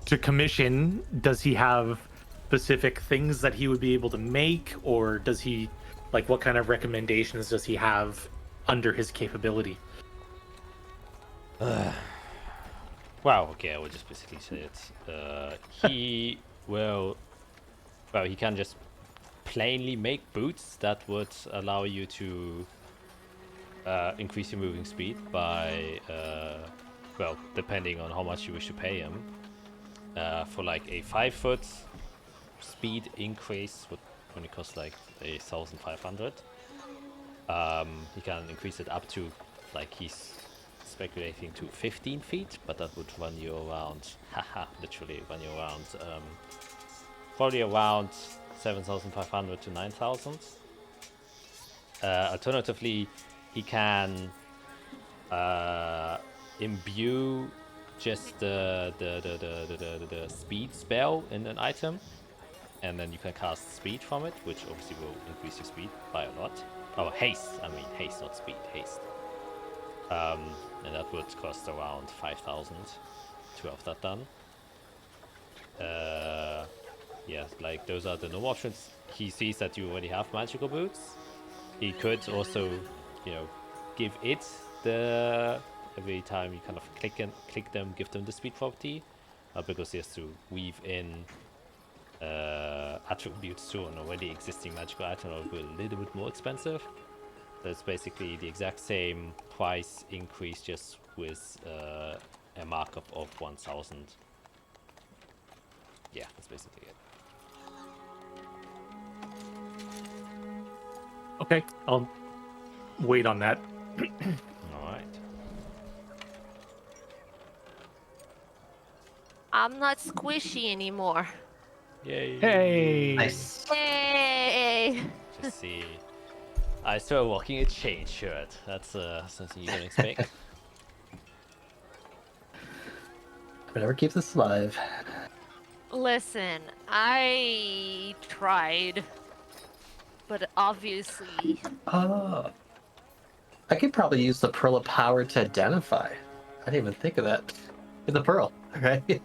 to commission, does he have specific things that he would be able to make, or does he, like, what kind of recommendations does he have under his capability? Wow, okay, I will just basically say it. He will. Well, he can just plainly make boots that would allow you to increase your moving speed by, well, depending on how much you wish to pay him. For like a 5-foot speed increase would only cost like 1,500. He can increase it up to, like, he's speculating to 15 feet, but that would run you around, literally run you around, probably around 7,500 to 9,000. Alternatively, he can imbue just the speed spell in an item, and then you can cast speed from it, which obviously will increase your speed by a lot. Oh, haste, not speed, haste. And that would cost around 5,000. to have that done. Yeah, like those are the normal options. He sees that you already have magical boots. He could also, you know, give it the every time you kind of click them, give them the speed property, because he has to weave in attributes to an already existing magical item that will be a little bit more expensive. That's basically the exact same price increase, just with a markup of 1,000. Yeah, that's basically it. Okay, I'll wait on that. All right. I'm not squishy anymore. Yay. Hey! Nice. Hey! Just see. I started walking a chain shirt. That's something you don't expect. Whatever keeps us alive. Listen, I tried, but obviously, Oh. I could probably use the Pearl of Power to identify. I didn't even think of that. The Pearl, right?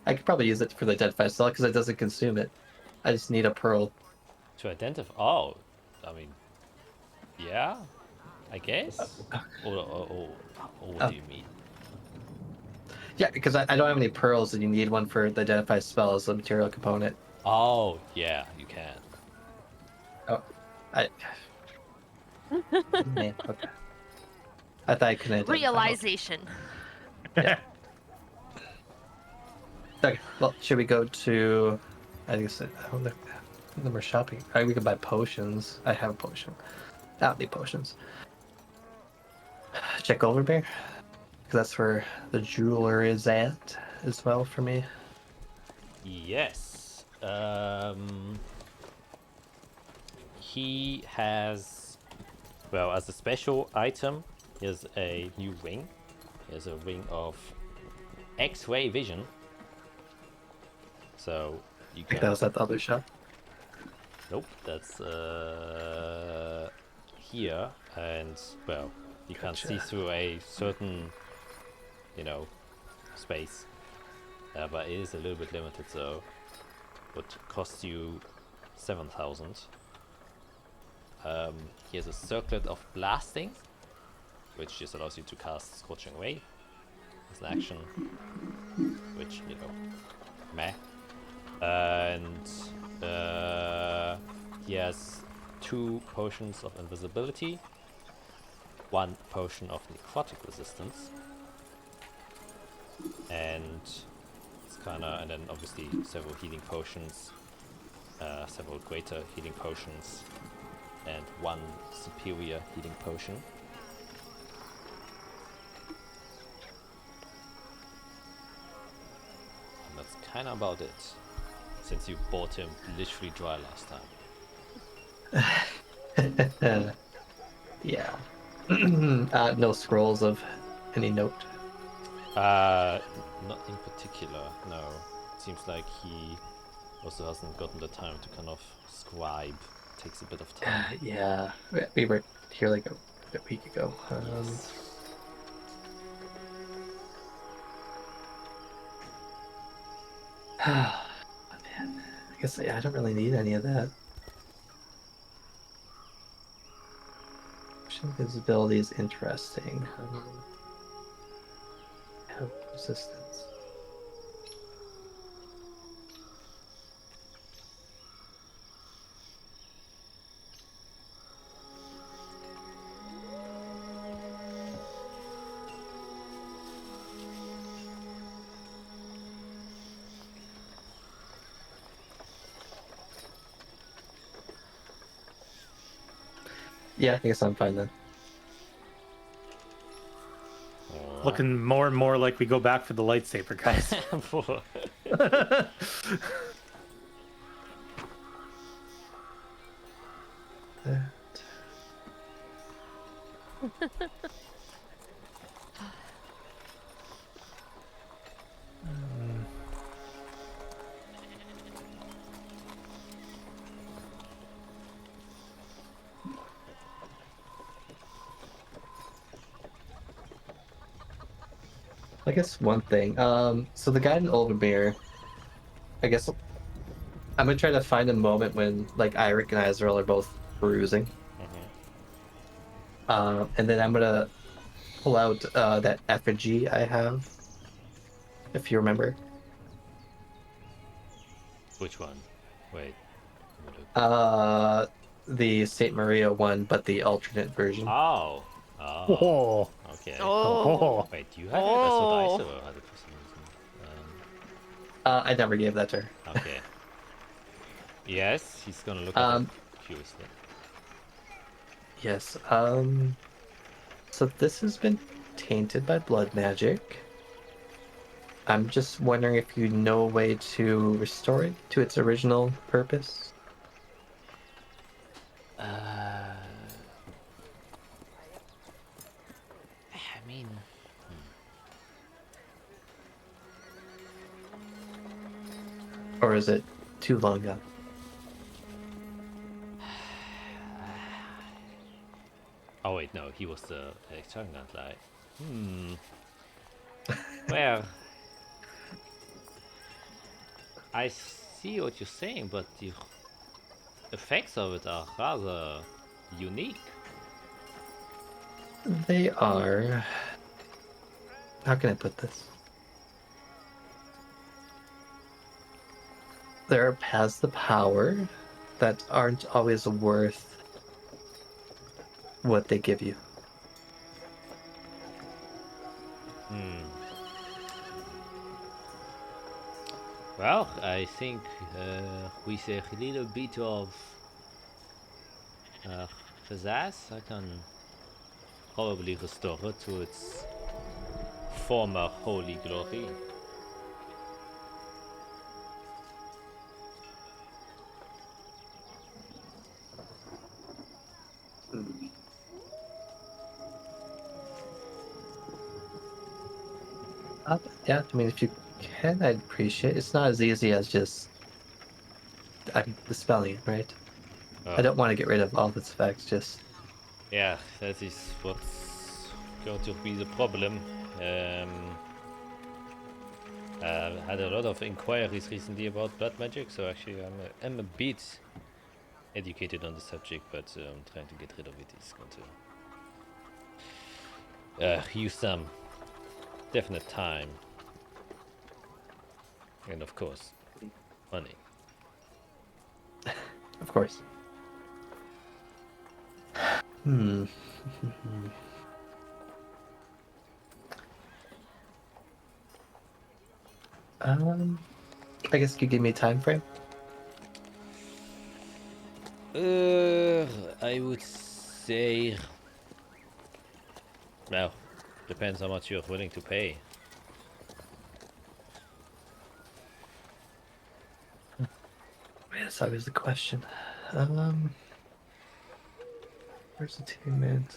I could probably use it for the identify spell because it doesn't consume it. I just need a Pearl. To identify. Oh, I mean, yeah, I guess. Or what do you mean? Yeah, because I don't have any pearls, and you need one for the identify spell as a material component. Oh, yeah, you can. Oh, man, okay. I thought I couldn't identify. realization. Yeah. Okay, well, should we go to... I guess I don't know if we're shopping. Right, we can buy potions. I have a potion. I don't need potions. Check Overbear, because that's where the jeweler is at as well for me. Yes. He has, well, as a special item, he has a new ring. He has a ring of X-ray vision. So you can. That was at the other shop. Nope, that's here, and well, you can see through a certain, space, but it is a little bit limited. So, would cost you 7,000. He has a circlet of blasting, which just allows you to cast Scorching Ray as an action, which meh. And he has 2 potions of invisibility, 1 potion of necrotic resistance, and it's and then obviously several healing potions, several greater healing potions, and 1 superior healing potion. And that's kind of about it, since you bought him literally dry last time. Yeah. No scrolls of any note. Not in particular, no. It seems like he also hasn't gotten the time to kind of scribe. Takes a bit of time. Yeah, we were here like a week ago. Yes. Man, I guess I don't really need any of that. Invisibility is interesting. Resistance. Yeah, I guess I'm fine then. Looking more and more like we go back for the lightsaber, guys. guess one thing. So the guy in Oldenbeer, I guess I'm gonna try to find a moment when like Eirik and Izrael are both perusing. And then I'm gonna pull out that effigy I have, if you remember. Which one? Wait. The Saint Maria one, but the alternate version. Oh. Oh. Okay. Oh. Wait, you had it? I thought Oh. Iso had it for some reason. I never gave that to her. Okay. Yes, he's gonna look at it curiously. Yes. So this has been tainted by blood magic. I'm just wondering if you know a way to restore it to its original purpose. I mean, Or is it too long gone? oh wait, no, he was the extravagant like. Well, I see what you're saying, but the effects of it are rather unique. They are. How can I put this? There are paths to power that aren't always worth what they give you. Well, I think with a little bit of pizzazz, I can probably restore it to its former holy glory. Yeah, I mean, if you can, I'd appreciate it. It's not as easy as just I'm dispelling it, right? I don't want to get rid of all of its effects, just... Yeah, that is what's going to be the problem. I had a lot of inquiries recently about blood magic, so actually I'm a bit educated on the subject, but trying to get rid of it is going to use some definite time. And of course, money. Of course. I guess you could give me a time frame. I would say, well, depends how much you're willing to pay. That's always the question. Where's the teammate?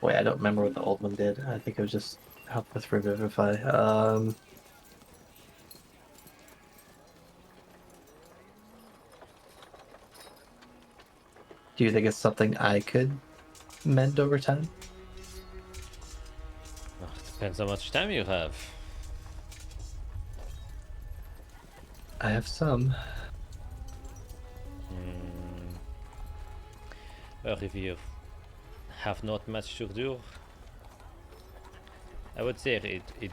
Wait, I don't remember what the old one did. I think it was just help with revivify. Do you think it's something I could mend over time? Well, depends how much time you have. I have some. Well, if you have not much to do, I would say it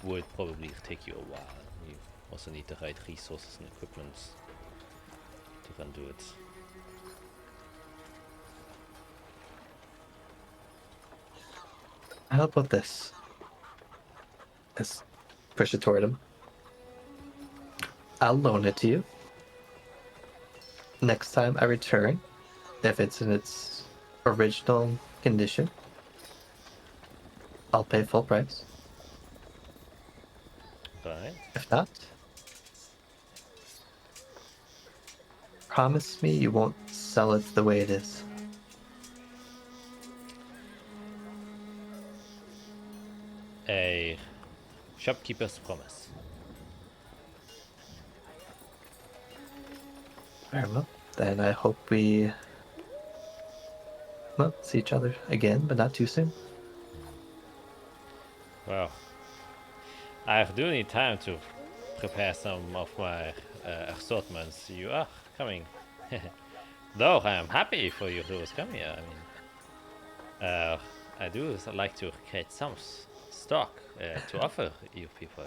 would probably take you a while. You also need the right resources and equipment to run do it. How about this? Let's push it toward him. I'll loan it to you. Next time I return, if it's in its original condition, I'll pay full price. Right. If not, promise me you won't sell it the way it is. A shopkeeper's promise. Very well. Then I hope we see each other again, but not too soon. Well, I do need time to prepare some of my assortments. You are coming. Though I am happy for you who is coming here. I mean, I do like to create some stock to offer you people.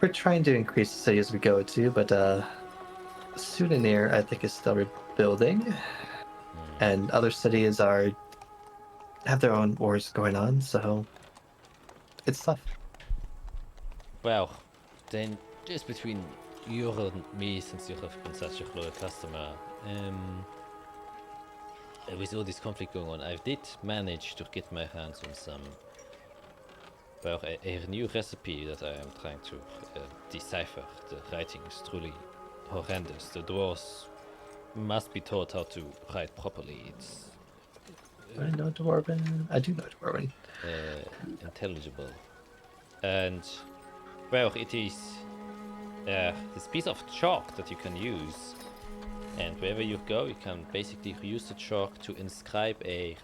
We're trying to increase the city as we go too, but Souvenir I think is still rebuilding, and other cities have their own wars going on, so it's tough. Well, then just between you and me, since you have been such a loyal customer, with all this conflict going on, I did manage to get my hands on some, well, a new recipe that I am trying to decipher. The writing is truly horrendous. The dwarves must be taught how to write properly. It's I know Dwarven. I do know Dwarven. intelligible. And, well, it is this piece of chalk that you can use. And wherever you go, you can basically use the chalk to inscribe a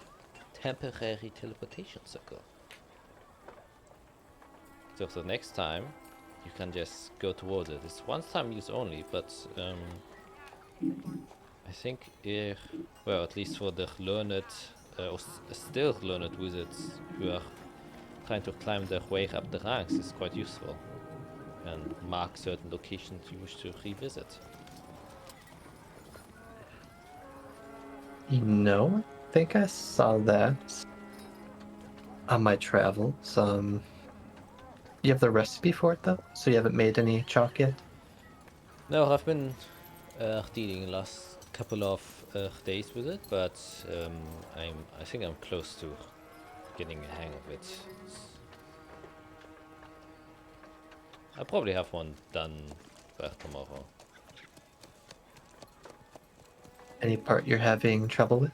temporary teleportation circle. So the next time, you can just go towards it. It's one-time use only, but I think, well, at least for the learned, or still learned wizards who are trying to climb their way up the ranks, is quite useful. And mark certain locations you wish to revisit. No, I think I saw that on my travels. You have the recipe for it though, so you haven't made any chalk yet. No, I've been dealing last couple of days with it, but I think I'm close to getting a hang of it. I'll probably have one done by tomorrow. Any part you're having trouble with?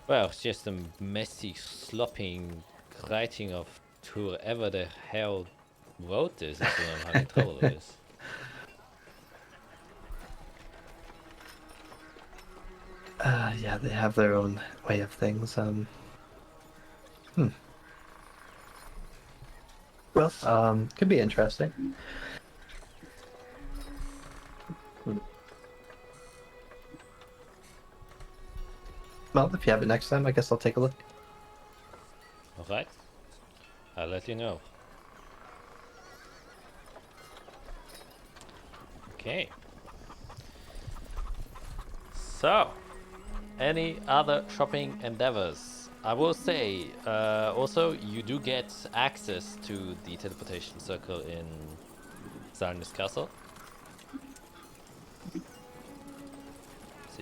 Well, it's just a messy, slopping writing of whoever the hell wrote this is what I'm having trouble with. Yeah, they have their own way of things. Well, could be interesting. Well, if you have it next time, I guess I'll take a look. Alright. I'll let you know. Okay. So, any other shopping endeavors? I will say, also, you do get access to the teleportation circle in Zarnis Castle. So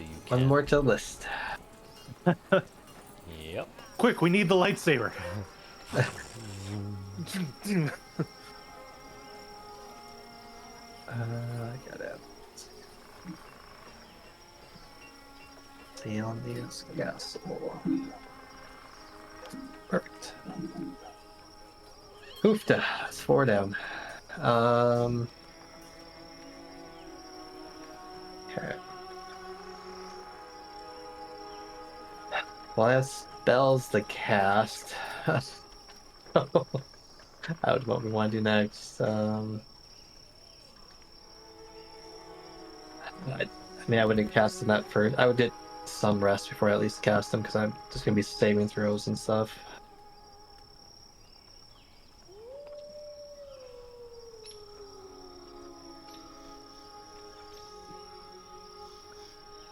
you can... One more to the list. Yep. Quick, we need the lightsaber. I gotta see on these castle. Perfect. Hoofda, it's 4 down. Okay. Well, I have spells to cast. I would what we want to do next. I mean, I wouldn't cast them that first. I would get some rest before I at least cast them because I'm just gonna be saving throws and stuff.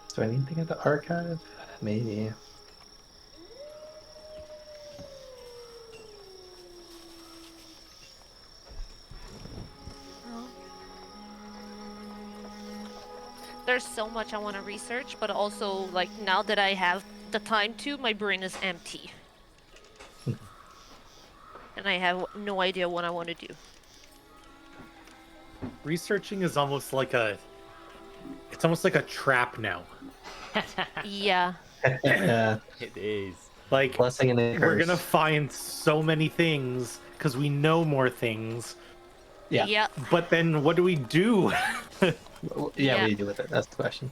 Is there anything in the archive? Maybe. There's so much I want to research, but also, like, now that I have the time to, my brain is empty. And I have no idea what I want to do. Researching is almost like it's almost like a trap now. Yeah. Yeah, It is. Like, blessing and a curse. we're gonna find so many things because we know more things. Yeah. Yeah. But then what do we do? What Yeah. do you do with it? That's the question.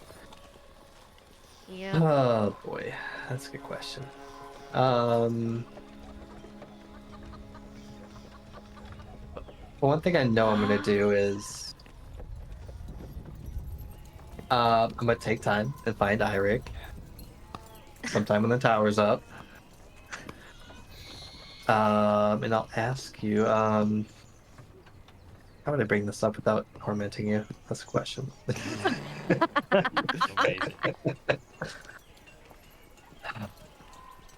Yeah. Oh boy, that's a good question. Well, one thing I know I'm gonna do is I'm gonna take time and find Eirik sometime when the tower's up. And I'll ask you, how would I bring this up without tormenting you? That's a question. Amazing.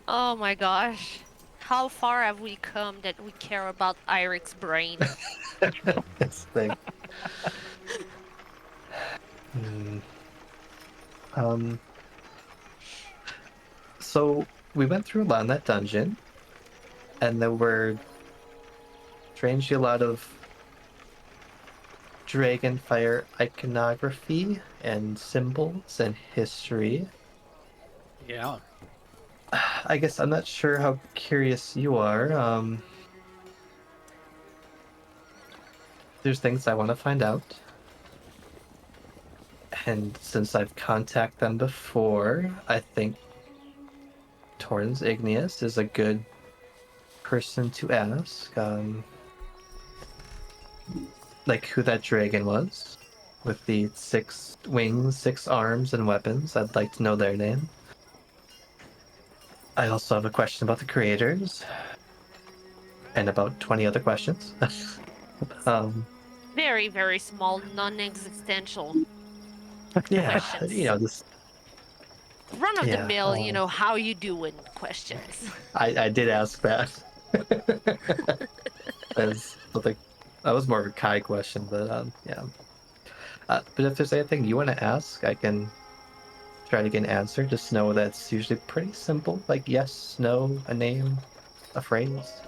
Oh my gosh. How far have we come that we care about Eirik's brain? That's the thing. So we went through a lot in that dungeon, and there were strangely a lot of dragonfire iconography and symbols and history. Yeah. I guess I'm not sure how curious you are. There's things I want to find out. And since I've contacted them before, I think Torrens Igneous is a good person to ask. Like who that dragon was with the 6 wings, 6 arms, and weapons. I'd like to know their name. I also have a question about the creators and about 20 other questions. Very, very small, non-existential Yeah, questions. you know, this. Run-of-the-mill, how you doing questions. I did ask that. That was more of a Kai question, but yeah. But if there's anything you want to ask, I can try to get an answer. Just know that it's usually pretty simple, like yes, no, a name, a phrase.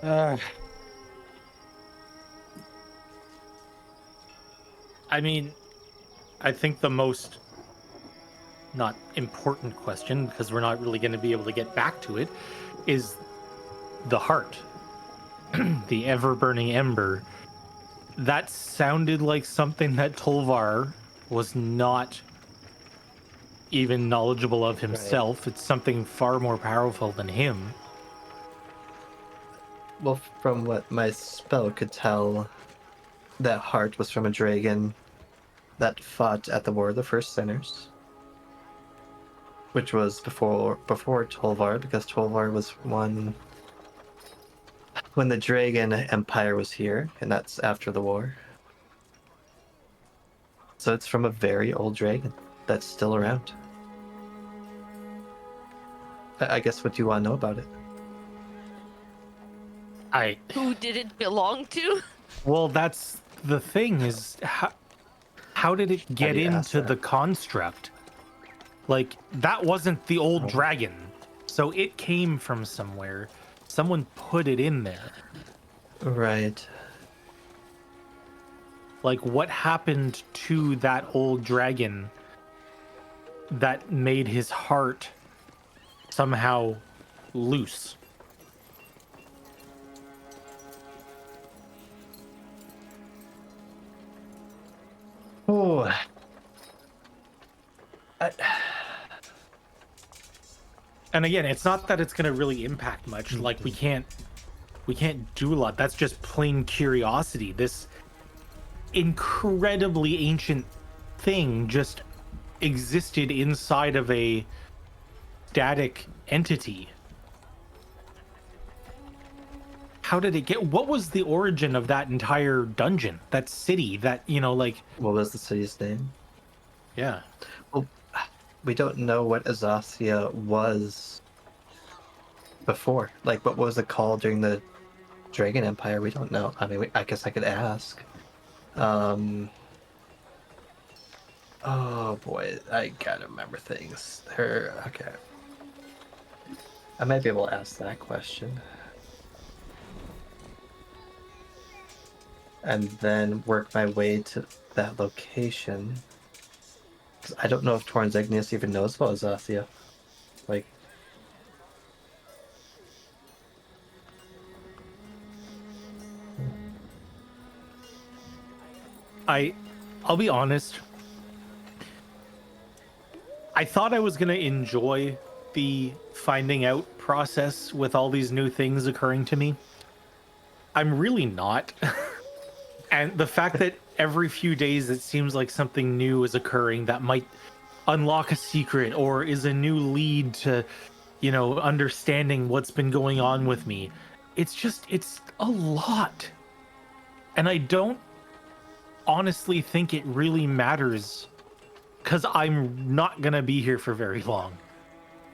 I mean, I think the most not important question, because we're not really going to be able to get back to it, is the heart. The ever-burning ember. That sounded like something that Tolvar was not even knowledgeable of himself. Right. It's something far more powerful than him. Well, from what my spell could tell, that heart was from a dragon that fought at the War of the First Sinners, which was before Tolvar, because Tolvar was one when the Dragon Empire was here, and that's after the war. So it's from a very old dragon that's still around. I guess, what do you want to know about it? Who did it belong to? Well, that's the thing, is how did it get into the construct? Like, that wasn't the old dragon, so it came from somewhere. Someone put it in there. Right. Like, what happened to that old dragon that made his heart somehow loose? Oh. And again, it's not that it's going to really impact much. Like, we can't do a lot. That's just plain curiosity. This incredibly ancient thing just existed inside of a static entity. How did it get? What was the origin of that entire dungeon, that city, that, like... What was the city's name? Yeah. Well, we don't know what Azathia was before. Like, what was it called during the Dragon Empire? We don't know. I mean, I guess I could ask. Oh boy, I gotta remember things. Okay. I might be able to ask that question. And then work my way to that location. Because I don't know if Torrens Igneous even knows about Azathia. Like... I'll be honest. I thought I was going to enjoy the finding out process with all these new things occurring to me. I'm really not. And the fact that every few days it seems like something new is occurring that might unlock a secret or is a new lead to, understanding what's been going on with me. It's a lot. And I don't honestly think it really matters because I'm not going to be here for very long.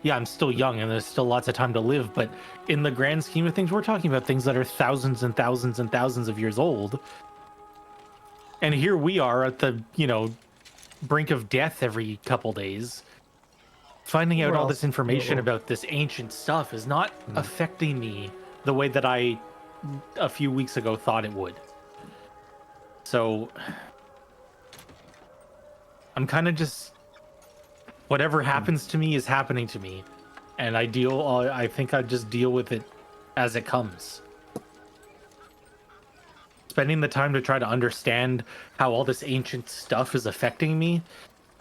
Yeah, I'm still young and there's still lots of time to live, but in the grand scheme of things, we're talking about things that are thousands and thousands and thousands of years old. And here we are at the, brink of death every couple days. Finding out all this information about this ancient stuff is not affecting me the way that I, a few weeks ago, thought it would. So, I'm kind of just... Whatever happens to me is happening to me. And I think I just deal with it as it comes. Spending the time to try to understand how all this ancient stuff is affecting me,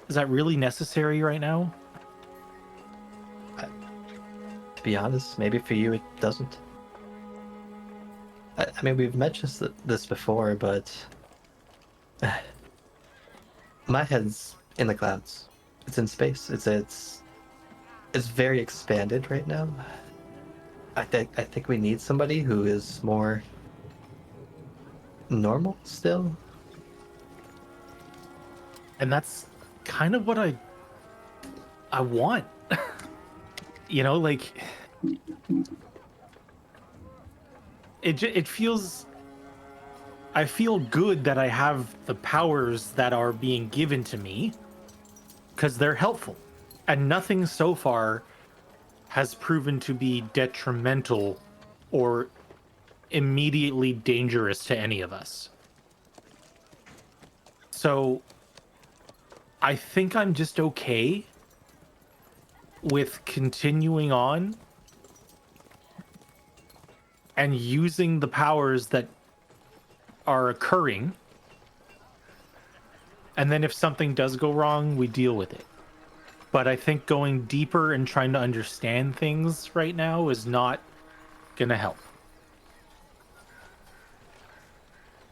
is that really necessary right now? To be honest, maybe for you it doesn't. I mean, we've mentioned this before, but my head's in the clouds. It's in space. It's very expanded right now. I think we need somebody who is more normal still. And that's kind of what I want. Like it feels... I feel good that I have the powers that are being given to me because they're helpful, and nothing so far has proven to be detrimental or immediately dangerous to any of us. So I think I'm just okay with continuing on and using the powers that are occurring. And then if something does go wrong, we deal with it. But I think going deeper and trying to understand things right now is not going to help.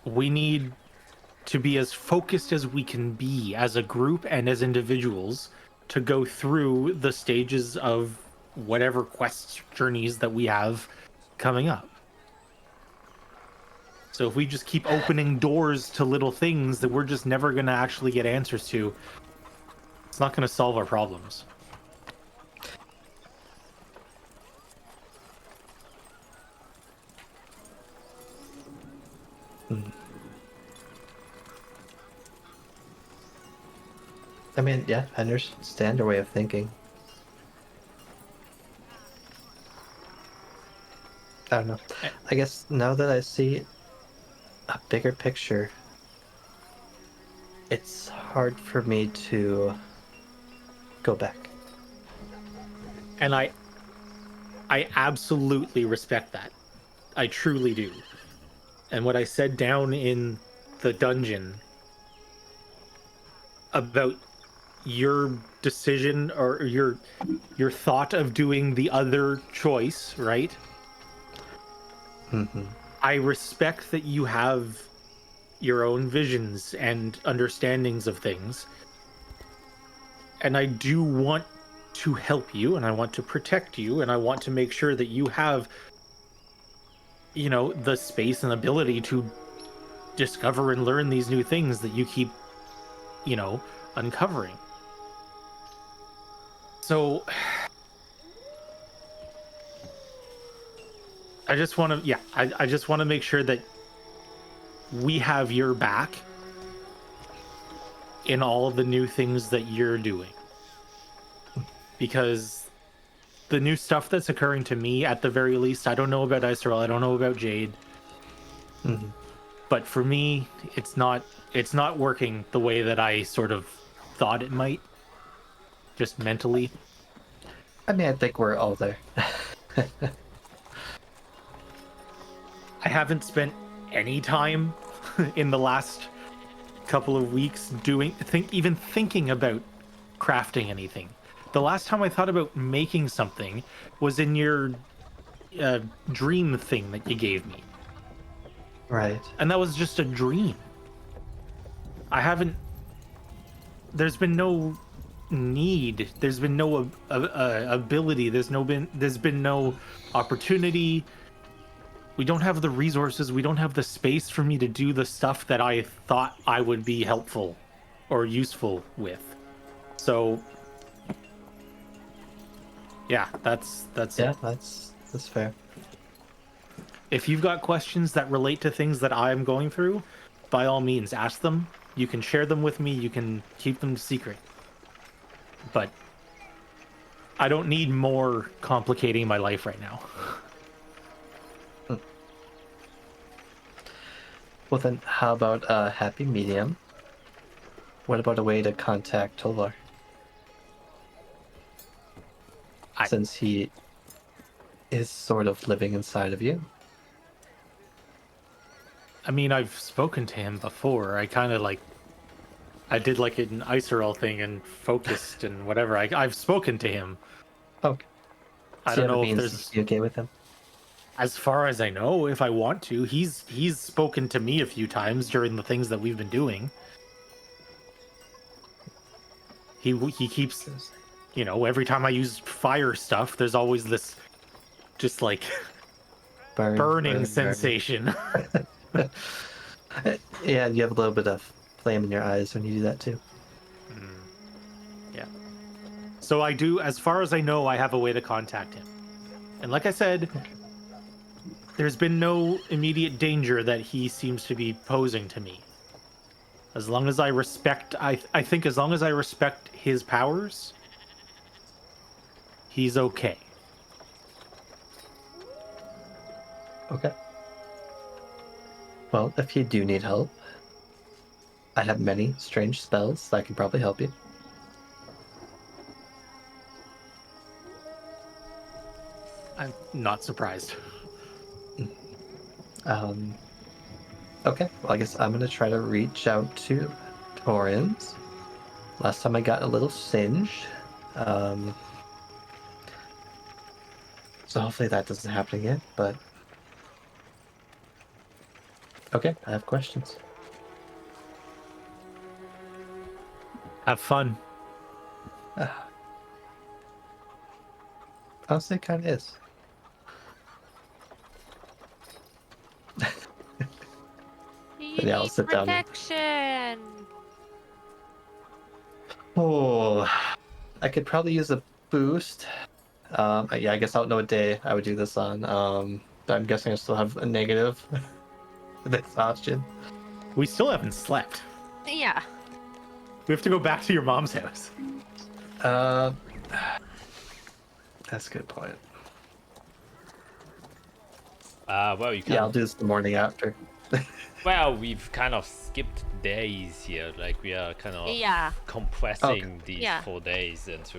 We need to be as focused as we can be as a group and as individuals to go through the stages of whatever quests, journeys that we have coming up. So if we just keep opening doors to little things that we're just never going to actually get answers to, it's not going to solve our problems. I mean, yeah, I understand your way of thinking. I don't know. I guess now that I see a bigger picture, it's hard for me to go back. And I absolutely respect that. I truly do. And what I said down in the dungeon about your decision or your thought of doing the other choice, right? Mm-hmm. I respect that you have your own visions and understandings of things. And I do want to help you, and I want to protect you, and I want to make sure that you have, the space and ability to discover and learn these new things that you keep, uncovering. So I just want to, I just want to make sure that we have your back in all of the new things that you're doing. Because the new stuff that's occurring to me, at the very least, I don't know about Iserel, I don't know about Jade. Mm-hmm. But for me, it's not working the way that I sort of thought it might. Just mentally. I mean, I think we're all there. I haven't spent any time in the last couple of weeks even thinking about crafting anything. The last time I thought about making something was in your dream thing that you gave me. Right. And that was just a dream. I haven't. There's been no need. There's been no ability. There's been no opportunity. We don't have the resources. We don't have the space for me to do the stuff that I thought I would be helpful or useful with. So, yeah, that's Yeah, it. that's fair. If you've got questions that relate to things that I'm going through, by all means, ask them. You can share them with me. You can keep them secret. But I don't need more complicating my life right now. Well then, how about a happy medium? What about a way to contact Tovar? Since he is sort of living inside of you. I mean, I've spoken to him before. I kind of I did like an Iserol thing and focused and whatever. I've spoken to him. Okay. I Do you don't have a know if means there's, to communicate with him? as far as I know, if I want to. He's spoken to me a few times during the things that we've been doing. He keeps, every time I use fire stuff, there's always this just like burning sensation. Yeah, you have a little bit of flame in your eyes when you do that too. Yeah. So I do, as far as I know, I have a way to contact him. And like I said, there's been no immediate danger that he seems to be posing to me. As long as I respect, I think as long as I respect his powers, he's okay. Okay. Well, if you do need help, I have many strange spells that can probably help you. I'm not surprised. Okay, well, I guess I'm gonna try to reach out to Torrens. Last time I got a little singed. So hopefully that doesn't happen again, but... Okay, I have questions. Have fun. Honestly, it kind of is. You Yeah, I'll need sit down. protection. Oh, I could probably use a boost. Yeah, I guess I don't know what day I would do this on. But I'm guessing I still have a negative with exhaustion. We still haven't slept. Yeah. We have to go back to your mom's house. That's a good point. Well, you can. Yeah, I'll do this the morning after. Well, we've kind of skipped days here. Like we are kind of compressing these 4 days into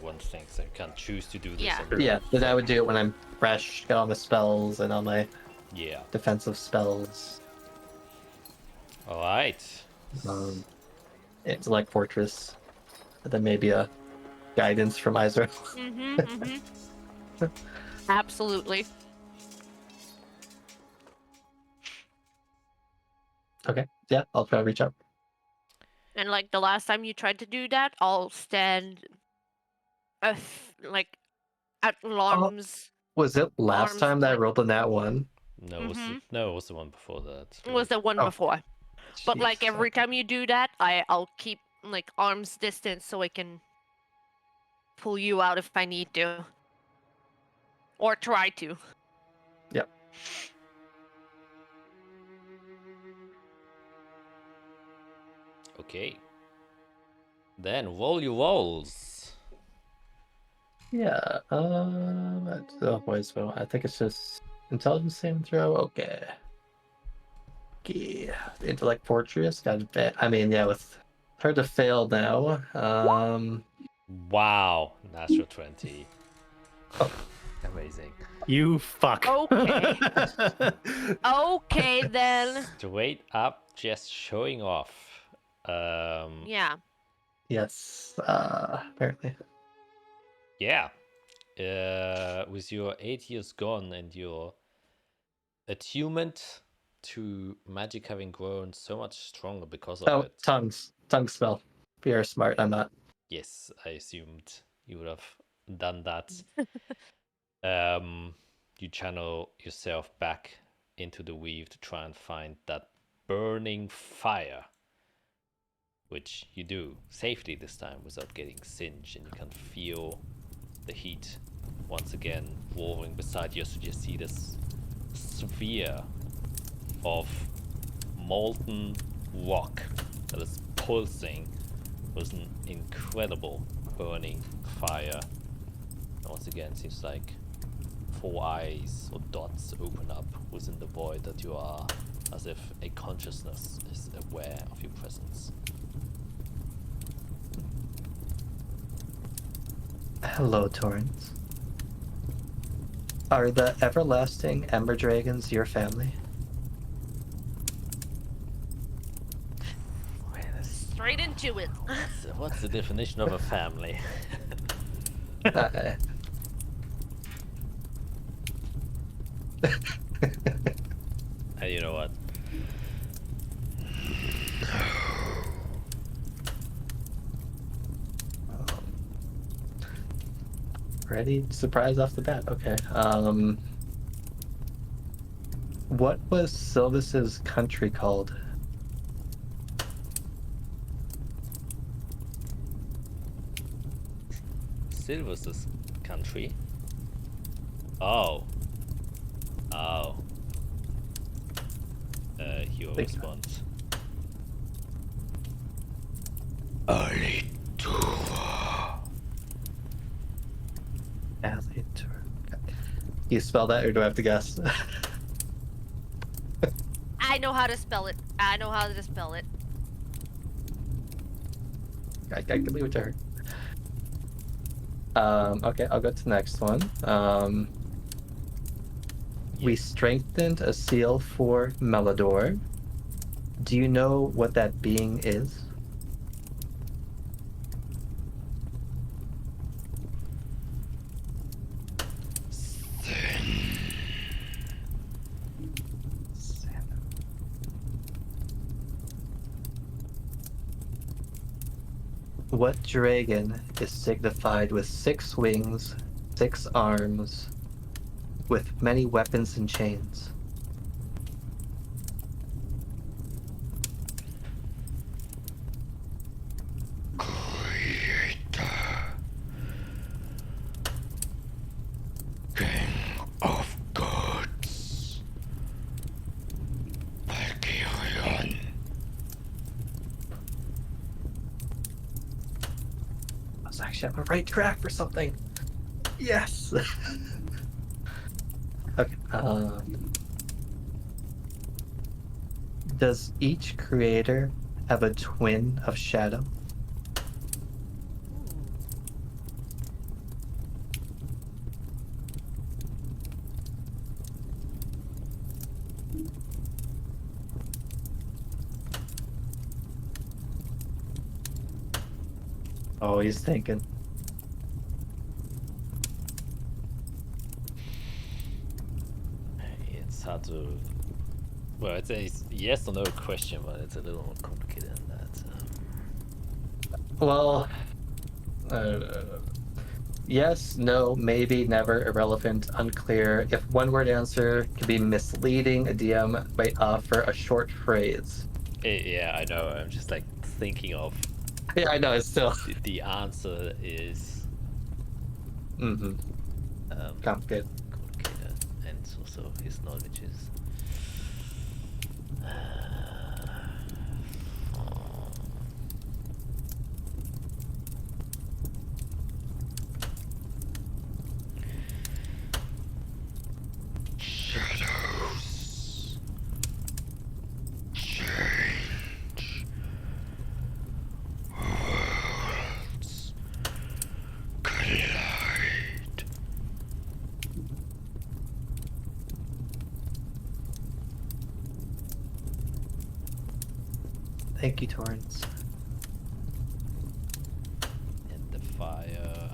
one thing. So you can choose to do this. Yeah, but I would do it when I'm fresh, get all my spells and all my defensive spells. All right. Intellect Fortress, and then maybe a guidance from Iser. Absolutely. Okay, yeah, I'll try to reach out. And like the last time you tried to do that, I'll stand at alarms. Was it last time that I rolled on that one? No, it was the one before that. It was the one before. But like every time you do that, I'll keep like arm's distance so I can pull you out if I need to. Or try to. Yep. Okay. Then roll your rolls. Yeah, well, I think it's just intelligence saving throw. Okay. Yeah, intellect fortress. Got it. I mean, yeah, with hard to fail now. Wow, natural 20. Amazing. You fuck. Okay. Okay then. Straight up, just showing off. Yeah. Yes. Apparently. Yeah. With your 8 years gone and your attunement to magic having grown so much stronger because of Oh, it. tongue spell. You're smart. I'm not. Yes, I assumed you would have done that. You channel yourself back into the weave to try and find that burning fire, which you do safely this time without getting singed, and you can feel the heat once again roaring beside you. So you see this sphere of molten rock that is pulsing with an incredible burning fire. And once again, seems like 4 eyes or dots open up within the void that you are, as if a consciousness is aware of your presence. Hello, Torrance. Are the everlasting Ember Dragons your family? Straight into it. So what's the definition of a family? Uh, You know what? Ready? Surprise off the bat. Okay. What was Sylvis's country called? Silvus's country? Oh. Your Think- response. You spell that, or do I have to guess? I know how to spell it. I know how to spell it. I can leave it to her. Okay, I'll go to the next one. We strengthened a seal for Melador. Do you know what that being is? What dragon is signified with 6 wings, 6 arms, with many weapons and chains? I was actually on the right track for something. Yes. Okay. Does each creator have a twin of Shadow? Oh, he's thinking. It's hard to. Well, it's a yes or no question, but it's a little more complicated than that. Well, yes, no, maybe, never, irrelevant, unclear. If one word answer can be misleading, a DM might offer a short phrase. Yeah, I know. I'm just like thinking of Yeah, I know, it's still the answer is complicated. complicated, and also his knowledge is. Shadows change worlds collide. Thank you, Torrance. And the fire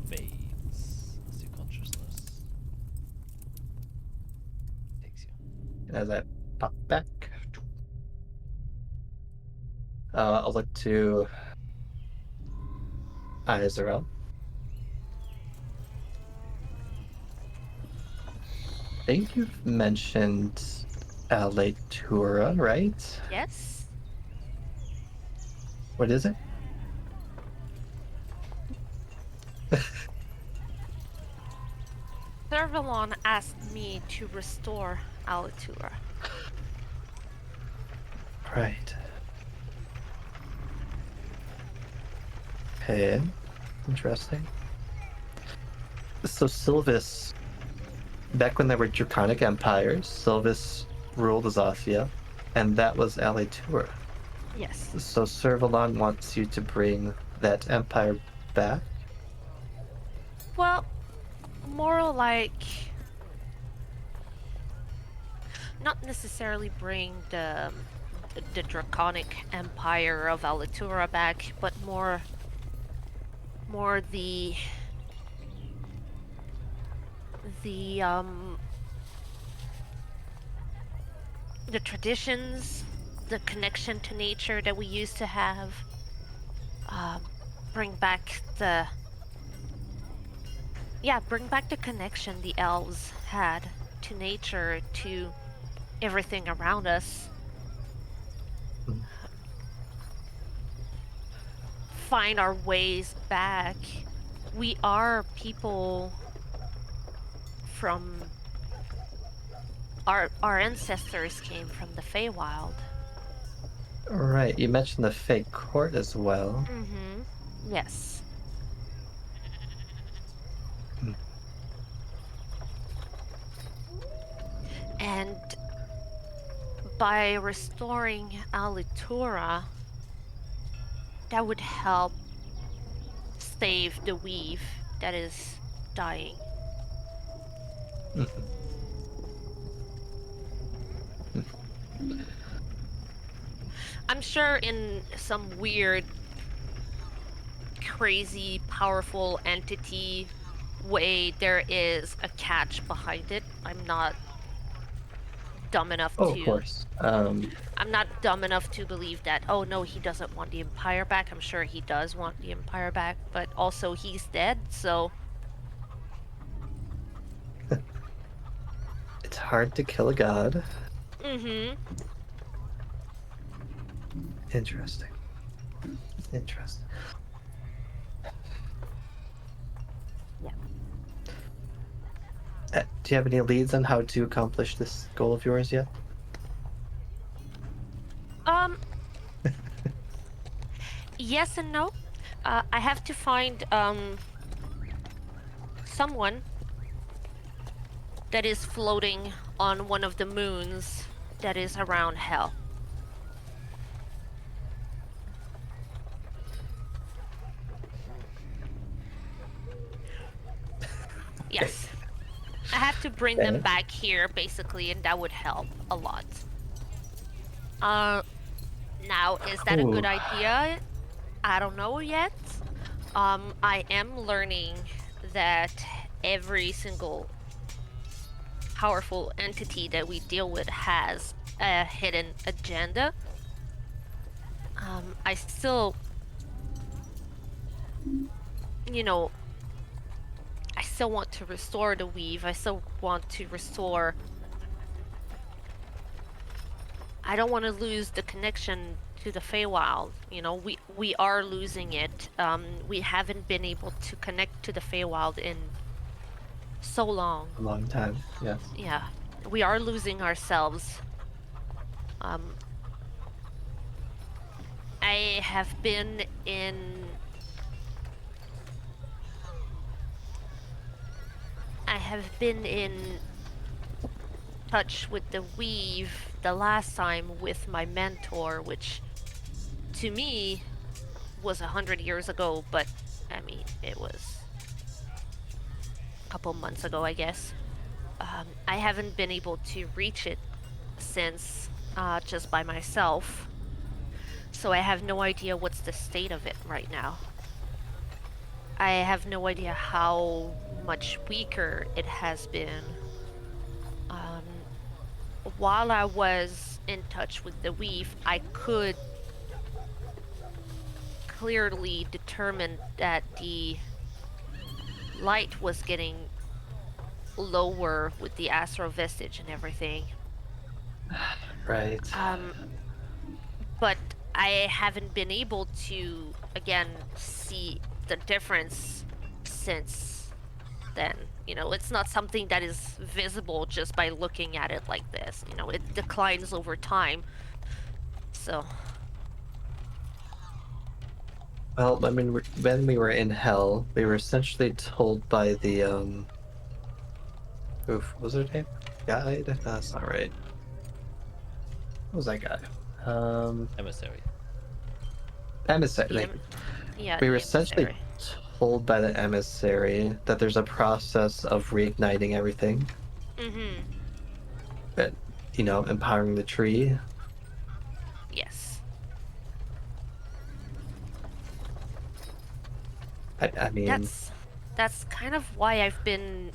fades as your consciousness takes you. As I Pop back. I'll look to Izrael. I think you've mentioned Aletura, right? Yes? What is it? Servalon asked me to restore Alitura. Right. Okay. Interesting. So Sylvis, back when there were draconic empires, Sylvis ruled Azathia, and that was Aletura. Yes. So Servalon wants you to bring that empire back? Well, more like not necessarily bring the draconic empire of Alitura back, but more the traditions, the connection to nature that we used to have. Bring back the connection the elves had to nature, to everything around us. Find our ways back. We are people from our ancestors came from the Feywild. Right, you mentioned the Fey Court as well. Mm-hmm. Yes. And by restoring Alitura, that would help save the weave that is dying. I'm sure in some weird, crazy, powerful entity way there is a catch behind it. I'm not dumb enough Oh, to... of course. I'm not dumb enough to believe that, oh no, he doesn't want the Empire back. I'm sure he does want the Empire back, but also he's dead, so... It's hard to kill a god. Mm-hmm. Interesting. Interesting. Yeah. Do you have any leads on how to accomplish this goal of yours yet? Yes and no. I have to find someone that is floating on one of the moons that is around Hell. Yes. I have to bring them back here, basically, and that would help a lot. Now, is that a good idea? I don't know yet. I am learning that every single powerful entity that we deal with has a hidden agenda. I still, I still want to restore the weave. I still want to restore... I don't want to lose the connection to the Feywild. We are losing it. We haven't been able to connect to the Feywild in so long. A long time, yes. Yeah, we are losing ourselves. I have been in touch with the weave the last time with my mentor, which to me was 100 years ago, but I mean, it was a couple months ago, I guess. I haven't been able to reach it since, just by myself. So I have no idea what's the state of it right now. I have no idea how much weaker it has been. while I was in touch with the weave, I could clearly determine that the light was getting lower with the astral vestige and everything. Right. But I haven't been able to, again, see the difference since then. You know, it's not something that is visible just by looking at it like this. You know, it declines over time. So, Well, I mean, when we were in hell, we were essentially told by the oof, what was her name? Guide? No, that's not right. What was that guy? Emissary. Emissary. the em- yeah, We the were essentially emissary. told by the emissary that there's a process of reigniting everything, Mm-hmm. but empowering the tree. Yes. I mean, That's kind of why I've been,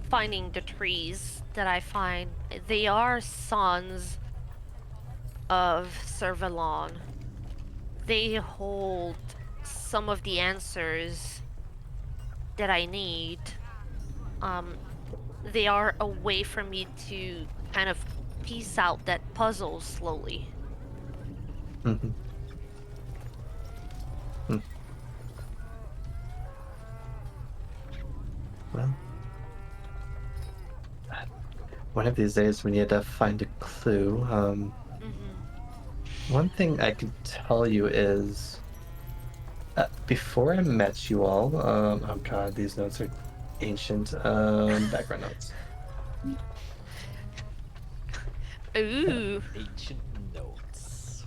finding the trees that I find. They are sons of Servalon. They hold some of the answers that I need. They are a way for me to kind of piece out that puzzle slowly. mhm. Hmm. Well, one of these days we need to find a clue. One thing I can tell you is, before I met you all, oh god, these notes are ancient. Background notes. Ooh. Ancient notes.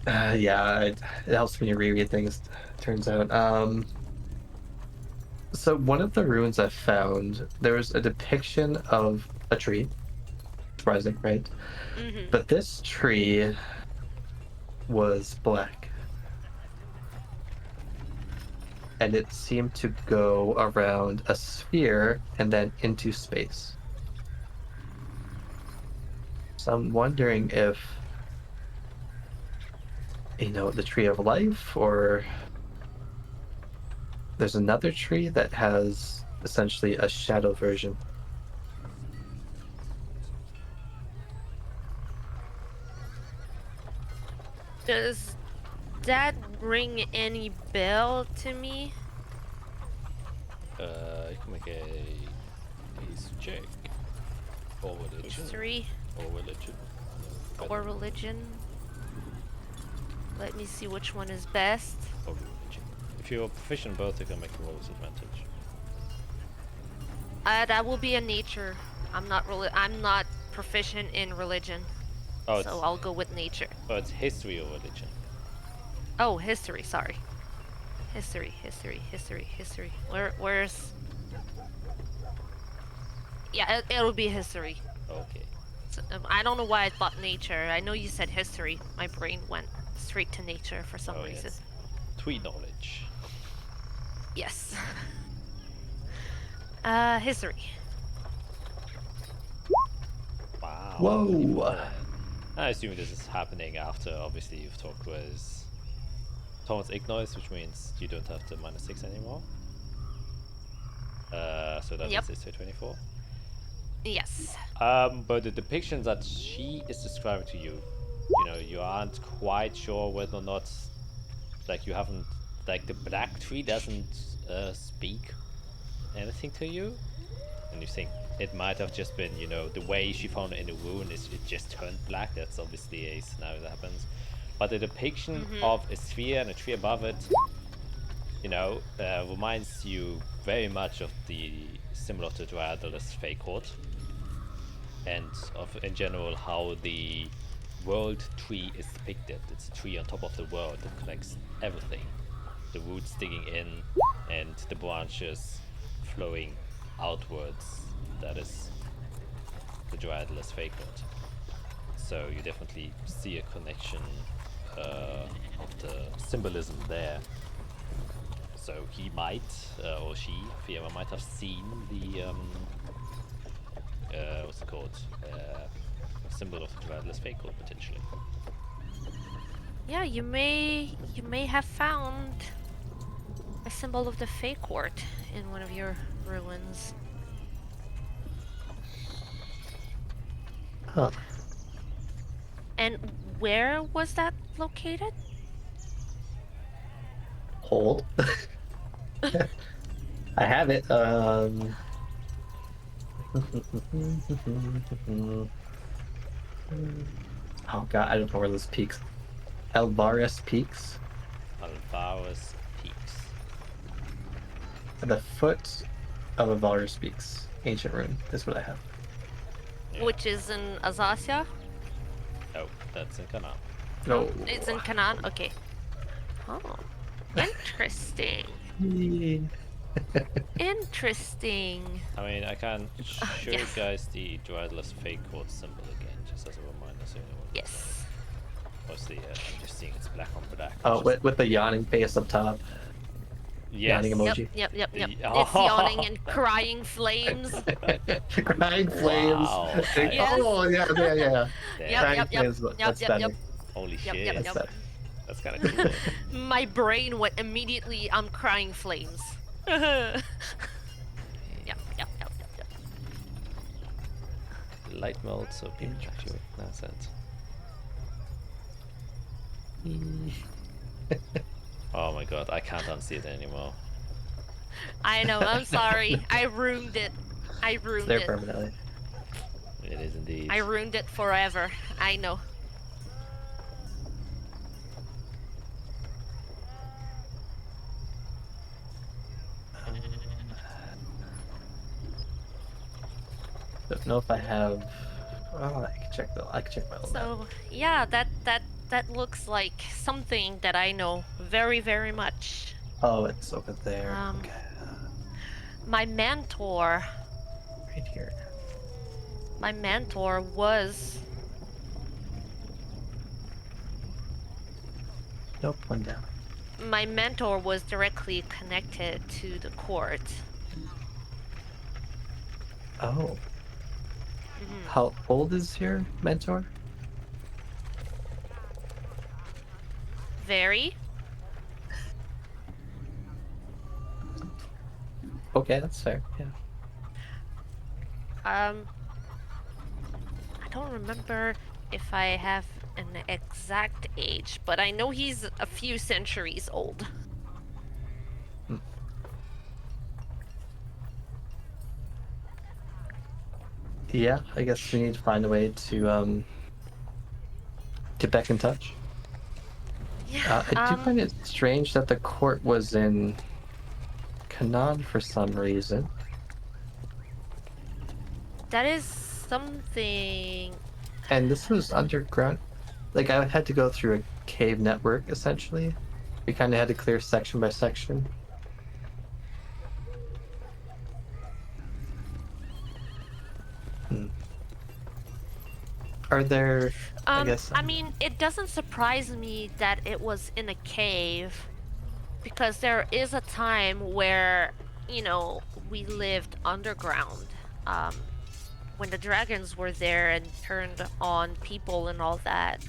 Yeah, it helps when you reread things, turns out. So one of the runes I found, there was a depiction of a tree. Surprising, right? Mm-hmm. But this tree was black. And it seemed to go around a sphere and then into space. So I'm wondering if, the tree of life, or there's another tree that has essentially a shadow version. Does that ring any bell to me? You can make a check. Or religion. History Or religion. or religion? Let me see which one is best. Or religion. If you're proficient in both, you can make a roll disadvantage. That will be a nature. I'm not proficient in religion, Oh, so I'll go with nature. it's history or religion. Oh, history. Sorry. History. Where's? Yeah, it'll be history. Okay. So, I don't know why I thought nature. I know you said history. My brain went straight to nature for some reason. Yes. Tweet knowledge. Yes. History. Wow. Whoa. 24. I assume this is happening after, obviously, you've talked with Thomas Ignois, which means you don't have the -6 anymore. So that Yep. is history 24. Yes. But the depiction that she is describing to you, you aren't quite sure whether or not, you haven't, the black tree doesn't speak anything to you, and you think it might have just been, the way she found it in the rune is it just turned black. That's obviously a scenario that happens. But the depiction of a sphere and a tree above it, reminds you very much of similar to Dryadal's Fey Court, and of, in general, how the world tree is depicted. It's a tree on top of the world that connects everything. The roots digging in and the branches flowing outwards. That is the Dryadal's Fey Court. So you definitely see a connection of the symbolism there. So he might, or she, Fiera, might have seen what's it called? A symbol of the Driveless Fate Code potentially. Yeah, you may have found a symbol of the Fey Court in one of your ruins. Huh. And where was that located? Hold. I have it. Oh god, I don't know where those peaks. Alvarez Peaks. Alvarez Peaks. At the foot of Alvarez Peaks. Ancient rune. That's what I have. Yeah. Which is in Azathia? Oh, that's in Canaan. No. It's in Canaan? Okay. Oh. Interesting. Interesting. I mean, I can show you yes. guys the Driveless Fate Code symbol again, just as a reminder, so you know what it is. Yes. Mostly, I'm just seeing it's black on black. Oh, which is- with the yawning face up top. yes. Yawning emoji. Yep. The- It's yawning and crying flames. Crying flames. Wow. Yes. Oh, yeah. Damn. Crying flames, that's better. Holy Yep, shit. yep, That's yep. better. That's kind of cool. My brain went immediately, I'm crying flames. Yep. Light mode, so people can do it. That's it. Oh my god, I can't unsee it anymore. I know, I'm sorry. I ruined it. There permanently. It is indeed. I ruined it forever. I know. Don't know if I have. Oh, I can check my old map. So yeah, that looks like something that I know very, very much. Oh, it's over there. Okay. My mentor Right here. was Nope, one down. my mentor was directly connected to the court. Oh. Mhm. How old is your mentor? Very. Okay, that's fair. Yeah. I don't remember if I have an exact age, but I know he's a few centuries old. Yeah, I guess we need to find a way to get back in touch. Yeah. I do find it strange that the court was in Canaan for some reason. That is something. And this was underground. Like, I had to go through a cave network, essentially. We kind of had to clear section by section. Are there... I guess... I mean, it doesn't surprise me that it was in a cave, because there is a time where, you know, we lived underground. When the dragons were there and turned on people and all that.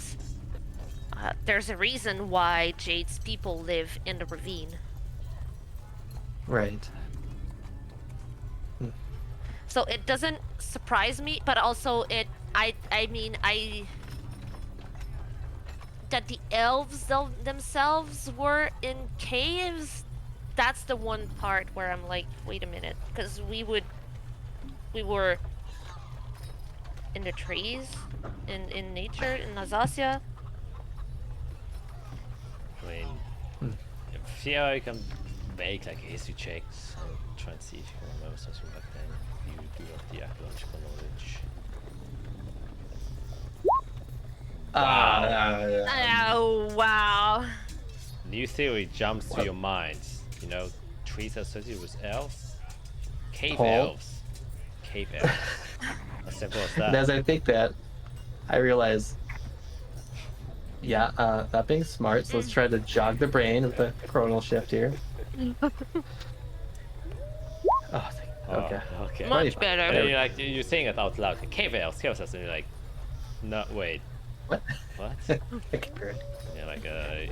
There's a reason why Jade's people live in the ravine. Right. So it doesn't surprise me, but also I mean, that the elves themselves were in caves, that's the one part where I'm like, wait a minute, because we were in the trees, in nature, in Azathia. I mean, if I can make like a history checks and try and see if you can remember something back then. You do have the archaeological knowledge. Oh, wow. New theory jumps to your mind. You know, trees are associated with elves? Cave Paul? elves. Cave elves. As simple as that. And as I think that, I realize... Yeah, that being smart, so let's try to jog the brain with the chronal shift here. Oh, Okay. Okay. Well, Much better. And then you're saying it out loud. Cave elves, and you're like, no, wait, What? what? Okay, great. Yeah, like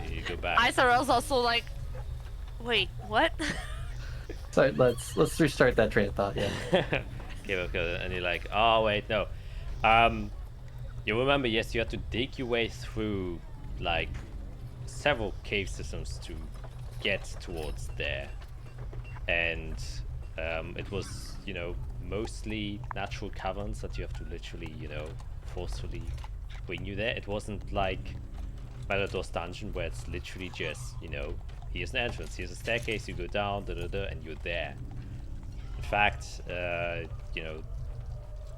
you go back. Isar was also like, wait, what? So let's restart that train of thought. Yeah. Cave elf, and you're like, oh wait, no. You remember? Yes, you had to dig your way through like several cave systems to get towards there, and it was, you know, mostly natural caverns that you have to literally, you know, forcefully bring you there. It wasn't like Melador's dungeon where it's literally just, you know, here's an entrance, here's a staircase, you go down, and you're there. In fact, you know,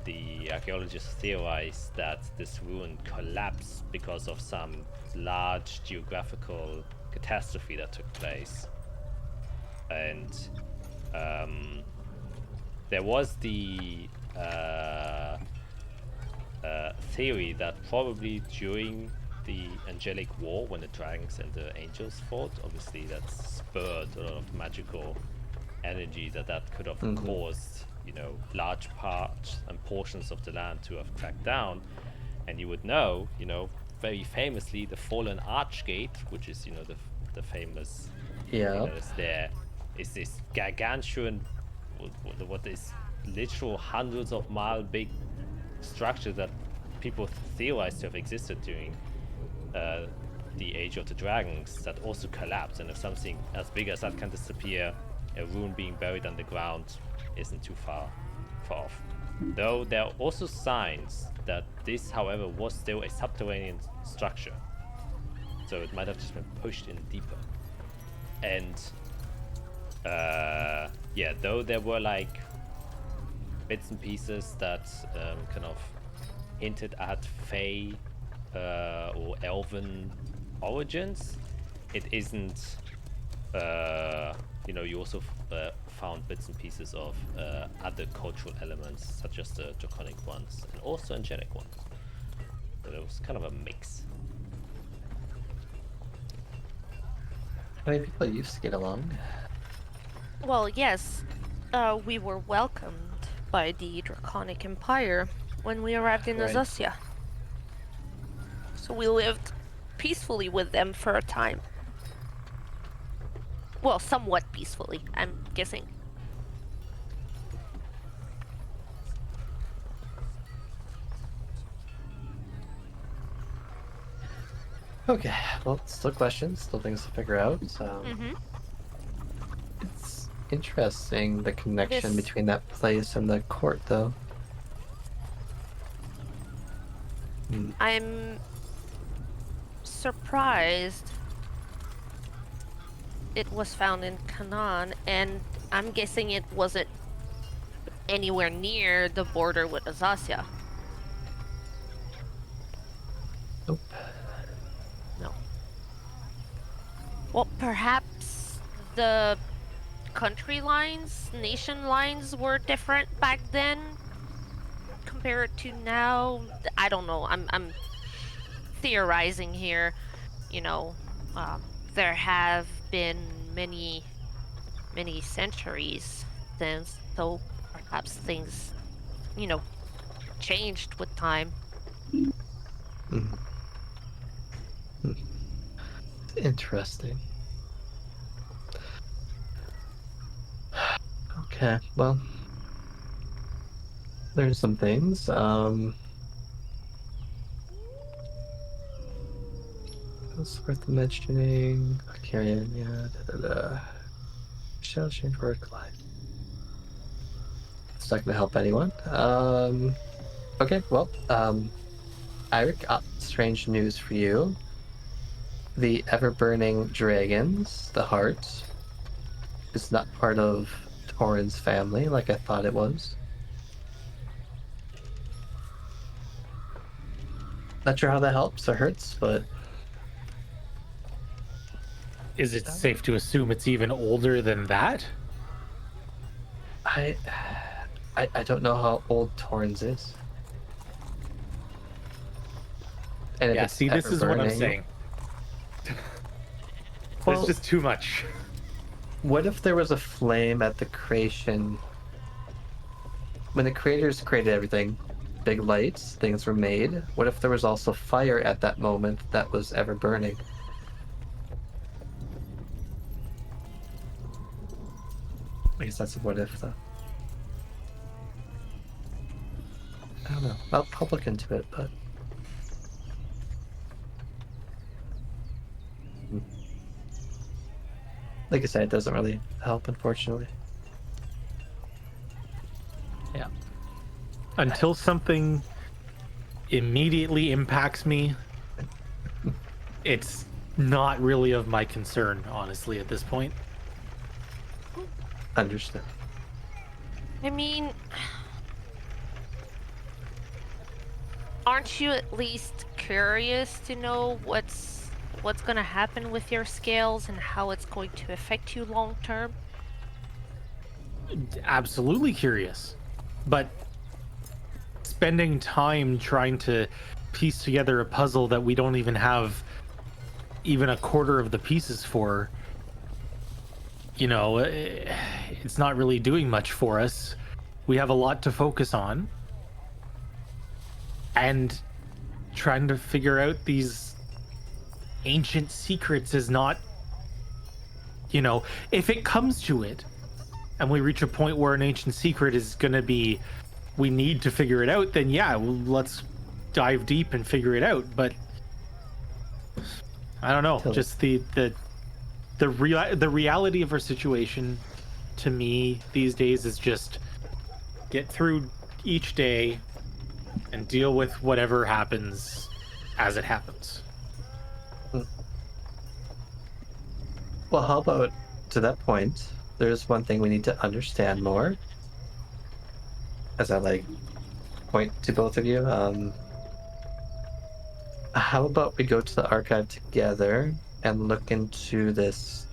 the archaeologists theorize that this ruin collapsed because of some large geographical catastrophe that took place. And there was the theory that probably during the Angelic War, when the dragons and the angels fought, obviously that spurred a lot of magical energy that could have caused, you know, large parts and portions of the land to have cracked down. And you would know, you know, very famously, the fallen Archgate, which is, you know, the famous Yeah. that is there, is this gargantuan, what is literal hundreds of mile big structure that people theorize to have existed during the Age of the Dragons, that also collapsed. And if something as big as that can disappear, a ruin being buried underground isn't too far off. Though there are also signs that this, however, was still a subterranean structure, so it might have just been pushed in deeper. And yeah, though there were like bits and pieces that kind of hinted at Fey or Elven origins, it isn't. You know, you also found bits and pieces of other cultural elements, such as the draconic ones and also angelic ones. So it was kind of a mix. How many people used to get along? Well, yes, we were welcomed by the Draconic Empire when we arrived in Right. Azathia. So we lived peacefully with them for a time. Well, somewhat peacefully, I'm guessing. Okay. Well, still questions, still things to figure out. So it's interesting the connection This- between that place and the court, though. I'm surprised it was found in Canaan, and I'm guessing it wasn't anywhere near the border with Azathia. Nope. No. Well, perhaps the country lines, nation lines were different back then compared to now. I don't know. I'm theorizing here. You know, there have been many centuries since, so perhaps things, you know, changed with time. Interesting. Okay, well, there's some things. It's worth mentioning. Carrion, yeah. Shall change word collide. It's not gonna help anyone. Okay, well, Eirik, strange news for you. The ever-burning dragons, the heart, is not part of Torin's family like I thought it was. Not sure how that helps or hurts, but Is it safe to assume it's even older than that? I don't know how old Torrens is. And if Yeah, it's see, this is what I'm ever-burning- saying. Well, There's just too much. what if there was a flame at the creation when the creators created everything, big lights, things were made. What if there was also fire at that moment that was ever burning? I guess that's a what if, though. I don't know. I'll look into it, but... Like I said, it doesn't really help, unfortunately. Yeah. Until something immediately impacts me, it's not really of my concern, honestly, at this point. Understood. I mean, aren't you at least curious to know what's going to happen with your scales and how it's going to affect you long term? Absolutely curious. But spending time trying to piece together a puzzle that we don't even have even a quarter of the pieces for, you know, it's not really doing much for us. We have a lot to focus on. And trying to figure out these ancient secrets is not, you know, if it comes to it and we reach a point where an ancient secret is going to be, we need to figure it out, then yeah, well, let's dive deep and figure it out. But I don't know, just the reality of our situation to me these days is just get through each day and deal with whatever happens as it happens. Well, how about, to that point, there's one thing we need to understand more. As I, like, point to both of you. How about we go to the archive together and look into this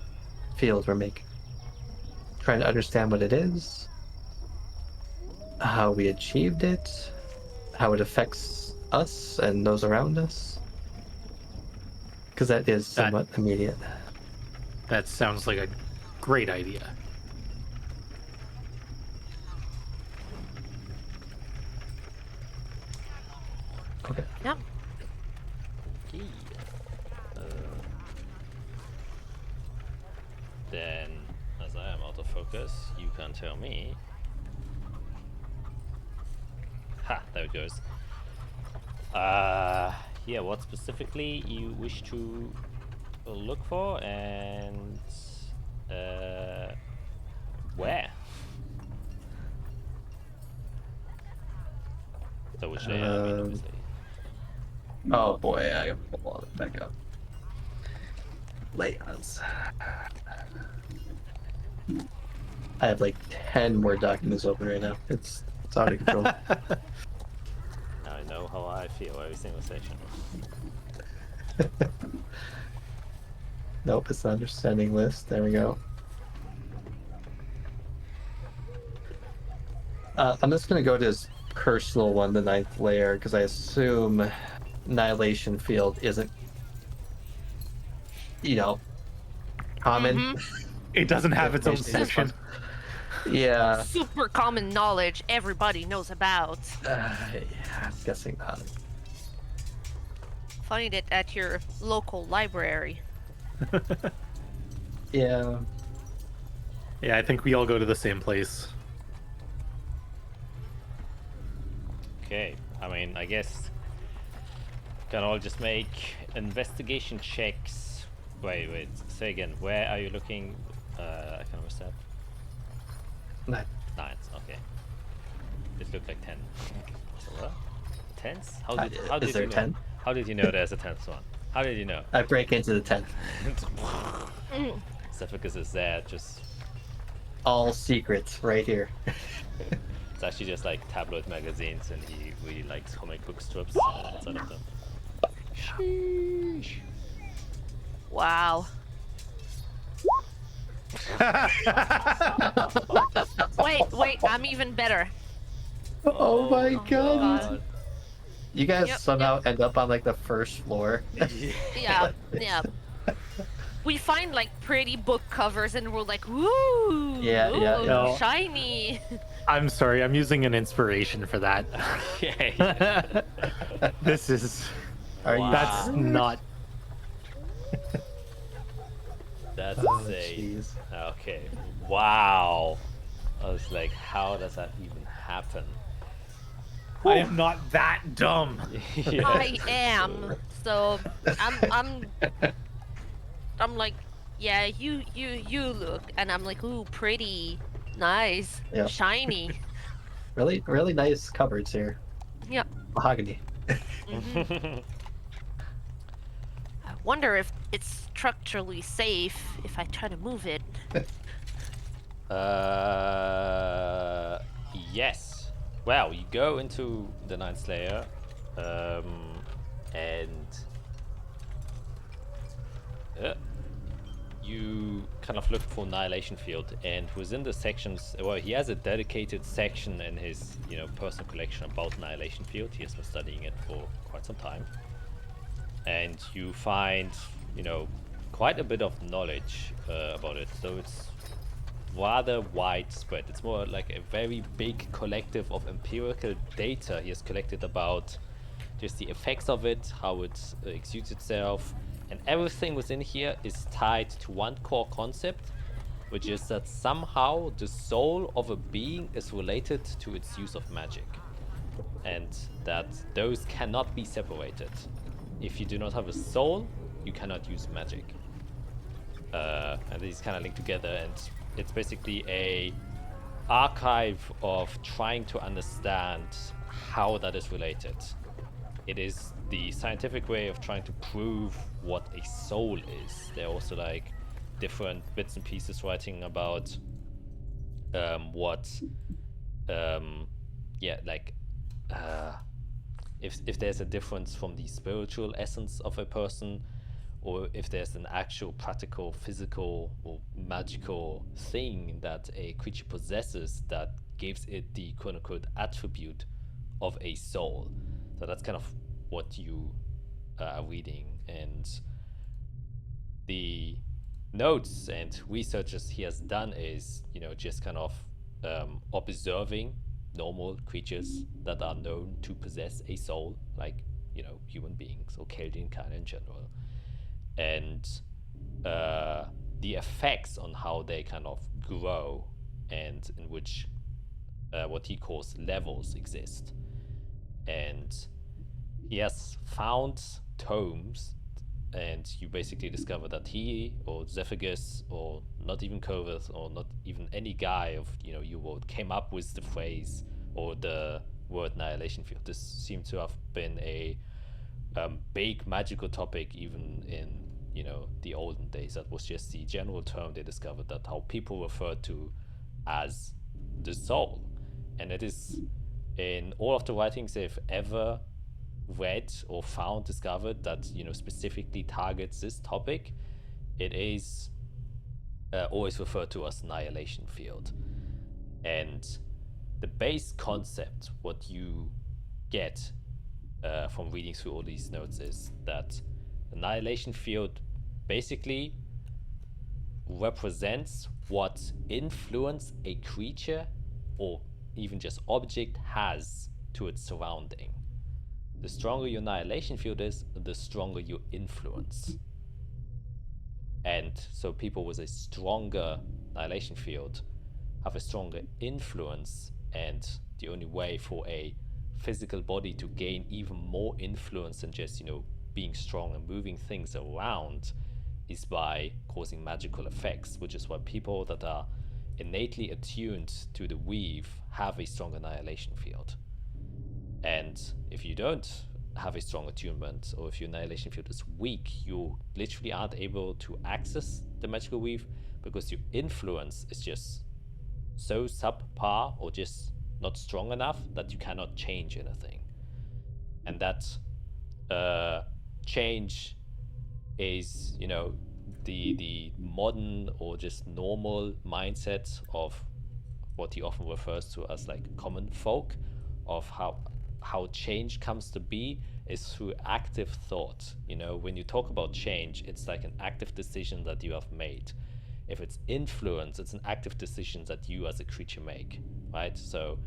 field we're making? Trying to understand what it is, how we achieved it, how it affects us and those around us. Because that is somewhat immediate. That sounds like a great idea. Okay. Yep. Okay. Then, as I am out of focus, you can tell me. Ha! There it goes. Yeah. What specifically you wish to look for, and where? So which day? I mean, obviously. Oh boy, I gotta pull all it back up. Layouts. I have like 10 more documents open right now. It's out of control. Now I know how I feel every single session. Nope, it's the understanding list. There we go. I'm just gonna go to his personal one, the 9th layer, because I assume Annihilation Field isn't, you know, common. It doesn't have its own section. Yeah. Super common knowledge everybody knows about. Yeah, I'm guessing not. Find it at your local library. Yeah. Yeah, I think we all go to the same place. Okay, I mean, I guess can all just make investigation checks. Wait, say again. Where are you looking? I can understand. 9. 9s, okay. It looked like 10. So what? 10s? How Is did there you know? 10? How did you know there's a 10th one? How did you know? I break into the 10th. Cephicus is there, just... All secrets right here. It's actually just like tabloid magazines, and he really likes comic book strips inside of them. Sheesh. Wow. Wait, I'm even better. Oh my god. God. You guys Yep, somehow end up on like the first floor. Yeah. We find like pretty book covers and we're like, woo! Yeah, ooh, yeah. No. Shiny. I'm sorry, I'm using an inspiration for that. Okay. This is Are you that's sure? not That's Oh, insane. jeez. Okay. Wow. I was like, how does that even happen? I am not that dumb. Yeah. I am. So I'm like, yeah, you look, and I'm like, ooh, pretty, nice, Yeah. shiny. Really, really nice cupboards here. Yeah. Mahogany. I wonder if it's structurally safe if I try to move it. Yes. Well, you go into the Ninth Slayer, and you kind of look for Annihilation Field, and within the sections, well, he has a dedicated section in his, personal collection about Annihilation Field. He has been studying it for quite some time, and you find, quite a bit of knowledge about it. So it's rather widespread. It's more like a very big collective of empirical data he has collected about just the effects of it, how it exudes itself, and everything within here is tied to one core concept, which is that somehow the soul of a being is related to its use of magic, and that those cannot be separated. If you do not have a soul, you cannot use magic. And these kind of link together, and it's basically a archive of trying to understand how that is related. It is the scientific way of trying to prove what a soul is. There are also like different bits and pieces writing about if there's a difference from the spiritual essence of a person, or if there's an actual practical, physical, or magical thing that a creature possesses that gives it the quote-unquote attribute of a soul. So that's kind of what you are reading, and the notes and researches he has done is, just kind of observing normal creatures that are known to possess a soul, like, human beings or Chaldean kind in general, and the effects on how they kind of grow, and in which what he calls levels exist. And he has found tomes, and you basically discover that he or Zephygus, or not even Koveth, or not even any guy of your world came up with the phrase or the word annihilation field. This seemed to have been a big magical topic even in the olden days. That was just the general term they discovered, that how people referred to as the soul. And it is in all of the writings they've ever read or found, discovered, that specifically targets this topic. It is always referred to as annihilation field. And the base concept, what you get from reading through all these notes, is that annihilation field basically represents what influence a creature or even just object has to its surrounding. The stronger your annihilation field is, the stronger your influence. And so people with a stronger annihilation field have a stronger influence, and the only way for a physical body to gain even more influence than just, being strong and moving things around is by causing magical effects, which is why people that are innately attuned to the weave have a strong annihilation field. And if you don't have a strong attunement, or if your annihilation field is weak, you literally aren't able to access the magical weave, because your influence is just so subpar or just not strong enough that you cannot change anything. And that change is, the modern or just normal mindset of what he often refers to as like common folk, of how change comes to be is through active thought. When you talk about change, it's like an active decision that you have made. If it's influence, it's an active decision that you as a creature make. right? So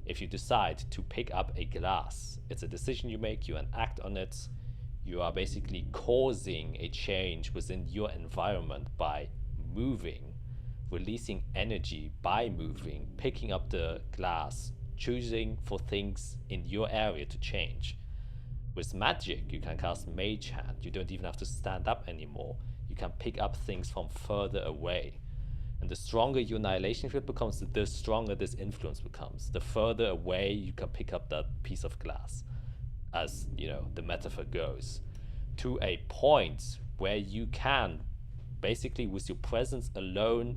if you decide to pick up a glass, it's a decision you make, you enact on it. You are basically causing a change within your environment by moving, releasing energy by moving, picking up the glass, choosing for things in your area to change. With magic, you can cast Mage Hand. You don't even have to stand up anymore. You can pick up things from further away. And the stronger your annihilation field becomes, the stronger this influence becomes. The further away you can pick up that piece of glass, as you know, the metaphor goes, to a point where you can basically with your presence alone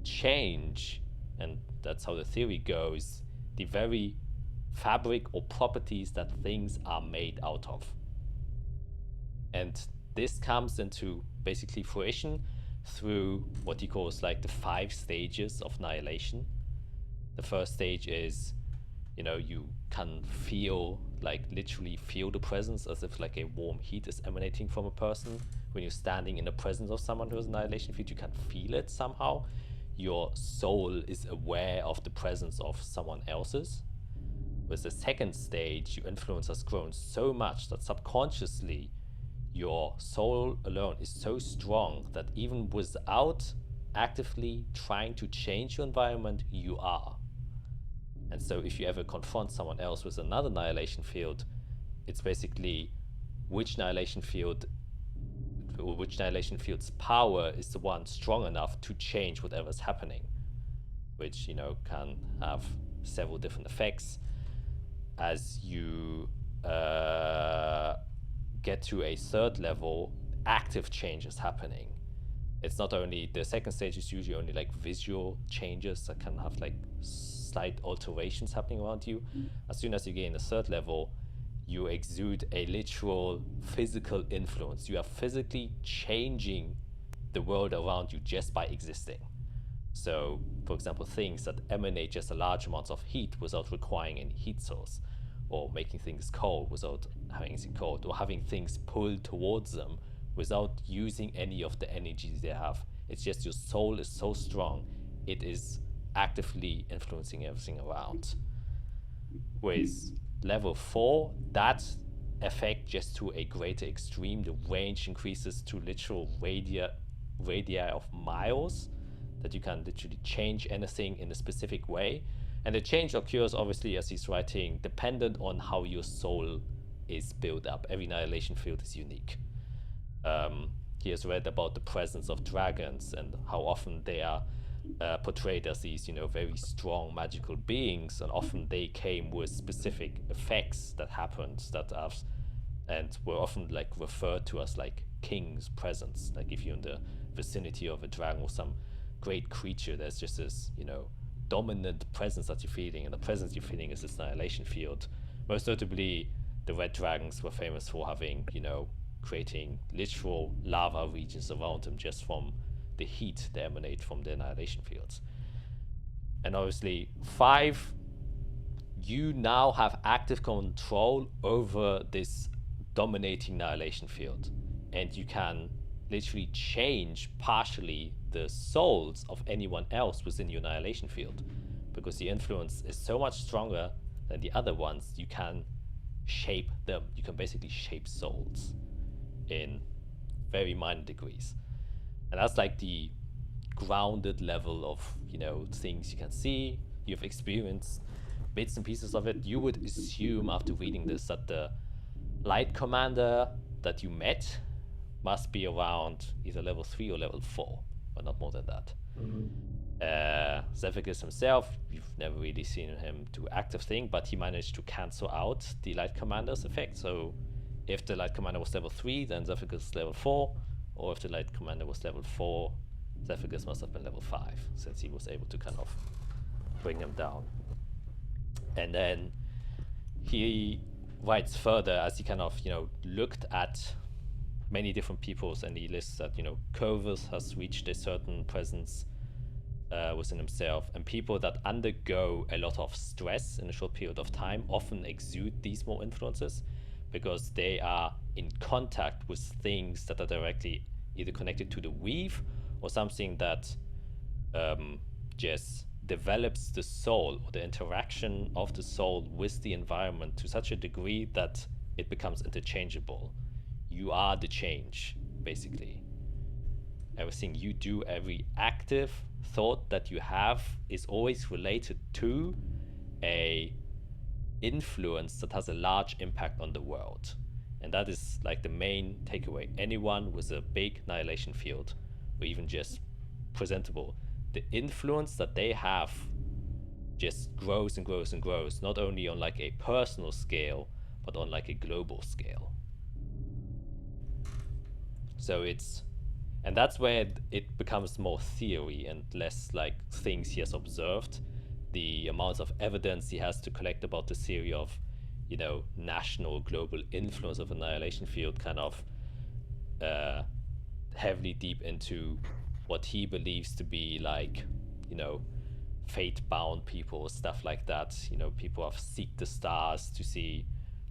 change, and that's how the theory goes, the very fabric or properties that things are made out of. And this comes into basically fruition through what he calls like the 5 stages of annihilation. The first stage is, you know, you can feel, like literally feel the presence as if like a warm heat is emanating from a person. When you're standing in the presence of someone who has annihilation field, you can feel it somehow. Your soul is aware of the presence of someone else's. With the second stage, your influence has grown so much that subconsciously your soul alone is so strong that even without actively trying to change your environment, you are. And so if you ever confront someone else with another annihilation field, it's basically which annihilation field's power is the one strong enough to change whatever's happening, which, you know, can have several different effects. As you get to a third level, active change is happening. It's not only, the second stage is usually only like visual changes that can have like slight alterations happening around you. As soon as you gain the third level, you exude a literal physical influence. You are physically changing the world around you just by existing. So, for example, things that emanate just a large amounts of heat without requiring any heat source, or making things cold without having anything cold, or having things pulled towards them without using any of the energies they have. It's just your soul is so strong, it is actively influencing everything around. With level 4, that effect just to a greater extreme. The range increases to literal radii of miles, that you can literally change anything in a specific way. And the change occurs, obviously, as he's writing, dependent on how your soul is built up. Every annihilation field is unique. He has read about the presence of dragons and how often they are portrayed as these, you know, very strong magical beings, and often they came with specific effects that happened that have, and were often like referred to as like king's presence. Like if you're in the vicinity of a dragon or some great creature, there's just this, you know, dominant presence that you're feeling, and the presence you're feeling is this annihilation field. Most notably, the red dragons were famous for having, you know, creating literal lava regions around them just from the heat that emanate from the annihilation fields. And obviously, 5, you now have active control over this dominating annihilation field, and you can literally change partially the souls of anyone else within your annihilation field, because the influence is so much stronger than the other ones. You can shape them. You can basically shape souls in very minor degrees, and that's like the grounded level of, you know, things you can see. You've experienced bits and pieces of it. You would assume after reading this that the light commander that you met must be around either level 3 or level 4, but not more than that. Zephyrus himself, you've never really seen him do active thing, but he managed to cancel out the light commander's effect. So if the light commander was level 3, then Zephyrus is level 4, or if the light commander was level 4, Zephyrus must have been level 5, since he was able to kind of bring him down. And then he writes further, as he kind of, you know, looked at many different peoples, and he lists that, you know, Corvus has reached a certain presence within himself, and people that undergo a lot of stress in a short period of time often exude these more influences, because they are in contact with things that are directly either connected to the weave or something that just develops the soul, or the interaction of the soul with the environment to such a degree that it becomes interchangeable. You are the change, basically. Everything you do, every active thought that you have is always related to a influence that has a large impact on the world. And that is like the main takeaway. Anyone with a big annihilation field, or even just presentable, the influence that they have just grows and grows and grows, not only on like a personal scale, but on like a global scale. So it's, and that's where it becomes more theory and less like things he has observed. The amounts of evidence he has to collect about the theory of, you know, national global influence of annihilation field kind of heavily deep into what he believes to be like, you know, fate-bound people, stuff like that. You know, people have seeked the stars to see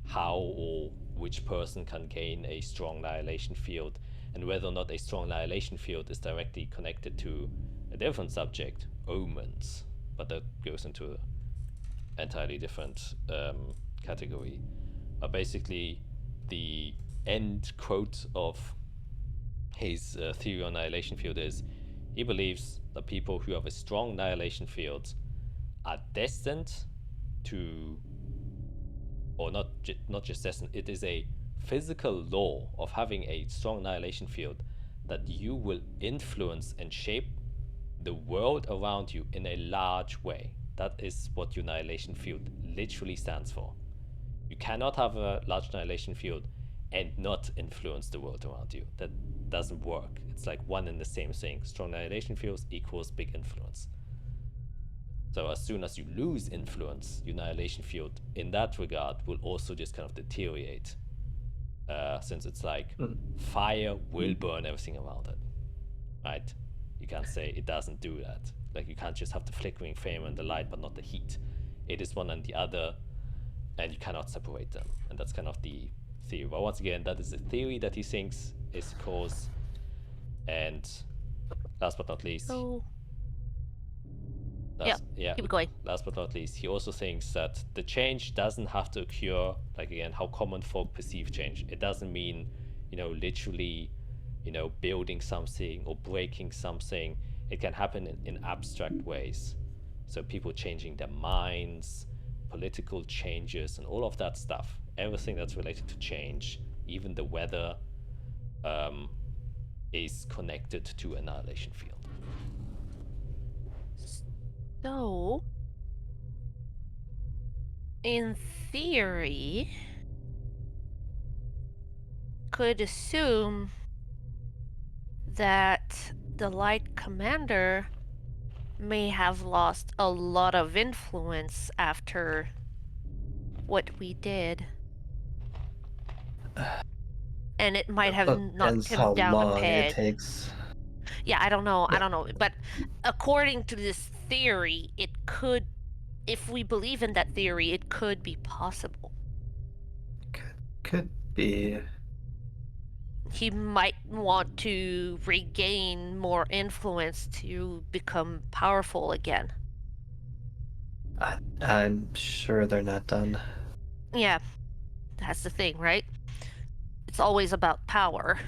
how or which person can gain a strong annihilation field, and whether or not a strong annihilation field is directly connected to a different subject, omens. But that goes into an entirely different category. But basically, the end quote of his theory on annihilation field is, he believes that people who have a strong annihilation field are destined to, or not just destined, it is a physical law of having a strong annihilation field that you will influence and shape the world around you in a large way. That is what your annihilation field literally stands for. You cannot have a large annihilation field and not influence the world around you. That doesn't work. It's like one and the same thing. Strong annihilation fields equals big influence. So as soon as you lose influence, your annihilation field in that regard will also just kind of deteriorate. Since it's like fire will burn everything around it, right? You can't say it doesn't do that. Like, you can't just have the flickering flame and the light but not the heat. It is one and the other, and you cannot separate them. And that's kind of the theory. But once again, that is a theory that he thinks is the cause. And last but not least, keep going. Last but not least, he also thinks that the change doesn't have to occur, like again, how common folk perceive change. It doesn't mean, you know, literally, you know, building something or breaking something. It can happen in abstract ways. So people changing their minds, political changes, and all of that stuff. Everything that's related to change, even the weather, is connected to annihilation field. So, in theory, could assume that the Light Commander may have lost a lot of influence after what we did. And it might have knocked him how down a long peg. it takes. Yeah, I don't know. But according to this theory, it could, if we believe in that theory, it could be possible. Could be. He might want to regain more influence to become powerful again. I'm sure they're not done. Yeah, that's the thing, right? It's always about power.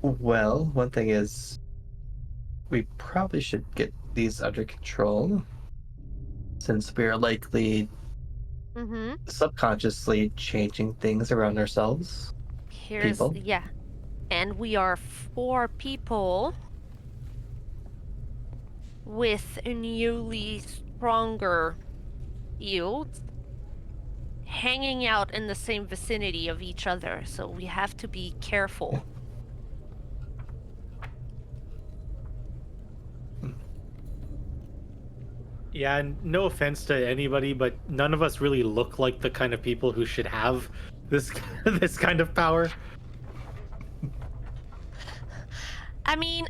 Well, one thing is, we probably should get these under control, since we are likely subconsciously changing things around ourselves. People. Yeah. And we are 4 people with newly stronger yields hanging out in the same vicinity of each other, so we have to be careful. Yeah, and no offense to anybody, but none of us really look like the kind of people who should have this this kind of power. I mean,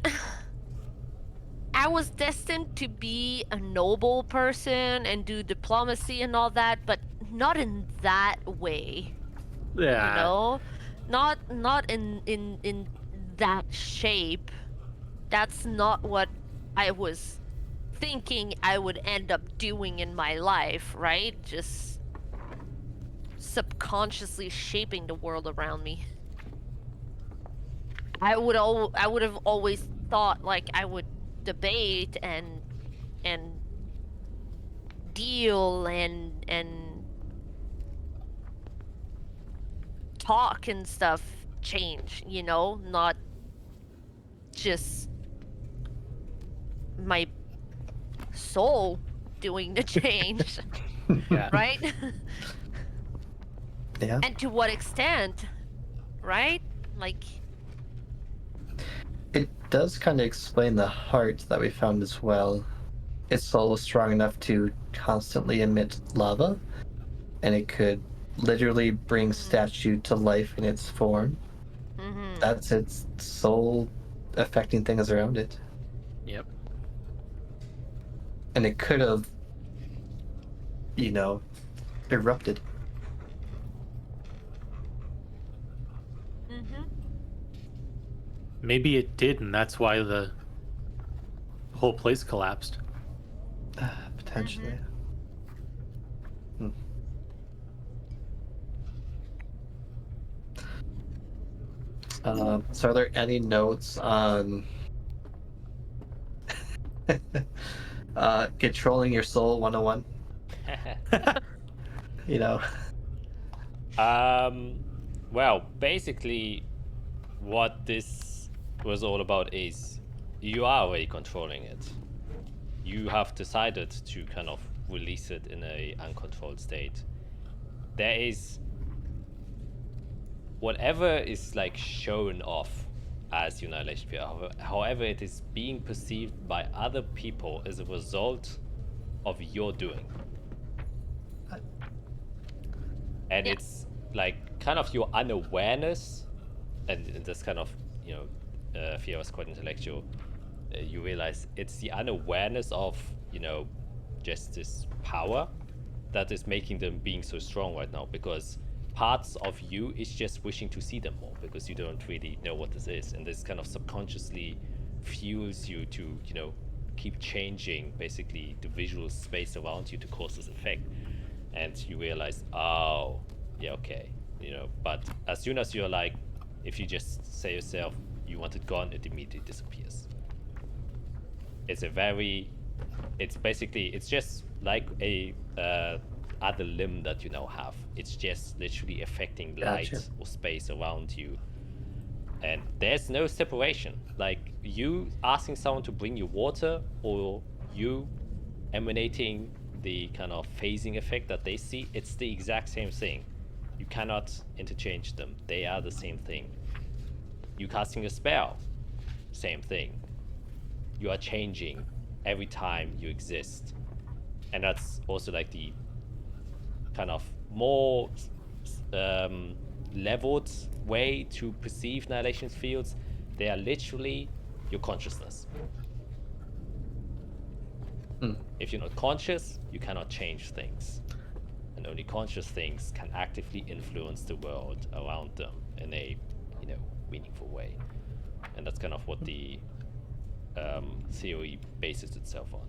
I was destined to be a noble person and do diplomacy and all that, but not in that way. Yeah. You know? Not in that shape. That's not what I was thinking I would end up doing in my life, right? Just subconsciously shaping the world around me. I would have always thought like I would debate and deal and talk and stuff change, you know, not just my soul doing the change, Yeah. right? Yeah. And to what extent, right? Like, It does kind of explain the heart that we found as well. Its soul was strong enough to constantly emit lava, and it could literally bring statue to life in its form. mhm. That's its soul affecting things around it. Yep. And it could have, you know, erupted. Mhm. Maybe it did, and that's why the whole place collapsed. Potentially. Hmm. So are there any notes on controlling your soul 101? You know? Well, basically, what this was all about is you are already controlling it. You have decided to kind of release it in a uncontrolled state. There is whatever is like shown off as your annihilation fear, however it is being perceived by other people as a result of your doing. And Yeah. it's like kind of your unawareness, and this kind of, you know, fear was quite intellectual. You realize it's the unawareness of, you know, just this power that is making them being so strong right now, because parts of you is just wishing to see them more because you don't really know what this is, and this kind of subconsciously fuels you to, you know, keep changing basically the visual space around you to cause this effect. And you realize, oh, yeah, okay, you know. But as soon as you're like, if you just say yourself you want it gone, it immediately disappears. It's basically, it's just like a other limb that you now have. It's just literally affecting light Gotcha. or space around you. And there's no separation. Like you asking someone to bring you water, or you emanating the kind of phasing effect that they see, it's the exact same thing. You cannot interchange them. They are the same thing. You casting a spell, same thing. You are changing every time you exist. And that's also like the kind of more leveled way to perceive annihilation fields. They are literally your consciousness. If you're not conscious, you cannot change things. And only conscious things can actively influence the world around them in a, you know, meaningful way. And that's kind of what the theory bases itself on.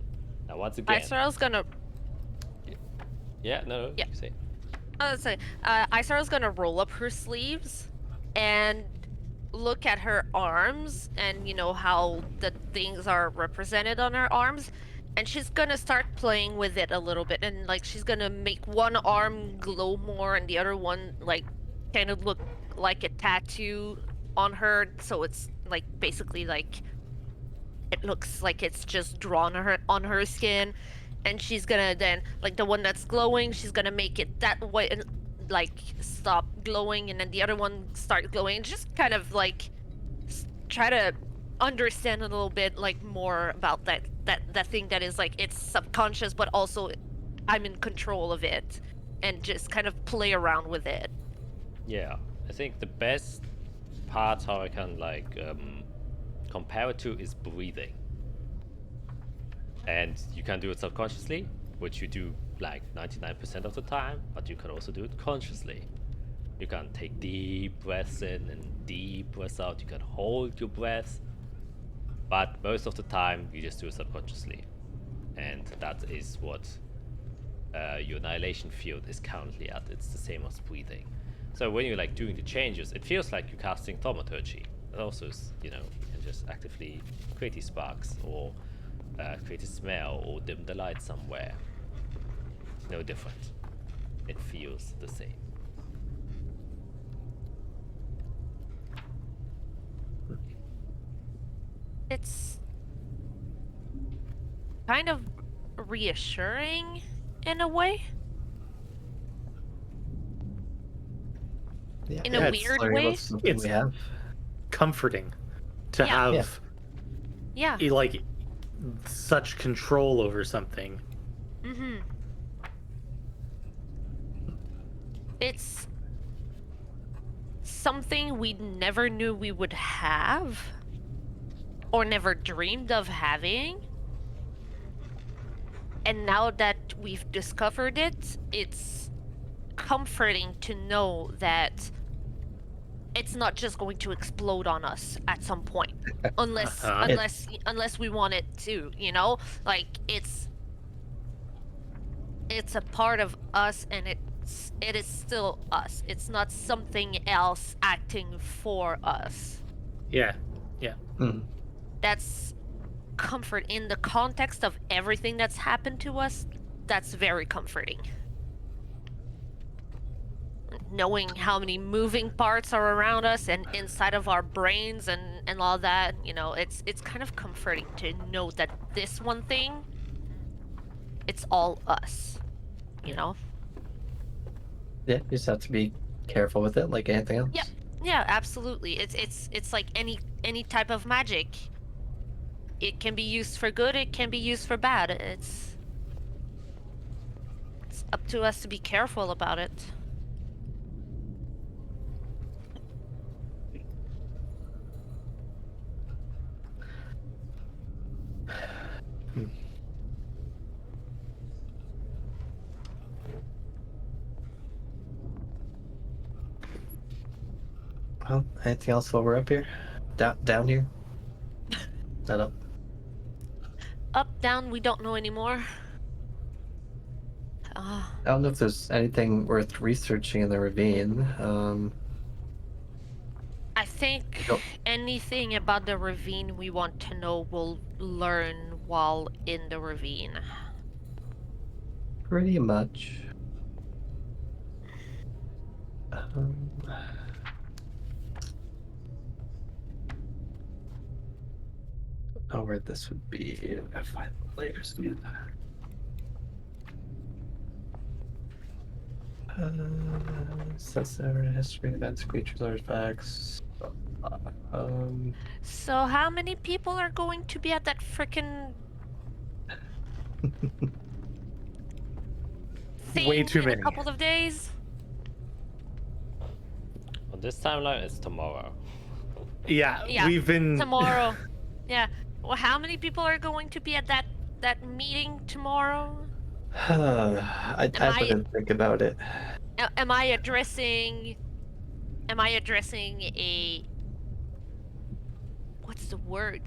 Now, once again, Isarel's gonna. yeah, no, Yeah. you say. Isarel's gonna roll up her sleeves and look at her arms, and you know how the things are represented on her arms, and she's gonna start playing with it a little bit, and like she's gonna make one arm glow more and the other one like kind of look like a tattoo on her, so it's like basically like it looks like it's just drawn on her skin. And she's gonna then, like the one that's glowing, she's gonna make it that way and like stop glowing, and then the other one start glowing. Just kind of like try to understand a little bit like more about that thing that is like it's subconscious, but also I'm in control of it, and just kind of play around with it. Yeah, I think the best part how I can like compare it to is breathing. And you can do it subconsciously, which you do like 99% of the time, but you can also do it consciously. You can take deep breaths in and deep breaths out. You can hold your breath, but most of the time you just do it subconsciously. And that is what your annihilation field is currently at. It's the same as breathing. So when you're like doing the changes, it feels like you're casting thaumaturgy. It also is, you know, you can just actively create these sparks or create a smell or dim the light somewhere. No different. It feels the same. It's kind of reassuring in a way. Yeah, In a it's weird sorry, way. what's something It's- we have. Comforting to Yeah. have Yeah. like such control over something. Mm-hmm. It's something we never knew we would have or never dreamed of having. And now that we've discovered it, it's comforting to know that it's not just going to explode on us at some point. Unless Uh-huh. unless we want it to, you know? Like it's a part of us and it is still us. It's not something else acting for us. Yeah. Mm. That's comfort in the context of everything that's happened to us. That's very comforting. Knowing how many moving parts are around us and inside of our brains and all that, you know, it's kind of comforting to know that this one thing, it's all us, you know? Yeah, you just have to be careful with it, like anything else. Yep. Yeah, absolutely. It's like any type of magic. It can be used for good, it can be used for bad. It's up to us to be careful about it. Well, anything else while we're up here? Down here? Not up. Up, down, we don't know anymore. I don't know if there's anything worth researching in the ravine. I think Yep. anything about the ravine we want to know we'll learn while in the ravine. Pretty much. Oh, where this would be. I find the layers again. Sensor, history, events, creatures, artifacts. So how many people are going to be at that frickin' thing Way too in many. a couple of days? On this timeline, it's tomorrow. Yeah, Yeah, we've been Tomorrow. Yeah. Well, how many people are going to be at that meeting tomorrow? I wouldn't think about it. Am I addressing a what's the word?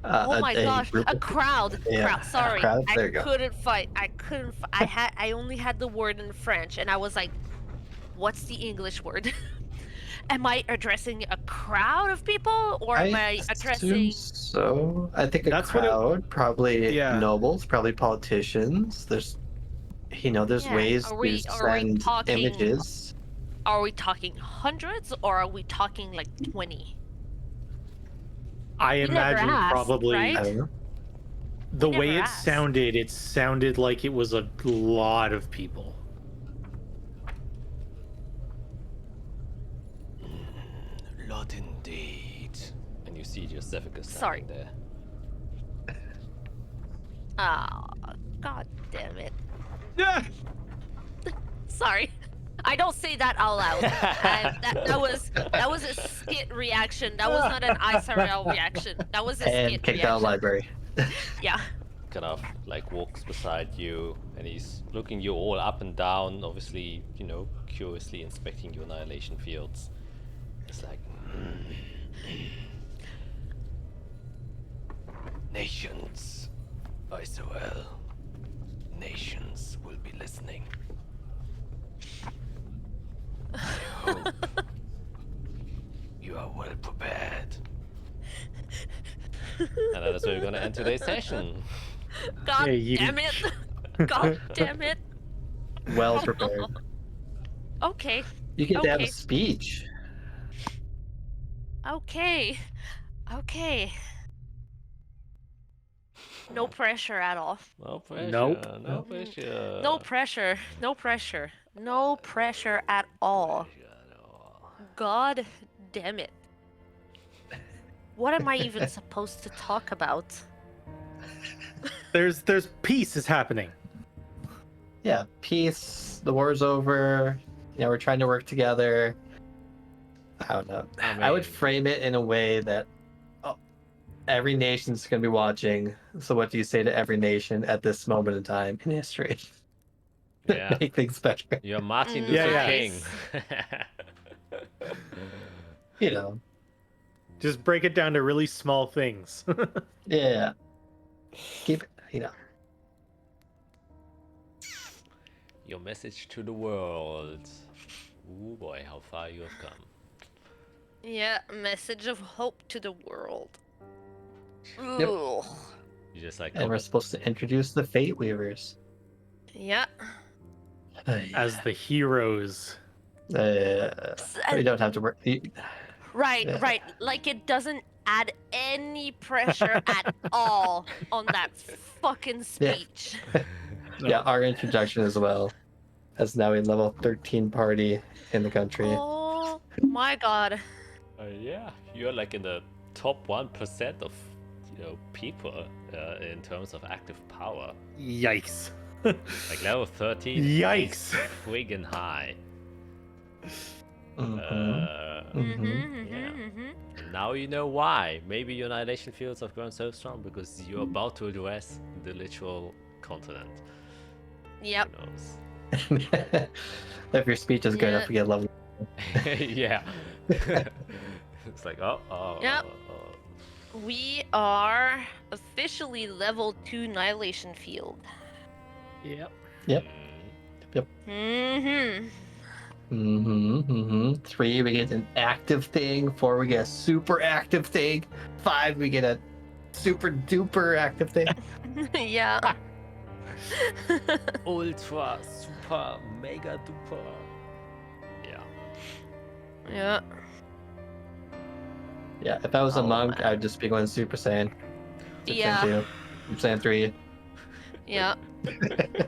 Oh my gosh, group a of- crowd. Yeah, Crowd. Sorry, a crowd, there you I go. couldn't fight. I only had the word in French, and I was like, "What's the English word?" Am I addressing a crowd of people, or am I addressing? assume so. I think a That's what it- crowd, probably Yeah. nobles, probably politicians. There's Yeah, ways are to we send talking- images. Are we talking hundreds, or are we talking like 20? I We never imagine asked, probably right? I don't know. the We way never it asked. sounded like it was a lot of people. Lot indeed. And you see Josephicus Sorry. standing there. Oh, god damn it. Yeah. Sorry. I don't say that out loud. That was a skit reaction. That was not an ISRL reaction. That was a And skit kicked out of the reaction. library. Yeah. Kind of like walks beside you, and he's looking you all up and down, obviously, curiously inspecting your annihilation fields. It's like, nations, Israel, nations will be listening. I hope you are well prepared. And that is where we're gonna end today's session. God Yeah, you- damn it. God damn it. Well prepared. Okay. You get to have a Okay. speech. Okay. Okay. No pressure at all. No pressure. Nope. No pressure. No pressure. No pressure. No pressure at all. Pressure at all. God damn it. What am I even supposed to talk about? There's peace is happening. Yeah, peace. The war's over. We're trying to work together. I don't know. I would mean- frame it in a way that every nation's going to be watching. So, what do you say to every nation at this moment in time in history? Yeah. Make things better. You're Martin Mm, Luther Yeah, King. nice. Just break it down to really small things. Yeah. Keep it, Your message to the world. Ooh boy, how far you have come. Yeah, message of hope to the world. Yep. Ugh. You just like And we're supposed to introduce the Fate Weavers. Yeah. As the heroes. We don't have to work. Right, Yeah. right. Like it doesn't add any pressure at all on that fucking Yeah. speech. Yeah, our introduction as well. As now a level 13 party in the country. Oh my god. yeah, you're like in the top 1% of people in terms of active power. Yikes. Like level 13. Yikes. Friggin' high. Mhm. Yeah. And now you know why. Maybe your annihilation fields have grown so strong because you're about to address the literal continent. Yep. Who knows? If your speech is good Yeah. enough to get level. Yeah. It's like, Yep. We are officially level 2 annihilation field. Yep. Mm-hmm. 3, we get an active thing. 4, we get a super active thing. 5, we get a super duper active thing. Yeah. Ultra, super, mega duper. Yeah. Yeah. Yeah, if I was a Oh, monk, man. I'd just be going Super Saiyan. Super Yeah. Saiyan 2, Super Saiyan 3. Yeah.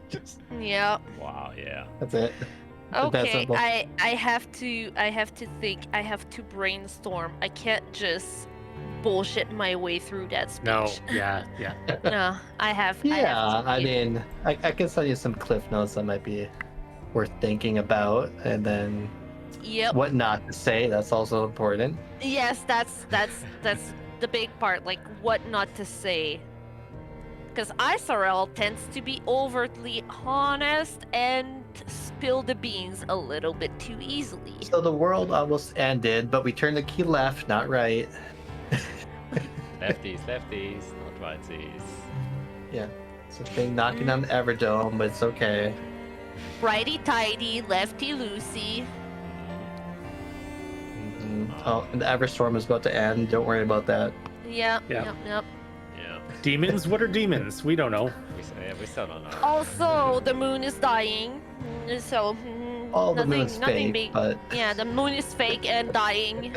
Just, Yeah. Wow, yeah. that's it. That's Okay, simple. I have to think, I have to brainstorm. I can't just bullshit my way through that speech. No. Yeah. No, I have Yeah, to I think. mean, I can send you some cliff notes that might be worth thinking about, and then Yep. what not to say. That's also important. Yes, that's the big part, like what not to say. Because ISRL tends to be overtly honest and spill the beans a little bit too easily. So the world almost ended, but we turned the key left, not right. Lefties, not righties. Yeah, it's a thing knocking on the Everdome, but it's okay. Righty tighty, lefty loosey. Oh, and the Everstorm is about to end. Don't worry about that. Yep, Yeah. yep, yep. Yeah. Demons? What are demons? We don't know. We still don't know. Also, the moon is dying, so All the nothing, moon's nothing fake, big. but Yeah, the moon is fake and dying.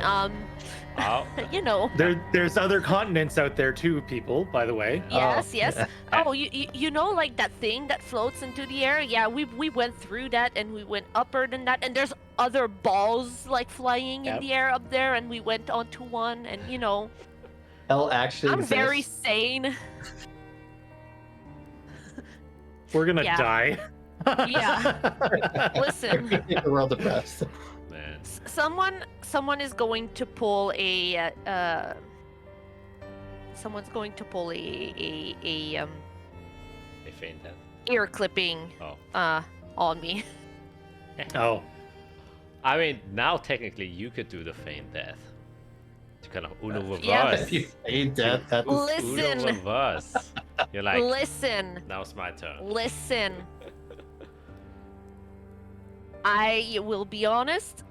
Oh, You know. There's other continents out there too, people, by the way. Yes, yes. yeah. Oh, you know, like that thing that floats into the air? Yeah, we went through that and we went upper than that, and there's other balls like flying in Yep. the air up there, and we went onto one, and you know, hell actually I'm exists. very sane. We're gonna Yeah. die. Yeah. Listen. We're all depressed. Man, Someone is going to pull a someone's going to pull a they faint that. ear clipping Oh. on me. Oh. I mean, now technically you could do the feign death. To kind of Uno reverse. Yeah. If you feign death, that's Listen. Uno reverse. You're like, Listen. now it's my turn. Listen. I will be honest.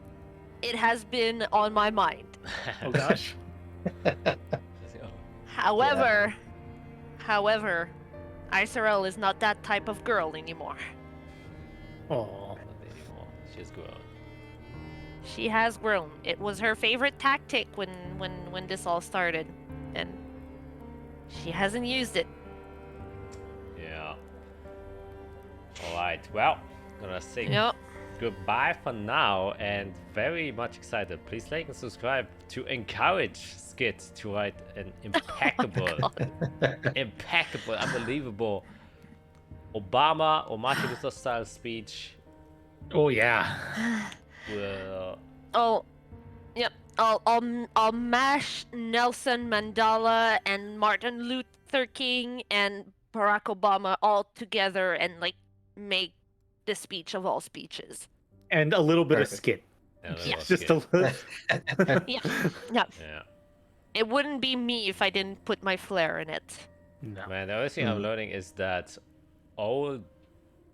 It has been on my mind. Oh gosh. However, Iserel is not that type of girl anymore. Oh. Not anymore. She's grown. She has grown. It was her favorite tactic when this all started, and she hasn't used it. Yeah. Alright, well, gonna say Yep. goodbye for now, and very much excited. Please like and subscribe to encourage Skit to write an impeccable, unbelievable Obama or Martin Luther style speech. Oh yeah. Will Oh, yep. I'll mash Nelson Mandela and Martin Luther King and Barack Obama all together and like make the speech of all speeches. And a little bit Perfect. of skit. and Yeah. was Just good. a little. Yeah. Yeah. It wouldn't be me if I didn't put my flair in it. No. Man, the other thing I'm learning is that all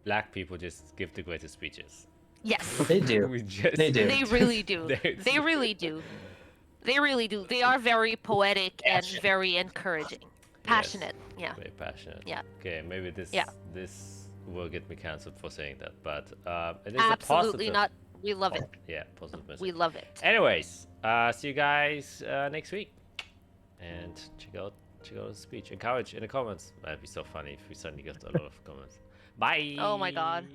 black people just give the greatest speeches. Yes. They do. We just, They do. They really do. They- They really do. They really do. They are very poetic and very encouraging. Passionate. Yeah. Very passionate. Yeah. Okay, maybe this Yeah. this will get me cancelled for saying that, but it is Absolutely a positive. not. We love it. Yeah, positive message. We love it. Anyways, see you guys next week, and check out the speech. Encourage in the comments. That'd be so funny if we suddenly get a lot of comments. Bye. Oh my God.